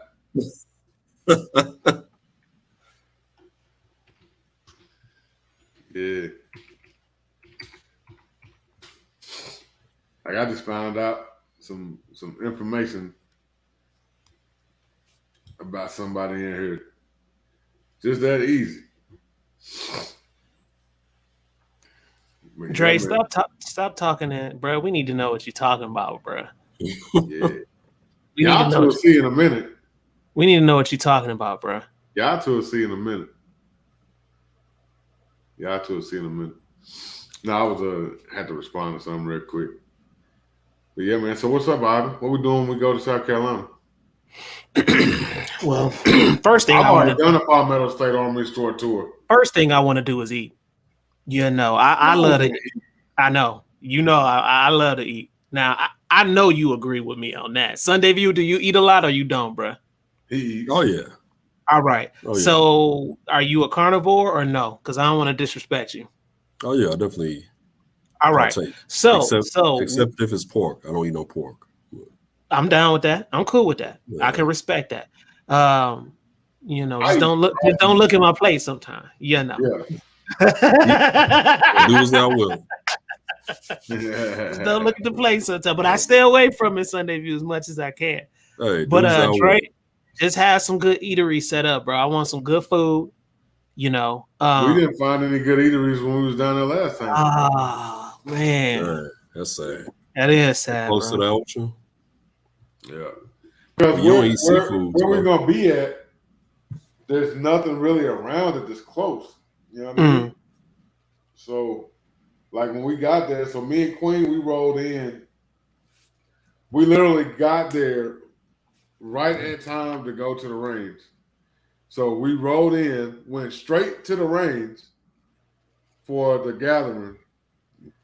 Like I just found out some information about somebody in here. Just that easy. Dre, stop talking in, bro. We need to know what you're talking about, bro. Yeah. Y'all two will see in a minute. We need to know what you're talking about, bro. Y'all two will see in a minute. No, I was had to respond to something real quick. But yeah, man. So what's up, Ivan? What we doing when we go to South Carolina? Well, first thing I've already done a Palmetto State Armory Store tour. First thing I want to do is eat. You know, I love to eat. I know. You know I love to eat. Now I know you agree with me on that. Sunday View, do you eat a lot or you don't, bro? He eats. Oh yeah. All right. Oh, yeah. So are you a carnivore or no? Because I don't want to disrespect you. Oh yeah, I definitely. All right. Partake. So except if it's pork, I don't eat no pork. I'm down with that. I'm cool with that. Yeah. I can respect that. You know, I just eat don't look at my plate sometime. You know. Yeah. Do as thou will. Just don't look at the plate sometimes. But I stay away from it Sunday View as much as I can. Hey, But do as thou Dre, will. just have some good eatery set up, bro. I want some good food. You know. We didn't find any good eateries when we was down there last time. Oh man. Dang, that's sad. That is sad, Close bro. to the ocean. Yeah. Because You don't eat seafood, where bro. we're gonna be at, there's nothing really around it that's close. You know what I mean? So, like when we got there, so me and Queen, we rolled in. We literally got there right at time to go to the range. So we rolled in, went straight to the range for the gathering,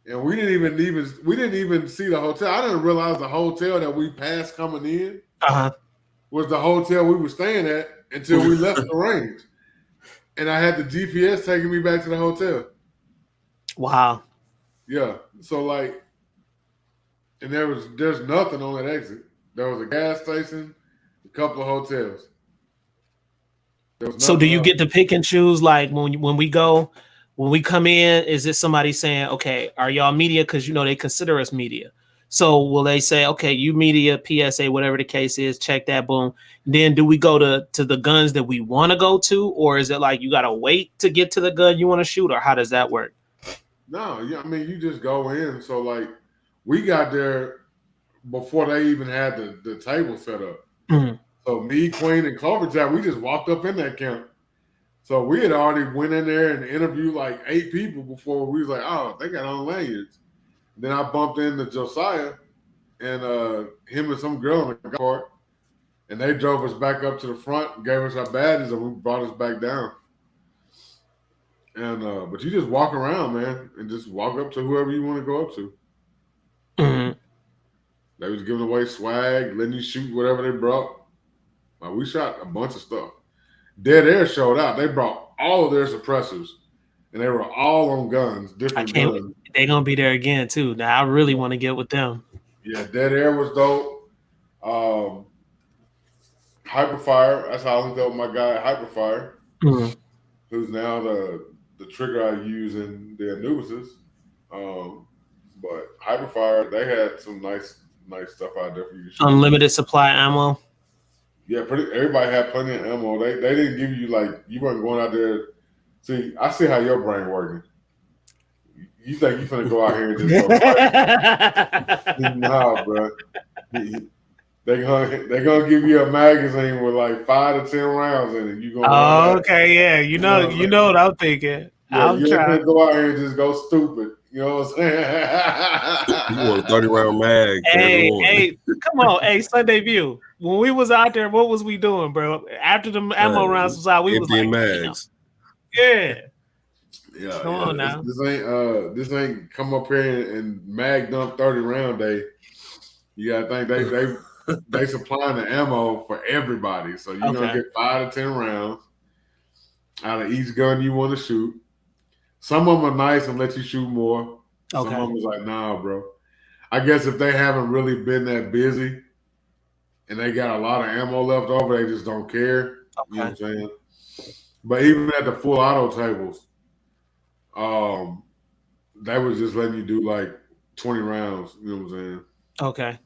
and we didn't even see the hotel. I didn't realize the hotel that we passed coming in was the hotel we were staying at until we left the range. And I had the GPS taking me back to the hotel. Wow. Yeah. So like, and there's nothing on that exit. There was a gas station, a couple of hotels. So do you get to pick and choose like when we come in, is it somebody saying, okay, are y'all media? Because you know they consider us media. So will they say, okay, you media, PSA, whatever the case is, check that, boom. Then do we go to the guns that we want to go to, or is it like you gotta wait to get to the gun you want to shoot, or how does that work? No, yeah, I mean you just go in. So like we got there before they even had the table set up. Mm-hmm. So me, Queen, and Cloverjack, we just walked up in that camp. So we had already went in there and interviewed like 8 people before we was like, oh, they got on lanyards. Then I bumped into Josiah and him and some girl in the car, and they drove us back up to the front, gave us our badges, and we brought us back down. And but you just walk around, man, and just walk up to whoever you want to go up to. Mm-hmm. They was giving away swag, letting you shoot whatever they brought. We shot a bunch of stuff. Dead Air showed out. They brought all of their suppressors, and they were all on guns, different guns. They're gonna be there again too. Now I really want to get with them. Yeah, Dead Air was dope. Hyperfire. That's how I linked up with my guy Hyperfire, who's now the trigger I use in the Anubises. But Hyperfire, they had some nice stuff out there for you to shoot. Unlimited supply ammo. Yeah, everybody had plenty of ammo. They didn't give you like you weren't going out there. See, I see how your brain working. You think you finna go out here and just go fight? No, bro. They gonna give you a magazine with like 5 to 10 rounds in it. You gonna okay, yeah. You know what I'm thinking. Yeah, you ain't gonna go out here and just go stupid. You know what I'm saying? You want a 30-round mag. Hey, come on. Hey, Sunday View. When we was out there, what was we doing, bro? After the ammo rounds was out, we was like, mags. Yeah. Yeah. Come on now. This ain't come up here and mag dump 30 round day. You gotta think they supplying the ammo for everybody. So you're gonna get 5 to 10 rounds out of each gun you want to shoot. Some of them are nice and let you shoot more. Some of them is like, nah, bro. I guess if they haven't really been that busy and they got a lot of ammo left over, they just don't care. You know what I'm saying? But even at the full auto tables, they was just letting you do like 20 rounds. You know what I'm saying? Okay.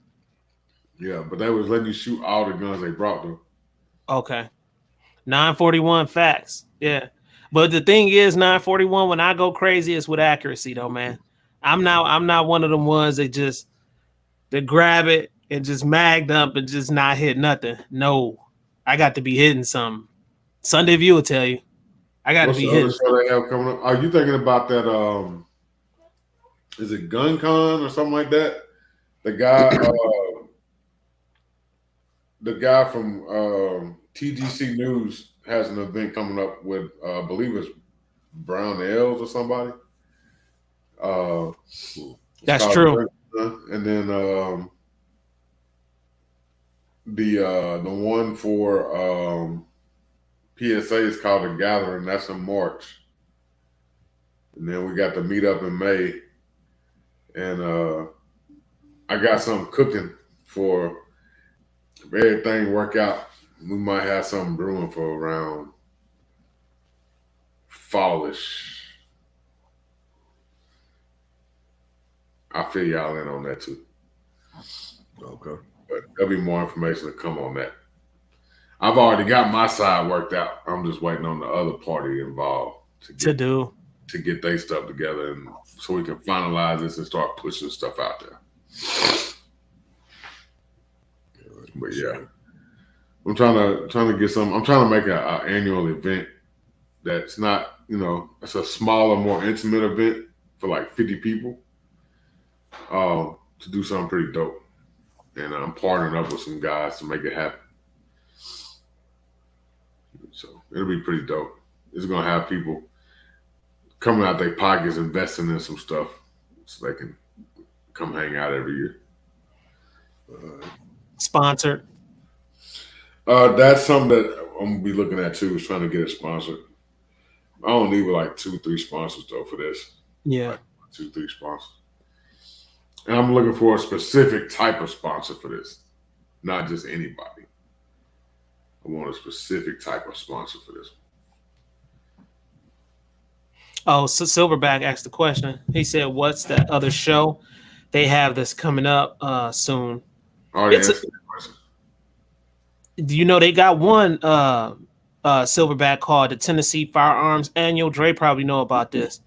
Yeah, but they was letting you shoot all the guns they brought though. Okay. 941 facts. Yeah. But the thing is, 941, when I go crazy, it's with accuracy though, man. I'm not one of them ones that grab it and just magged up and just not hit nothing. No. I got to be hitting something. Sunday View will tell you. I got to be hitting something. They have coming up? Are you thinking about that is it Gun Con or something like that? The guy from TGC News has an event coming up with I believe it's Brown L's or somebody. That's true. And then the one for PSA is called The Gathering. That's in March. And then we got the meetup in May. And I got something cooking for if everything work out. We might have something brewing for around fallish. I'll fill y'all in on that too. Okay. But there'll be more information to come on that. I've already got my side worked out. I'm just waiting on the other party involved to get their stuff together, and so we can finalize this and start pushing stuff out there. But yeah, I'm trying to get some. I'm trying to make an annual event that's not, it's a smaller, more intimate event for like 50 people. To do something pretty dope, and I'm partnering up with some guys to make it happen. So it'll be pretty dope. It's gonna have people coming out their pockets, investing in some stuff, so they can come hang out every year. Sponsored. That's something that I'm gonna be looking at too. Is trying to get it sponsored. I don't need like 2-3 sponsors though for this. Yeah, like 2-3 sponsors. And I'm looking for a specific type of sponsor for this, not just anybody. I want a specific type of sponsor for this. Oh, so Silverback asked the question. He said, "What's that other show they have that's coming up soon?" Oh, yeah. Do you know they got one Silverback called the Tennessee Firearms Annual? Dre probably know about this.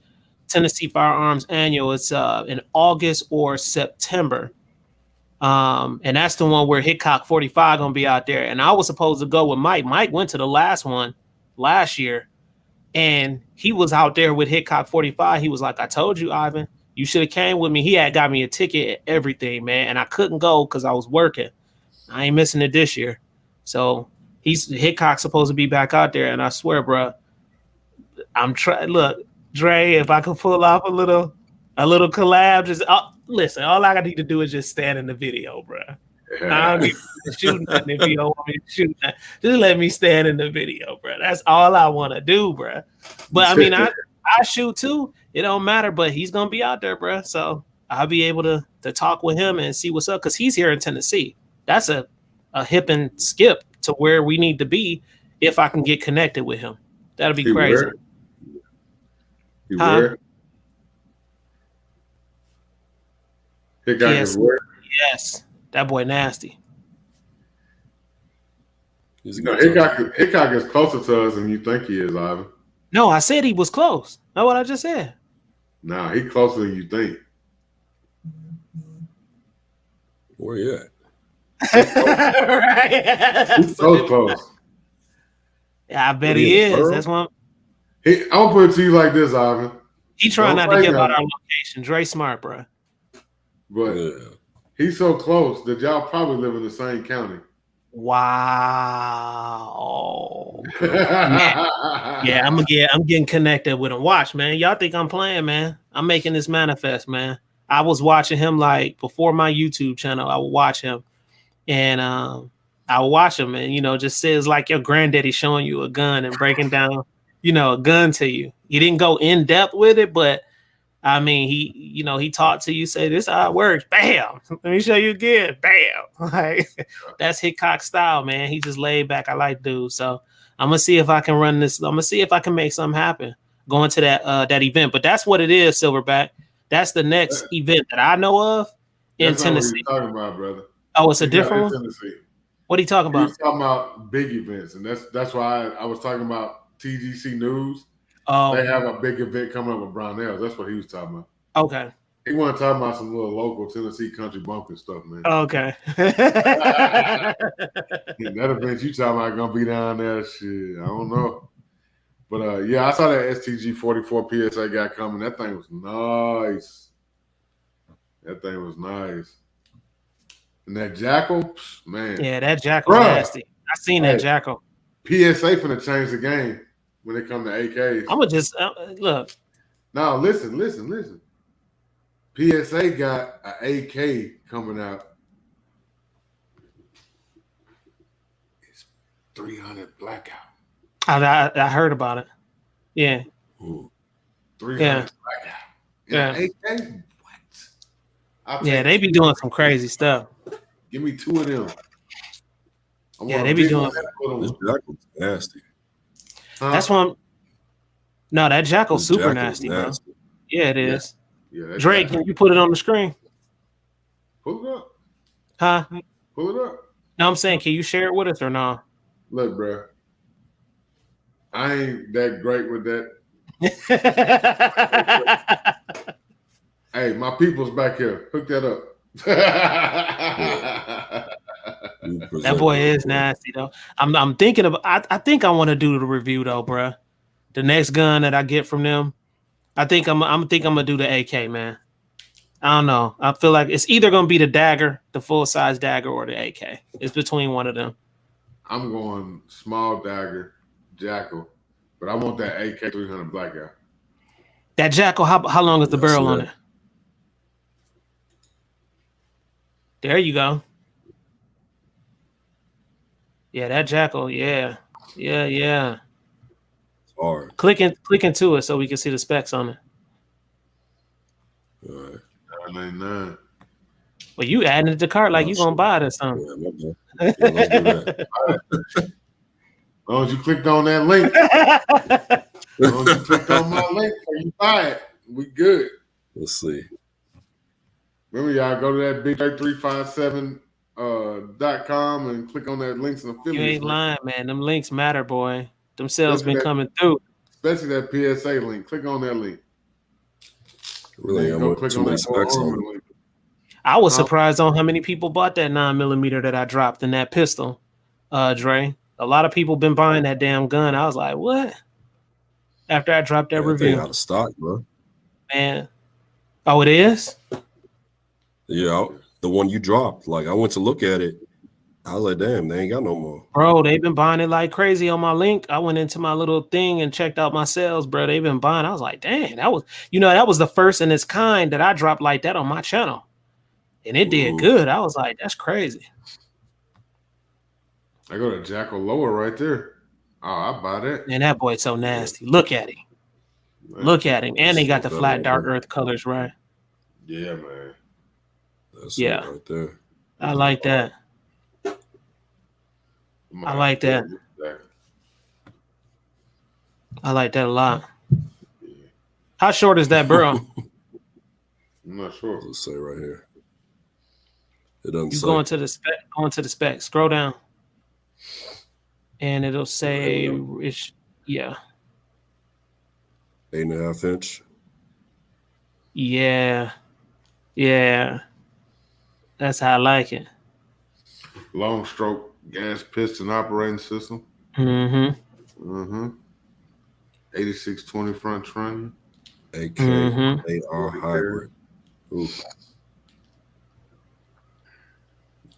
Tennessee Firearms Annual. It's in August or September. And that's the one where Hickok 45 gonna be out there. And I was supposed to go with Mike. Mike went to the last one last year, and he was out there with Hickok 45. He was like, "I told you, Ivan, you should have came with me." He had got me a ticket and everything, man, and I couldn't go because I was working. I ain't missing it this year. So Hickok's supposed to be back out there, and I swear, bro, I'm trying. Look, Dre, if I could pull off a little collab, just listen. All I need to do is just stand in the video, bro. I don't need to shoot nothing if you don't want me to shoot nothing. Just let me stand in the video, bro. That's all I want to do, bro. But I mean, I shoot too. It don't matter. But he's gonna be out there, bro. So I'll be able to talk with him and see what's up because he's here in Tennessee. That's a hip and skip to where we need to be if I can get connected with him. That'll be crazy. You where? Hickok is where? Yes, that boy nasty. Hickok is closer to us than you think he is, Ivan. No, I said he was close. That's what I just said. Nah, he closer than you think. Where you at? Right. He's so close. Yeah, I bet he is. Bro? That's one. I'll put it to you like this, Ivan. He trying not to give out our location. Dre smart, bro. But he's so close that y'all probably live in the same county. Wow. Yeah, I'm getting connected with him. Watch, man. Y'all think I'm playing, man? I'm making this manifest, man. I was watching him like before my YouTube channel. I would watch him, and I would watch him, and just says like your granddaddy showing you a gun and breaking down, a gun to you. He didn't go in depth with it, but I mean, he taught to you, say this how it works. Bam. Let me show you again. Bam. Like that's Hickok style, man. He just laid back. I like dude. So I'm gonna see if I can run this. I'm gonna see if I can make something happen going to that event. But that's what it is, Silverback. That's the next event that I know of in Tennessee. What you're talking about, brother. Oh, it's a different one. Tennessee. What are you talking about? He's talking about big events, and that's why I was talking about TGC News. Oh, they have a big event coming up with Brownells. That's what he was talking about. Okay. He wasn't talking about some little local Tennessee country bumpkin stuff, man. Okay. That event you talking about gonna be down there? Shit, I don't know. But yeah, I saw that STG 44 PSA guy coming. That thing was nice. And that Jackal, man. Yeah, that Jackal nasty. I seen that Jackal. PSA finna change the game when it come to AKs. I'm gonna just look. Now listen. PSA got an AK coming out. It's 300 blackout. I heard about it. Yeah. 300 blackout. Yeah. AK? What? Yeah, they be doing some crazy stuff. Give me 2 of them. Yeah, they be doing. This Jackal's nasty. That's one. No, that Jackal's super nasty, bro. Yeah, it is. Yeah, Drake, can you put it on the screen? Pull it up. Huh? Pull it up. No, I'm saying, can you share it with us or no? Look, bro. I ain't that great with that. Hey, my people's back here. Hook that up. That boy is nasty though. I'm thinking of. I think I want to do the review though, bro. The next gun that I get from them, I think I'm gonna do the AK, man. I don't know. I feel like it's either gonna be the dagger, the full size dagger, or the AK. It's between one of them. I'm going small dagger, Jackal, but I want that AK 300 blackout. That Jackal, how long is the barrel on it? There you go. Yeah, that Jackal. Yeah. It's hard. Click into it so we can see the specs on it. All right. 999. Well, you adding it to cart like you gonna buy it or something. Yeah, let's do that. As long as you clicked on that link. As long as you clicked on my link before you buy it, we good. Let's see. Remember, y'all go to that big357.com and click on that links and affiliates. You ain't lying, man. Them links matter, boy. Them sales been coming through. Especially that PSA link. Click on that link. Really, I'm going to click on that specs on link. I was surprised on how many people bought that 9mm that I dropped in that pistol, Dre. A lot of people been buying that damn gun. I was like, what? After I dropped that review. Out of stock, bro. Man. Oh, it is? Yeah, the one you dropped. Like, I went to look at it. I was like, damn, they ain't got no more. Bro, they've been buying it like crazy on my link. I went into my little thing and checked out my sales, bro. They've been buying. I was like, dang, that was the first in its kind that I dropped like that on my channel. And it did good. I was like, that's crazy. I go to Jackal Lower right there. Oh, I buy that. Man, that boy's so nasty. Look at him. Man, look at him. And they got the flat dark earth colors, right? Yeah, man. That's it right there. I like that. I like that. I like that a lot. How short is that barrel? I'm not sure. Let's say right here. It doesn't say. Going to the spec. Scroll down. And it'll say it's 8.5 inch. Yeah. That's how I like it. Long stroke gas piston operating system. 8620 front trunnion. AK AR hybrid. Oof.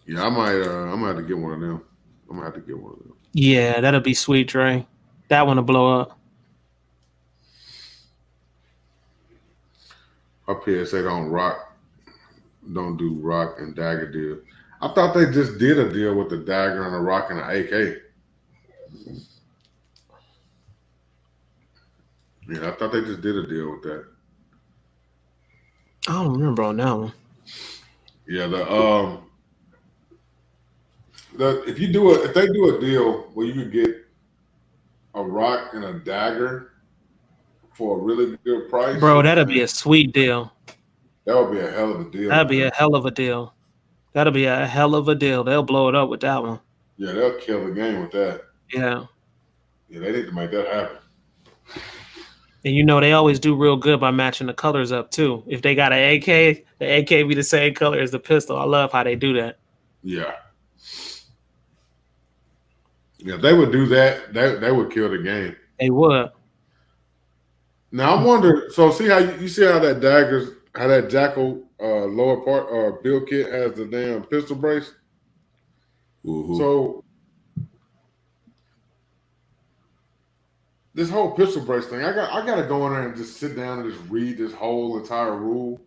Yeah, I'm gonna have to get one of them. Yeah, that'll be sweet, Dre. That one will blow up. Our PSA don't do rock and dagger deal. I thought they just did a deal with the dagger and a rock and an AK. Yeah, I thought they just did a deal with that. I don't remember on that one. Yeah, if they do a deal where you could get a rock and a dagger for a really good price, bro, that'd be a sweet deal. That would be a hell of a deal. That'd be a hell of a deal. That'll be a hell of a deal. They'll blow it up with that one. Yeah, they'll kill the game with that. Yeah. Yeah, they need to make that happen. And they always do real good by matching the colors up too. If they got an AK, the AK be the same color as the pistol. I love how they do that. Yeah. Yeah, if they would do that, they would kill the game. They would. Now I wonder. So see how you see how that Jackal lower part or build kit has the damn pistol brace. So this whole pistol brace thing, I got to go in there and just sit down and just read this whole entire rule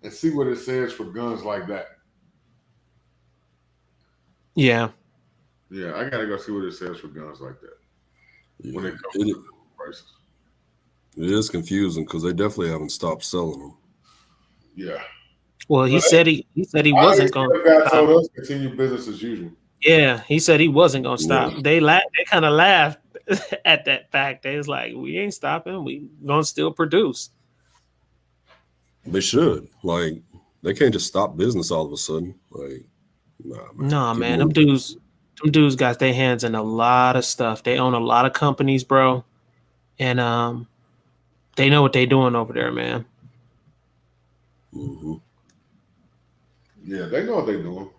and see what it says for guns like that. Yeah. Yeah, I gotta go see what it says for guns like that. Yeah. When it comes to prices. It is confusing because they definitely haven't stopped selling them. Yeah. Well, he said he wasn't going to stop. stop. Told us continue business as usual. Yeah, he said he wasn't going to stop. Yeah. They kind of laughed at that fact. They was like, we ain't stopping. We going to still produce. They should. Like, they can't just stop business all of a sudden. Like, nah, man. Them dudes got their hands in a lot of stuff. They own a lot of companies, bro. And they know what they're doing over there, man. Mm-hmm. Yeah, they know what they're doing.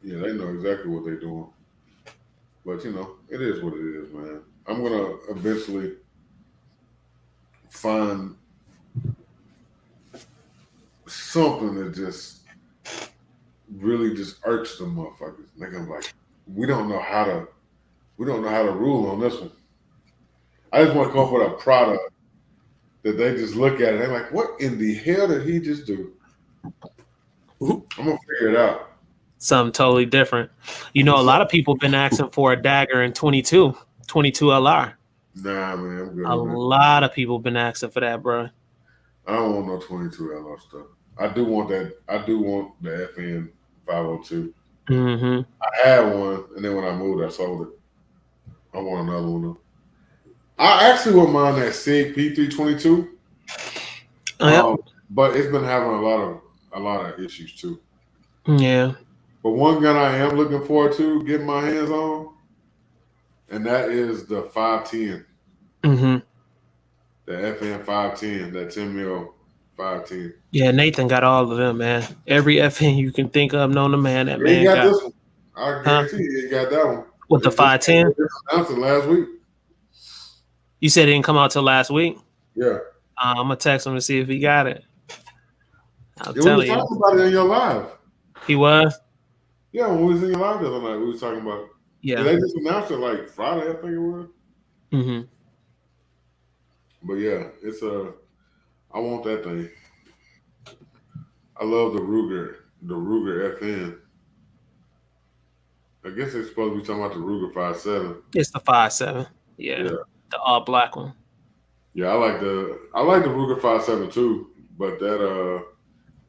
Yeah, they know exactly what they're doing. But, you know, it is what it is, man. I'm going to eventually find something that just really just irks the motherfuckers. They're like, we don't know how to rule on this one. I just want to come up with a product that they just look at it and they're like, what in the hell did he just do? I'm going to figure it out. Something totally different. You know, a lot of people been asking for a dagger in 22 LR. Nah, man, I'm good. A lot of people been asking for that, bro. I don't want no 22 LR stuff. I do want that. I do want the FN 502. Mm-hmm. I had one, and then when I moved, I sold it. I want another one though. I actually wouldn't mind that SIG P322. But it's been having a lot of issues too. Yeah. But one gun I am looking forward to getting my hands on, and that is the 510. Mm-hmm. The FN 510, that 10 mil 510. Yeah, Nathan got all of them, man. Every FN you can think of, known to man, that man got this one. I guarantee you he got that one. With the 510? It announced it last week. You said it didn't come out till last week? Yeah. I'm going to text him to see if he got it. We was talking about it in your live. He was? Yeah, when we was in your live the other night, we was talking about it. Yeah. They just announced it like Friday, I think it was. Mm-hmm. But yeah, it's I want that thing. I love the Ruger FN. I guess they're supposed to be talking about the Ruger 5.7. It's the 5.7. Yeah. The all black one. Yeah, I like the Ruger 5.7 too, but that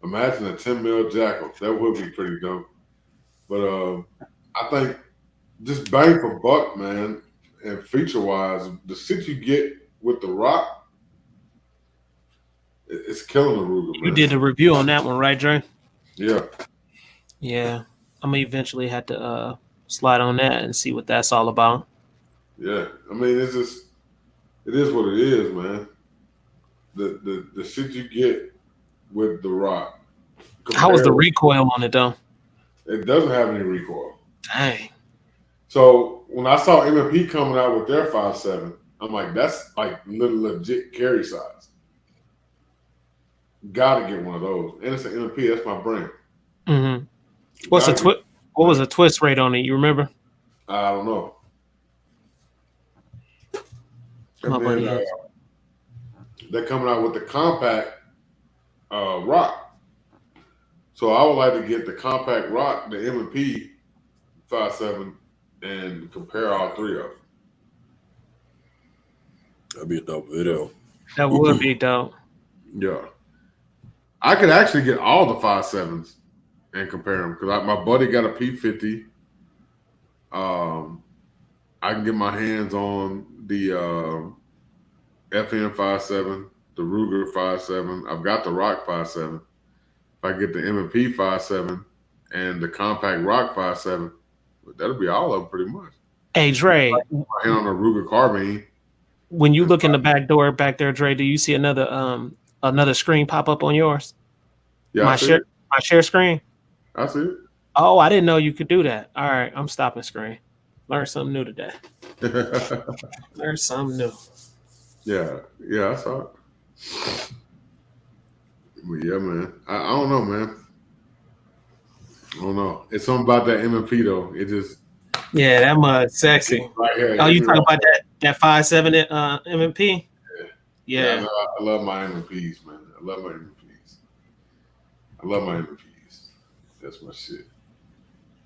imagine a 10 mil jackal. That would be pretty dope. But I think just bang for buck, man, and feature wise, the shit you get with the Rock, it's killing the Ruger, man. You did a review on that one, right, Dre? Yeah. Yeah. I'm gonna eventually have to slide on that and see what that's all about. Yeah. I mean, it is what it is, man. The shit you get with the Rock. How was the recoil on it though? It doesn't have any recoil. Dang. So when I saw M&P coming out with their 5.7, I'm like, that's like legit carry size. Gotta get one of those. And it's an M&P, that's my brand. Mm-hmm. What was the twist rate on it? You remember? I don't know. And then, they're coming out with the compact Rock. So I would like to get the compact Rock, the M&P 5.7, and compare all three of them. That'd be a dope video. That would be dope. Yeah. I could actually get all the 5.7s and compare them because my buddy got a P50. I can get my hands on the FN 5.7, the Ruger 5.7. I've got the Rock 5.7. If I get the M&P 5.7 and the compact Rock 5.7, that'll be all of them pretty much. Hey, Dre. My hand on a Ruger carbine. When you look in the back door back there, Dre, do you see another screen pop up on yours? Yeah, my share screen. I see it. Oh, I didn't know you could do that. All right, I'm stopping screen. Learned something new today. Learned something new. Yeah, I saw it. But yeah, man. I don't know, man. I don't know. It's something about that M&P though. It just that mud sexy. Right here, you talking about that 5.7 M&P? Yeah, I love my M&Ps, man. I love my M&Ps. love my MVPs. That's my shit.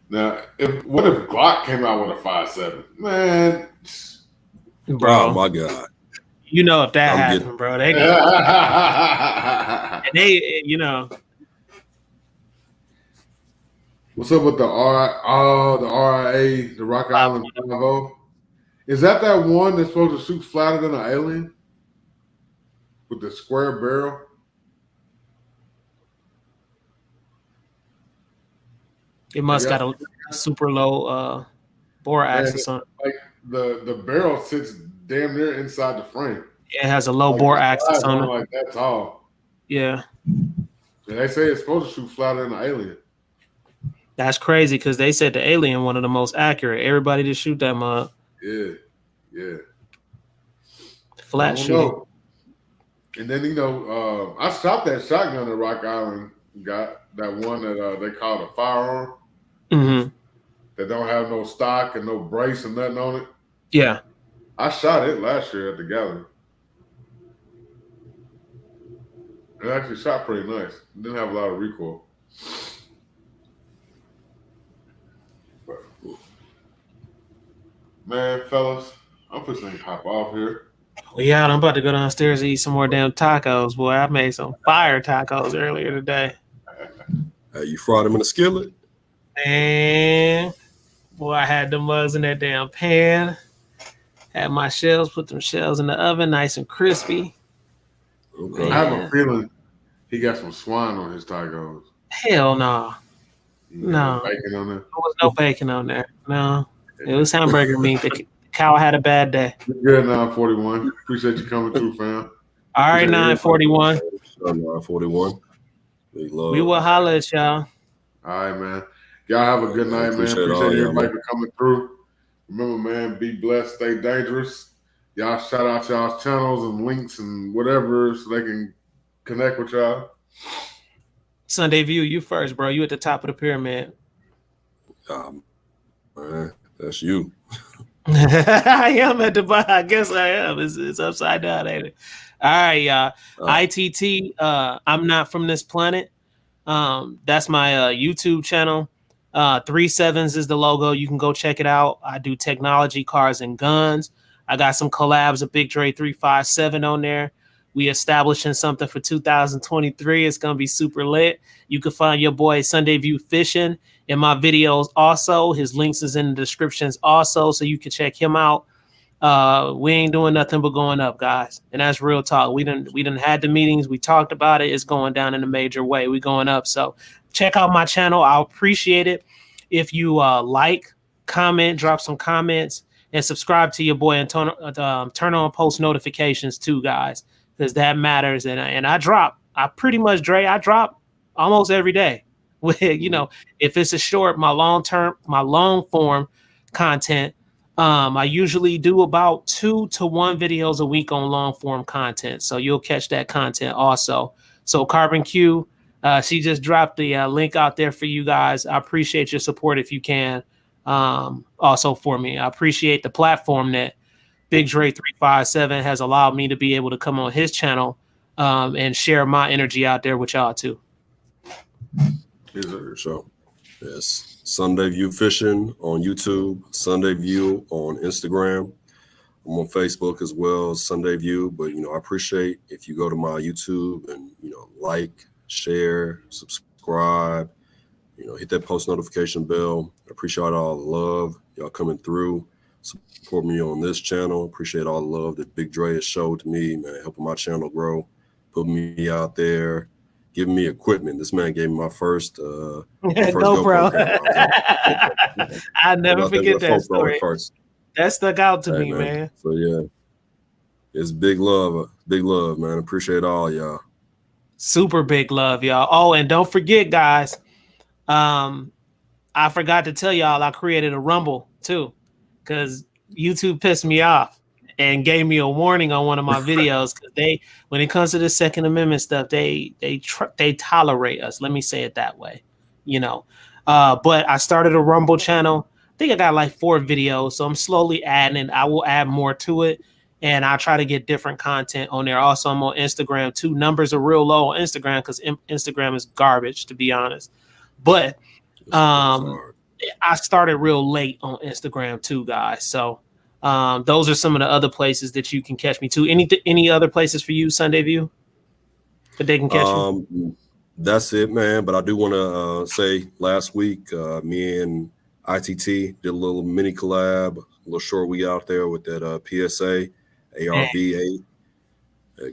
Now, what if Glock came out with a 5.7? Man, bro. Oh my God. You know if that I'm happened, getting- bro. They you know. What's up with the RIA, the Rock Island 5.0? Is that one that's supposed to shoot flatter than an alien? With the square barrel? It must got a super low bore axis on it. Like the barrel sits damn near inside the frame. It has a low bore axis on it. Like that tall. Yeah. And they say it's supposed to shoot flatter than an alien. That's crazy because they said the alien one of the most accurate. Everybody just shoot that mug. Yeah. Flat shooting. And then I shot that shotgun that Rock Island got, that one that they call a firearm. Mm-hmm. That don't have no stock and no brace and nothing on it. Yeah. I shot it last year at the gallery. It actually shot pretty nice. It didn't have a lot of recoil. But, man, fellas, I'm just gonna hop off here. Well, yeah, I'm about to go downstairs and eat some more damn tacos. Boy, I made some fire tacos earlier today. You fried them in a skillet? And boy, I had the mugs in that damn pan. Had my shells, put them shells in the oven, nice and crispy. Okay. I have a feeling he got some swine on his tacos. Hell no. No. Bacon on there? There was no bacon on there. No. It was hamburger meat. The cow had a bad day. Good, 941. Appreciate you coming through, fam. All right, 941. 941. Big love. We will holler at y'all. All right, man. Y'all have a good night, man. Appreciate everybody for coming through. Remember, man, be blessed, stay dangerous. Y'all shout out y'all's channels and links and whatever so they can connect with y'all. Sunday View, you first, bro. You at the top of the pyramid. Man, that's you. I am at the bottom. I guess I am. It's upside down, ain't it? All right, y'all. ITT, I'm not from this planet. That's my YouTube channel. 37s is the logo. You can go check it out. I do technology, cars, and guns. I got some collabs with Big Dre 357 on there. We establishing something for 2023. It's gonna be super lit. You can find your boy Sunday View Fishing in my videos also. His links is in the descriptions also, so you can check him out. We ain't doing nothing but going up, guys. And that's real talk. We done had the meetings. We talked about it. It's going down in a major way. We going up. So check out my channel. I'll appreciate it if you like, comment, drop some comments, and subscribe to your boy and turn on post notifications too, guys, because that matters. And I drop almost every day. If it's a short, my long form content. I usually do about 2 to 1 videos a week on long form content. So you'll catch that content also. So Carbon Q, she just dropped the link out there for you guys. I appreciate your support if you can. Also for me, I appreciate the platform that Big Dre 357 has allowed me to be able to come on his channel and share my energy out there with y'all too. Yes, sir. So, yes, Sunday View Fishing on YouTube, Sunday View on Instagram. I'm on Facebook as well as Sunday View. But I appreciate if you go to my YouTube and like, share, subscribe. Hit that post notification bell. I appreciate all the love y'all coming through, support me on this channel. Appreciate all the love that Big Dre has showed to me, man, helping my channel grow, putting me out there, giving me equipment. This man gave me my first No, GoPro bro. camera. I never forget that story. First. That stuck out to me, man. So yeah, it's big love, man. Appreciate all y'all. Super big love, y'all. Oh, and don't forget, guys. I forgot to tell y'all I created a Rumble too, because YouTube pissed me off and gave me a warning on one of my videos because when it comes to the Second Amendment stuff, they tolerate us. Let me say it that way, But I started a Rumble channel. I think I got like 4 videos, so I'm slowly adding. I will add more to it, and I try to get different content on there. Also, I'm on Instagram too. Numbers are real low on Instagram because Instagram is garbage, to be honest. But I started real late on Instagram too, guys. So those are some of the other places that you can catch me too. Any other places for you, Sunday View, that they can catch you? That's it, man. But I do want to say last week, me and ITT did a little mini collab, a little short week out there with that PSA AR-V8.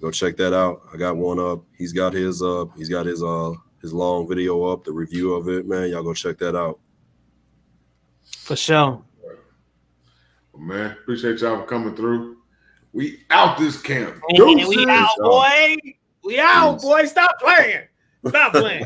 Go check that out. I got one up. He's got his long video up, the review of it, man. Y'all go check that out. For sure. Well, man, appreciate y'all for coming through. We out this camp. We out, boy. We out, boy. Stop playing. Stop playing.